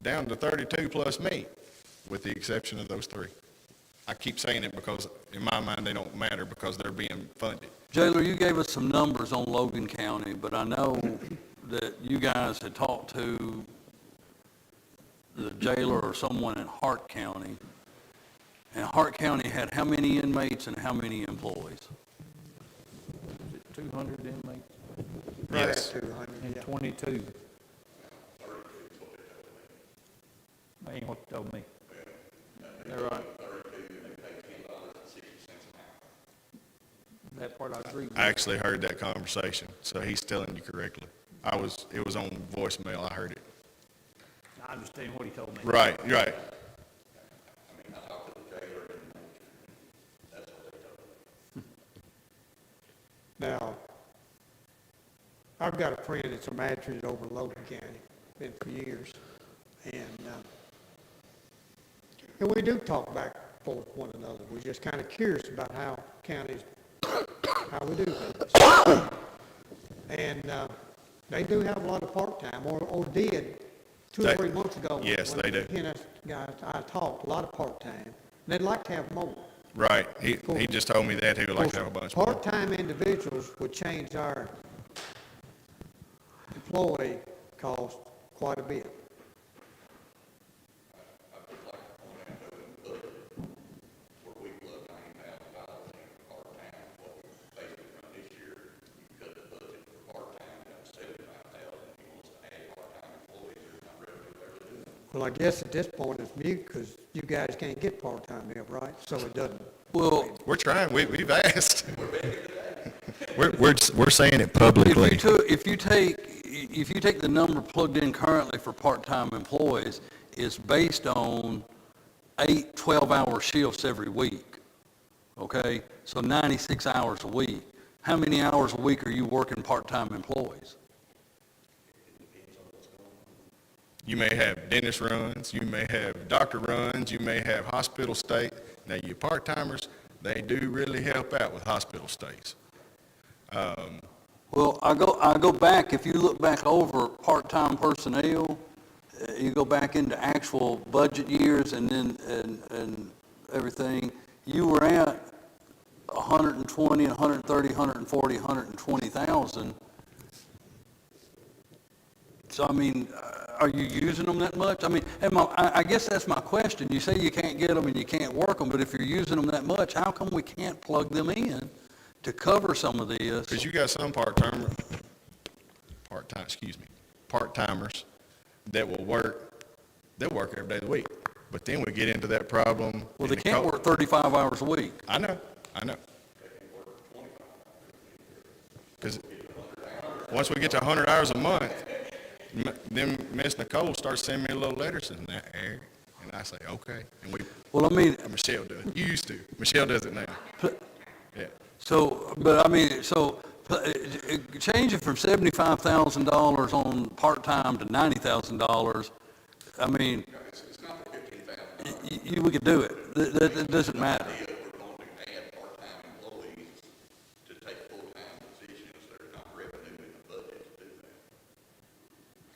down to 32 plus me, with the exception of those three. I keep saying it because in my mind, they don't matter because they're being funded. Jailer, you gave us some numbers on Logan County, but I know that you guys had talked to the jailer or someone in Hart County. And Hart County had how many inmates and how many employees? Is it 200 inmates Right Yes. at 200, and yeah. 22? That ain't what they told me. They're right. That part I agree with. I actually heard that conversation, so he's telling you correctly. It was on voicemail, I heard it. I understand what he told me. Right. I mean, I talked to the jailer and that's what they told me. Now, I've got a friend that's a magistrate over in Logan County, been for years, and we do talk back and forth with one another. We're just kind of curious about how counties, how we do things. And they do have a lot of part-time, or did 2 or 3 months ago. Yes, when they do. He and us guys, I talked, a lot of part-time. They'd like to have more. Right. He just told me that he would like to have a bunch more. Part-time individuals would change our employee cost quite a bit. I would like to point out though, in the budget, where we plug $90,000 in for part-time, what we basically run this year, you cut the budget for part-time down to $75,000. If you want us to add part-time employees, there's not revenue there to do it. Well, I guess at this point it's mute because you guys can't get part-time help, right? So it doesn't. Well, We're trying, we've asked. We're saying it publicly. If you take the number plugged in currently for part-time employees, it's based on 8 12-hour shifts every week, okay? So 96 hours a week. How many hours a week are you working part-time employees? You may have dentist runs, you may have doctor runs, you may have hospital stay. Now, your part-timers, they do really help out with hospital stays. Well, I go back, if you look back over part-time personnel, you go back into actual budget years and then, and everything, you were at 120, 130, 140, 120,000. So, I mean, are you using them that much? I mean, I guess that's my question. You say you can't get them and you can't work them, but if you're using them that much, how come we can't plug them in to cover some of this? Because you got some part-timers that will work, they'll work every day of the week. But then we get into that problem. Well, they can't work 35 hours a week. I know. Because once we get to 100 hours a month, then Miss Nicole starts sending me little letters in that area, and I say, okay. And well, I mean, Michelle does. You used to. Michelle does it now. Yeah. So, but I mean, so change it from $75,000 on part-time to $90,000. I mean, It's not the 15,000. we could do it. That doesn't matter. We're going to add part-time employees to take full-time positions that are not revenue in the budget to do that.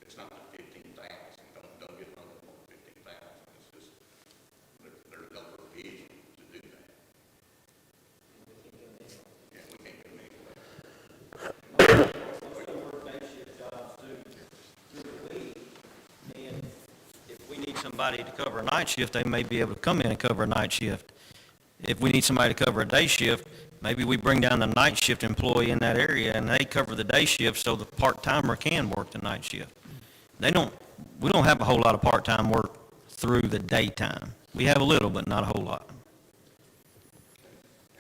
It's not the 15,000. Don't get hung up on 15,000. It's just, there's no provision to do that. Yeah, we can't do anything. And if we need somebody to cover a night shift, they may be able to come in and cover a night shift. If we need somebody to cover a day shift, maybe we bring down the night shift employee in that area and they cover the day shift so the part-timer can work the night shift. We don't have a whole lot of part-time work through the daytime. We have a little, but not a whole lot.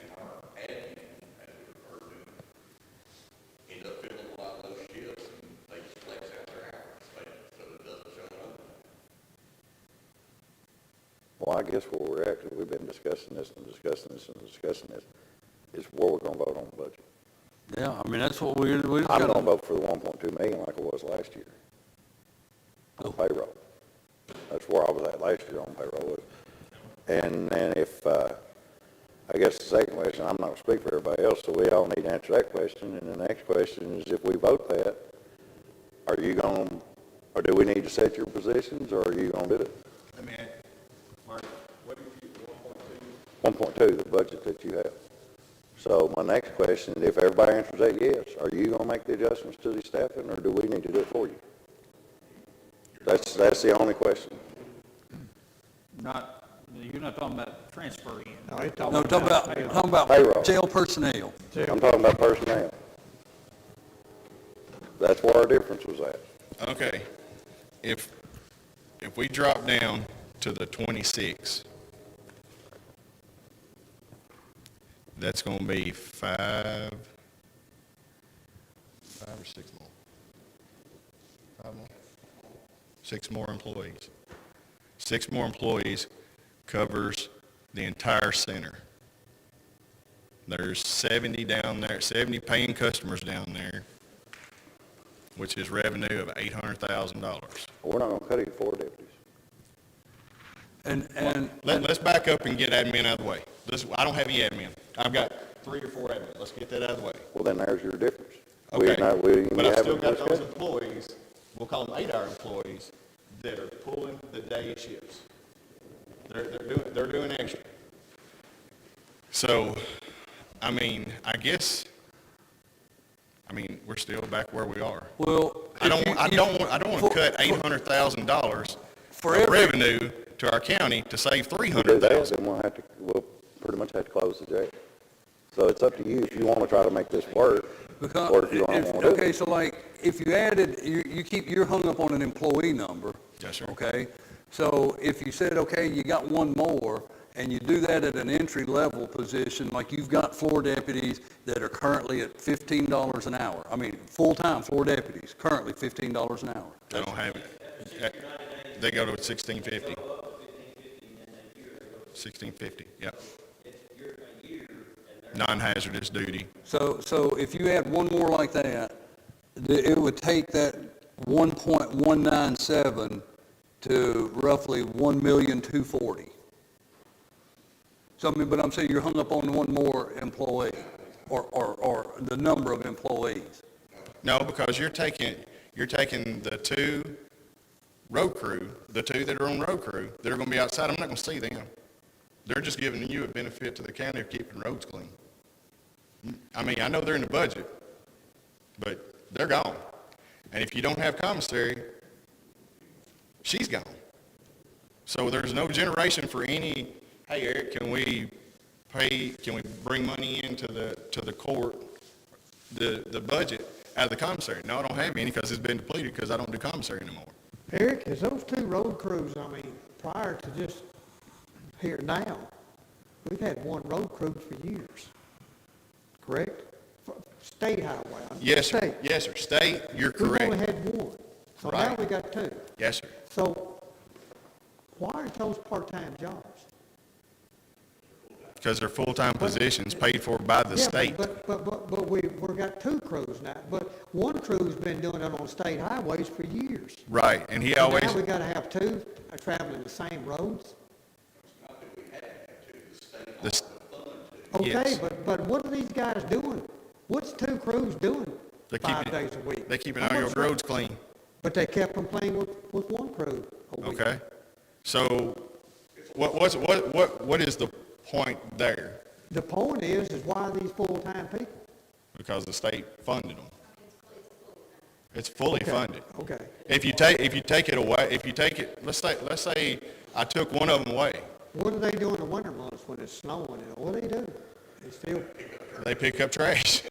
And our admin, as we've heard, end up filling a lot of those shifts, and they just flex out their hours, so it doesn't show up. Well, I guess where we're at, 'cause we've been discussing this, is where we're gonna vote on the budget. Yeah, I mean, that's what we're I'm gonna vote for the 1.2 million like it was last year on payroll. That's where I was at last year on payroll. And then if, I guess the second question, I'm not gonna speak for everybody else, so we all need to answer that question. And the next question is, if we vote that, are you gonna, or do we need to set your positions, or are you gonna do it? I mean, Mark, what do you, 1.2, the budget that you have. So my next question is, if everybody answers that yes, are you gonna make the adjustments to the staffing, or do we need to do it for you? That's the only question. You're not talking about transfer in. No, he's No, talking about Payroll. jail personnel. I'm talking about personnel. That's where our difference was at. Okay, if we drop down to the 26, that's gonna be five or six more? 5 more? 6 more employees. 6 more employees covers the entire center. There's 70 down there, 70 paying customers down there, which is revenue of $800,000. We're not gonna cut it 4 deputies. And Let's back up and get admin out of the way. I don't have any admin. I've got 3 or 4 admin. Let's get that out of the way. Well, then there's your difference. Okay, We but I've still haven't got those discussed. employees, we'll call them 8-hour employees, that are pulling the day shifts. They're doing extra. So, I mean, we're still back where we are. well, I don't want to cut $800,000 for of every, revenue to our county to save Do that, $300,000. then we'll pretty much have to close the jail. So it's up to you if you wanna try to make this work, or if you don't wanna do okay, it. so like, if you added, you're hung up on an employee number. Yes, sir. Okay, so if you said, okay, you got one more, and you do that at an entry-level position, like you've got floor deputies that are currently at $15 an hour. I mean, full-time floor deputies, currently $15 an hour. They don't have it. They go to 1650. 1650, yep. Non-hazardous duty. So if you add one more like that, it would take that 1.197 to roughly 1,240,000. So, I mean, but I'm saying you're hung up on one more employee, or the number of employees. No, because you're taking the two road crew, the two that are on road crew, that are gonna be outside, I'm not gonna see them. They're just giving you a benefit to the county of keeping roads clean. I mean, I know they're in the budget, but they're gone. And if you don't have commissary, she's gone. So there's no generation for any, hey, Eric, can we bring money into the court, the budget out of the commissary? No, I don't have any because it's been depleted because I don't do commissary anymore. Eric, is those two road crews, I mean, prior to just here now, we've had one road crew for years, correct? State highway. Yes, sir. State. Yes, sir. State, you're We've correct. only had one, so now Right. we got two. Yes, sir. So why aren't those part-time jobs? Because they're full-time positions paid for by the state. But we've got two crews now, but one crew's been doing it on state highways for years. Right, and he So always, now we gotta have two traveling the same roads? the, Okay, Yes. but what are these guys doing? What's two crews doing They're 5 keeping- days a week? they're keeping How all your much- roads clean, But they kept them playing with one crew a week. okay? So what is the point there? The point is why are these full-time people? Because the state funded them. It's fully Okay, funded. Okay. If you take it away, let's say I took one of them away, What do they do in the winter months when it's snowing? And what do they do? They still, they pick up trash.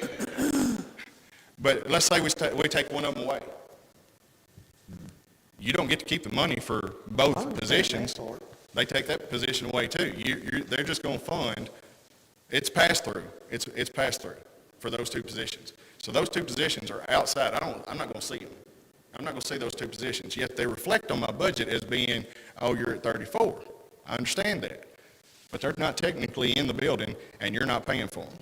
But let's say we take one of them away. You don't get to keep the money for I both understand that positions. part. They take that position away too. They're just gonna fund, it's pass-through. It's pass-through for those two positions. So those two positions are outside. I'm not gonna see them. I'm not gonna see those two positions, yet they reflect on my budget as being, oh, you're at 34. I understand that. But they're not technically in the building and you're not paying for them.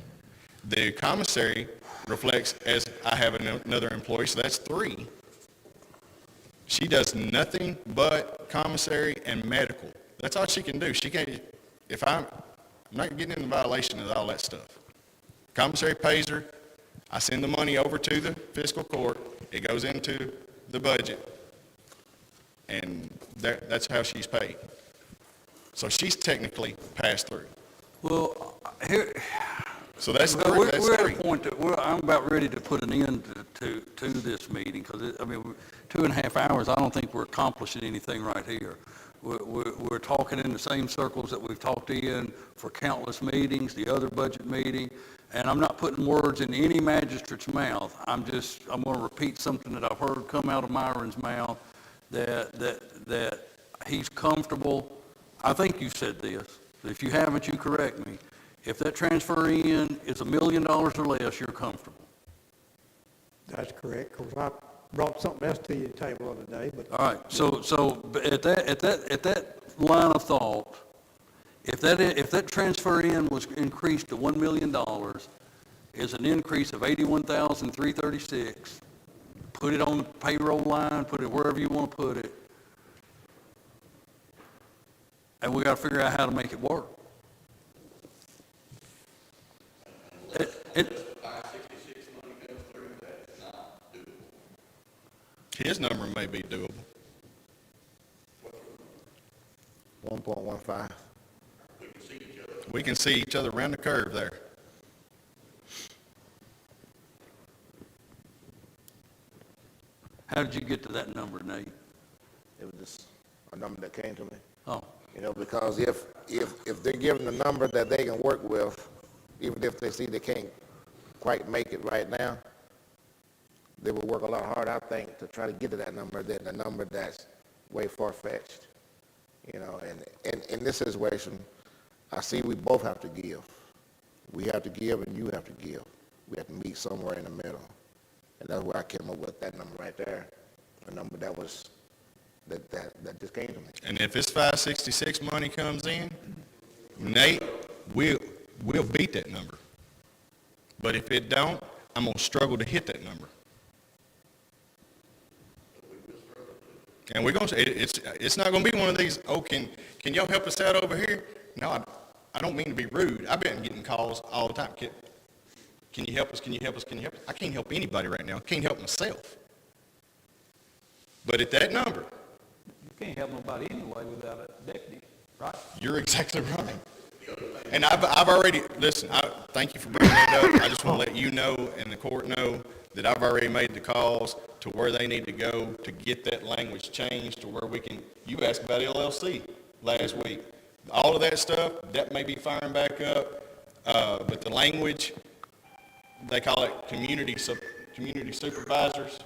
The commissary reflects as I have another employee, so that's 3. She does nothing but commissary and medical. That's all she can do. She can't, I'm not getting in violation of all that stuff. Commissary pays her. I send the money over to the fiscal court. It goes into the budget. And that's how she's paid. So she's technically passed through. Well, here, So that's we're that's at a 3. point that I'm about ready to put an end to this meeting, because, I mean, 2.5 hours, I don't think we're accomplishing anything right here. We're talking in the same circles that we've talked in for countless meetings, the other budget meeting, and I'm not putting words in any magistrate's mouth. I'm going to repeat something that I've heard come out of Myron's mouth, that he's comfortable. I think you said this. If you haven't, you correct me. If that transfer in is $1 million or less, you're comfortable. That's correct, because I brought something else to your table the other day, but. All right, so at that line of thought, if that transfer in was increased to $1 million, is an increase of $81,336, put it on the payroll line, put it wherever you want to put it, and we got to figure out how to make it work. His number may be doable. 1.15. We can see each other around the curve there. How did you get to that number, Nate? It was just a number that came to me. Oh, You know, because if they're given a number that they can work with, even if they see they can't quite make it right now, they will work a lot harder, I think, to try to get to that number than the number that's way far-fetched. You know, and in this situation, I see we both have to give. We have to give and you have to give. We have to meet somewhere in the middle. And that's where I came up with that number right there, a number that was, that just came to me. And if this 566 money comes in, Nate, we'll beat that number. But if it don't, I'm gonna struggle to hit that number. And we're gonna, it's not gonna be one of these, oh, can y'all help us out over here? No, I don't mean to be rude. I've been getting calls all the time. Can you help us? Can you help us? Can you help us? I can't help anybody right now. I can't help myself. But at that number, You can't help nobody anyway without a deputy, right? you're exactly right. And I've already, listen, thank you for bringing that up. I just want to let you know and the court know that I've already made the calls to where they need to go to get that language changed to where we can, you asked about LLC last week. All of that stuff, that may be firing back up, but the language, they call it community supervisors.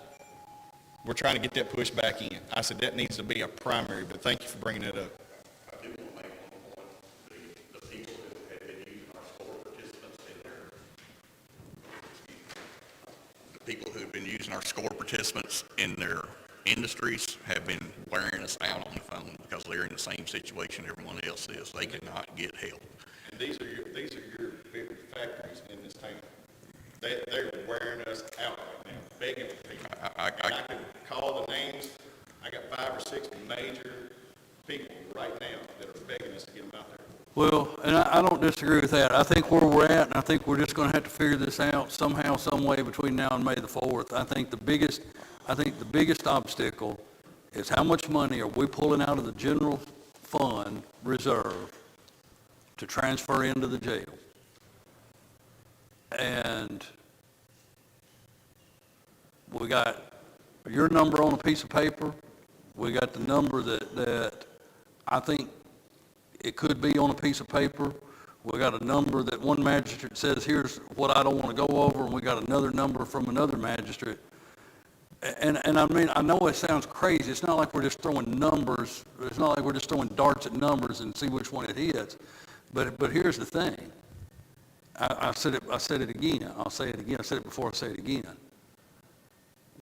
We're trying to get that pushed back in. I said that needs to be a primary, but thank you for bringing that up. I do want to make one point. The people who have been using our score participants in their, the people who've been using our score participants in their industries have been wearing us out on the phone because they're in the same situation everyone else is. They cannot get help. And these are your big factories in this town. They're wearing us out right now, begging for people. I can call the names. I got 5 or 6 major people right now that are begging us to get them out there. Well, and I don't disagree with that. I think where we're at, and I think we're just going to have to figure this out somehow, some way between now and May the 4th. I think the biggest obstacle is how much money are we pulling out of the general fund reserve to transfer into the jail? And we got your number on a piece of paper. We got the number that I think it could be on a piece of paper. We got a number that one magistrate says, here's what I don't want to go over, and we got another number from another magistrate. And I mean, I know it sounds crazy. It's not like we're just throwing numbers. It's not like we're just throwing darts at numbers and see which one it hits. But here's the thing. I said it again. I'll say it again. I said it before, I'll say it again.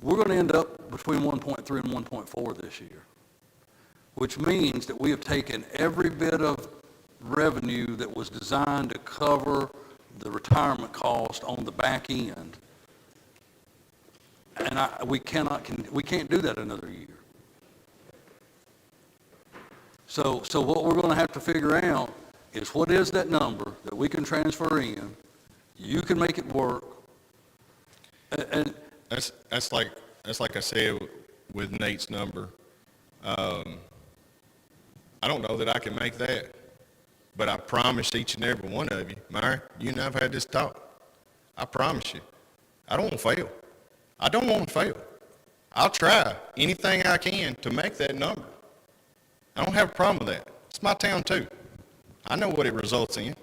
We're going to end up between 1.3 and 1.4 this year, which means that we have taken every bit of revenue that was designed to cover the retirement cost on the back end, and we can't do that another year. So what we're going to have to figure out is what is that number that we can transfer in, you can make it work, and That's like I said with Nate's number. I don't know that I can make that, but I promise each and every one of you, Myron, you and I have had this talk. I promise you, I don't want to fail. I don't want to fail. I'll try anything I can to make that number. I don't have a problem with that. It's my town too. I know what it results in.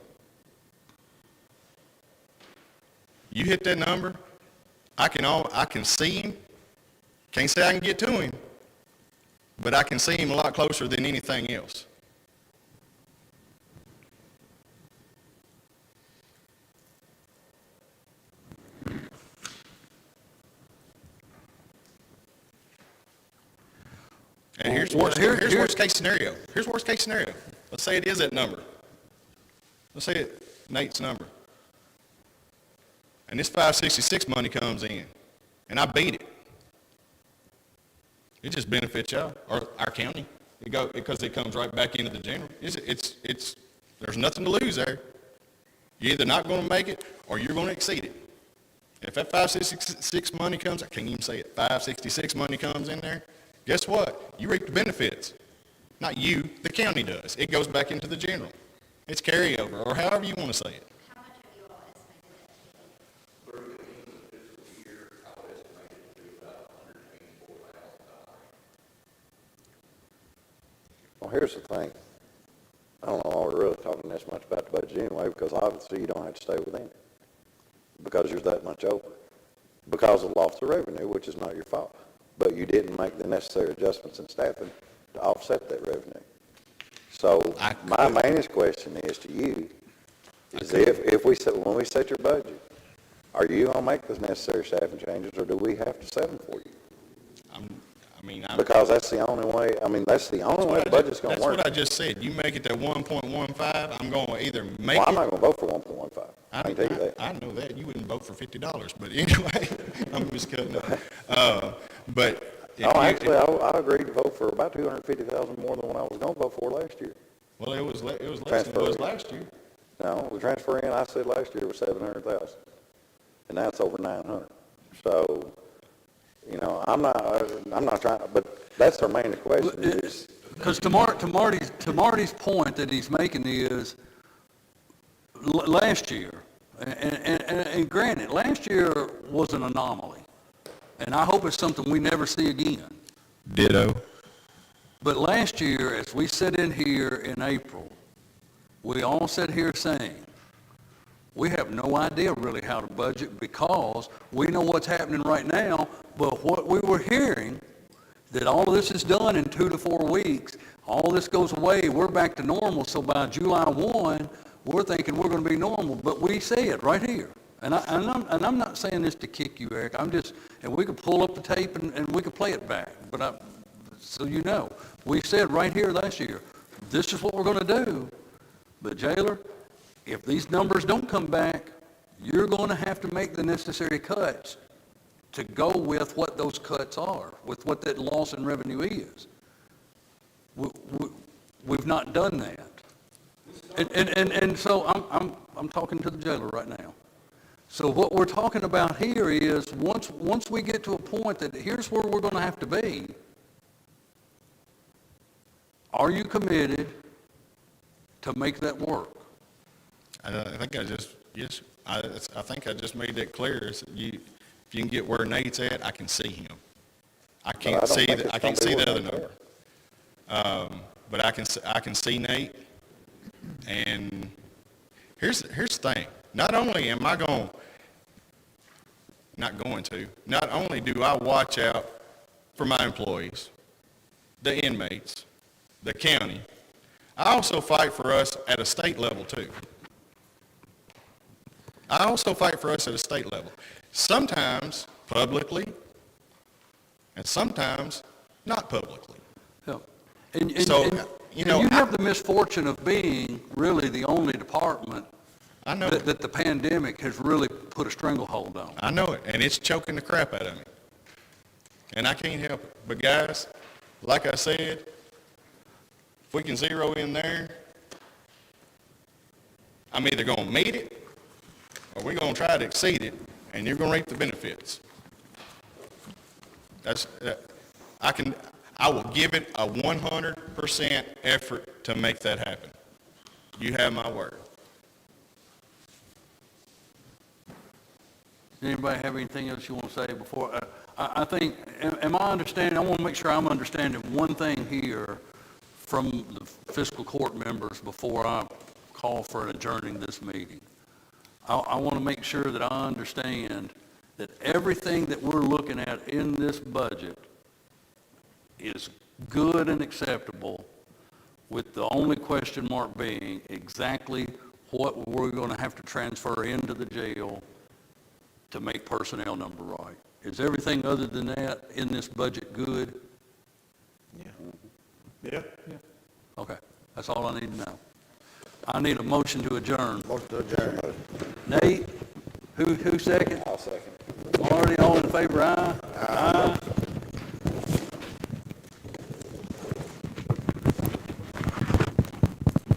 You hit that number, I can see him. Can't say I can get to him, but I can see him a lot closer than anything else. And here's worst case scenario. Here's worst case scenario. Let's say it is that number. Let's say it's Nate's number. And this 566 money comes in, and I beat it. It just benefits y'all, or our county, because it comes right back into the general. There's nothing to lose there. You're either not going to make it, or you're going to exceed it. If that 566 money comes, I can't even say it, 566 money comes in there, guess what? You reap the benefits. Not you, the county does. It goes back into the general. It's carryover, or however you want to say it. How much have you all estimated it? Through the end of the fiscal year, I would estimate it to be about $184,000. Well, here's the thing. I don't know why we're really talking this much about the budget anyway, because obviously you don't have to stay within it, because you're that much over. Because of loss of revenue, which is not your fault. But you didn't make the necessary adjustments in staffing to offset that revenue. So my mainest question is to you, is if we set, when we set your budget, are you gonna make those necessary staffing changes, or do we have to set them for you? Because that's the only way, that's the only way the budget's gonna work. That's what I just said. You make it to 1.15, I'm going to either make Well, it. I'm not gonna vote for 1.15. I can tell you that. I know that. You wouldn't vote for $50, but anyway, I'm just cutting up. But. Actually, I agreed to vote for about 250,000 more than what I was gonna vote for last year. Well, it was less than it was last year. No, the transfer in, I said last year was 700,000, and now it's over 900. So, I'm not trying, but that's our main question is. Because to Marty's point that he's making is, last year, and granted, last year was an anomaly, and I hope it's something we never see again. Ditto. But last year, as we sat in here in April, we all sat here saying, we have no idea really how to budget because we know what's happening right now, but what we were hearing, that all of this is done in 2 to 4 weeks, all this goes away, we're back to normal, so by July 1, we're thinking we're going to be normal, but we say it right here. And I'm not saying this to kick you, Eric, and we could pull up the tape and we could play it back, but so you know, we said right here last year, this is what we're going to do. But jailer, if these numbers don't come back, you're going to have to make the necessary cuts to go with what those cuts are, with what that loss in revenue is. We've not done that. And so I'm talking to the jailer right now. So what we're talking about here is once we get to a point that here's where we're going to have to be, are you committed to make that work? I think I just made that clear. If you can get where Nate's at, I can see him. I can't see the other number. But I can see Nate. And here's the thing. Not only do I watch out for my employees, the inmates, the county, I also fight for us at a state level too. Sometimes publicly, and sometimes not publicly. Yeah. You have the misfortune of being really the only department that the pandemic has really put a stranglehold on. I know it, and it's choking the crap out of me. And I can't help it. But guys, like I said, if we can zero in there, I'm either going to meet it or we're going to try to exceed it, and you're going to reap the benefits. I will give it a 100% effort to make that happen. You have my word. Does anybody have anything else you want to say before? I think, am I understanding, I want to make sure I'm understanding one thing here from the fiscal court members before I call for adjourning this meeting. I want to make sure that I understand that everything that we're looking at in this budget is good and acceptable, with the only question mark being exactly what we're going to have to transfer into the jail to make personnel number right. Is everything other than that in this budget good? Yeah. Okay, that's all I need to know. I need a motion to adjourn. Motion to adjourn. Nate, who second? I'll second. Marty, all in favor, aye? Aye.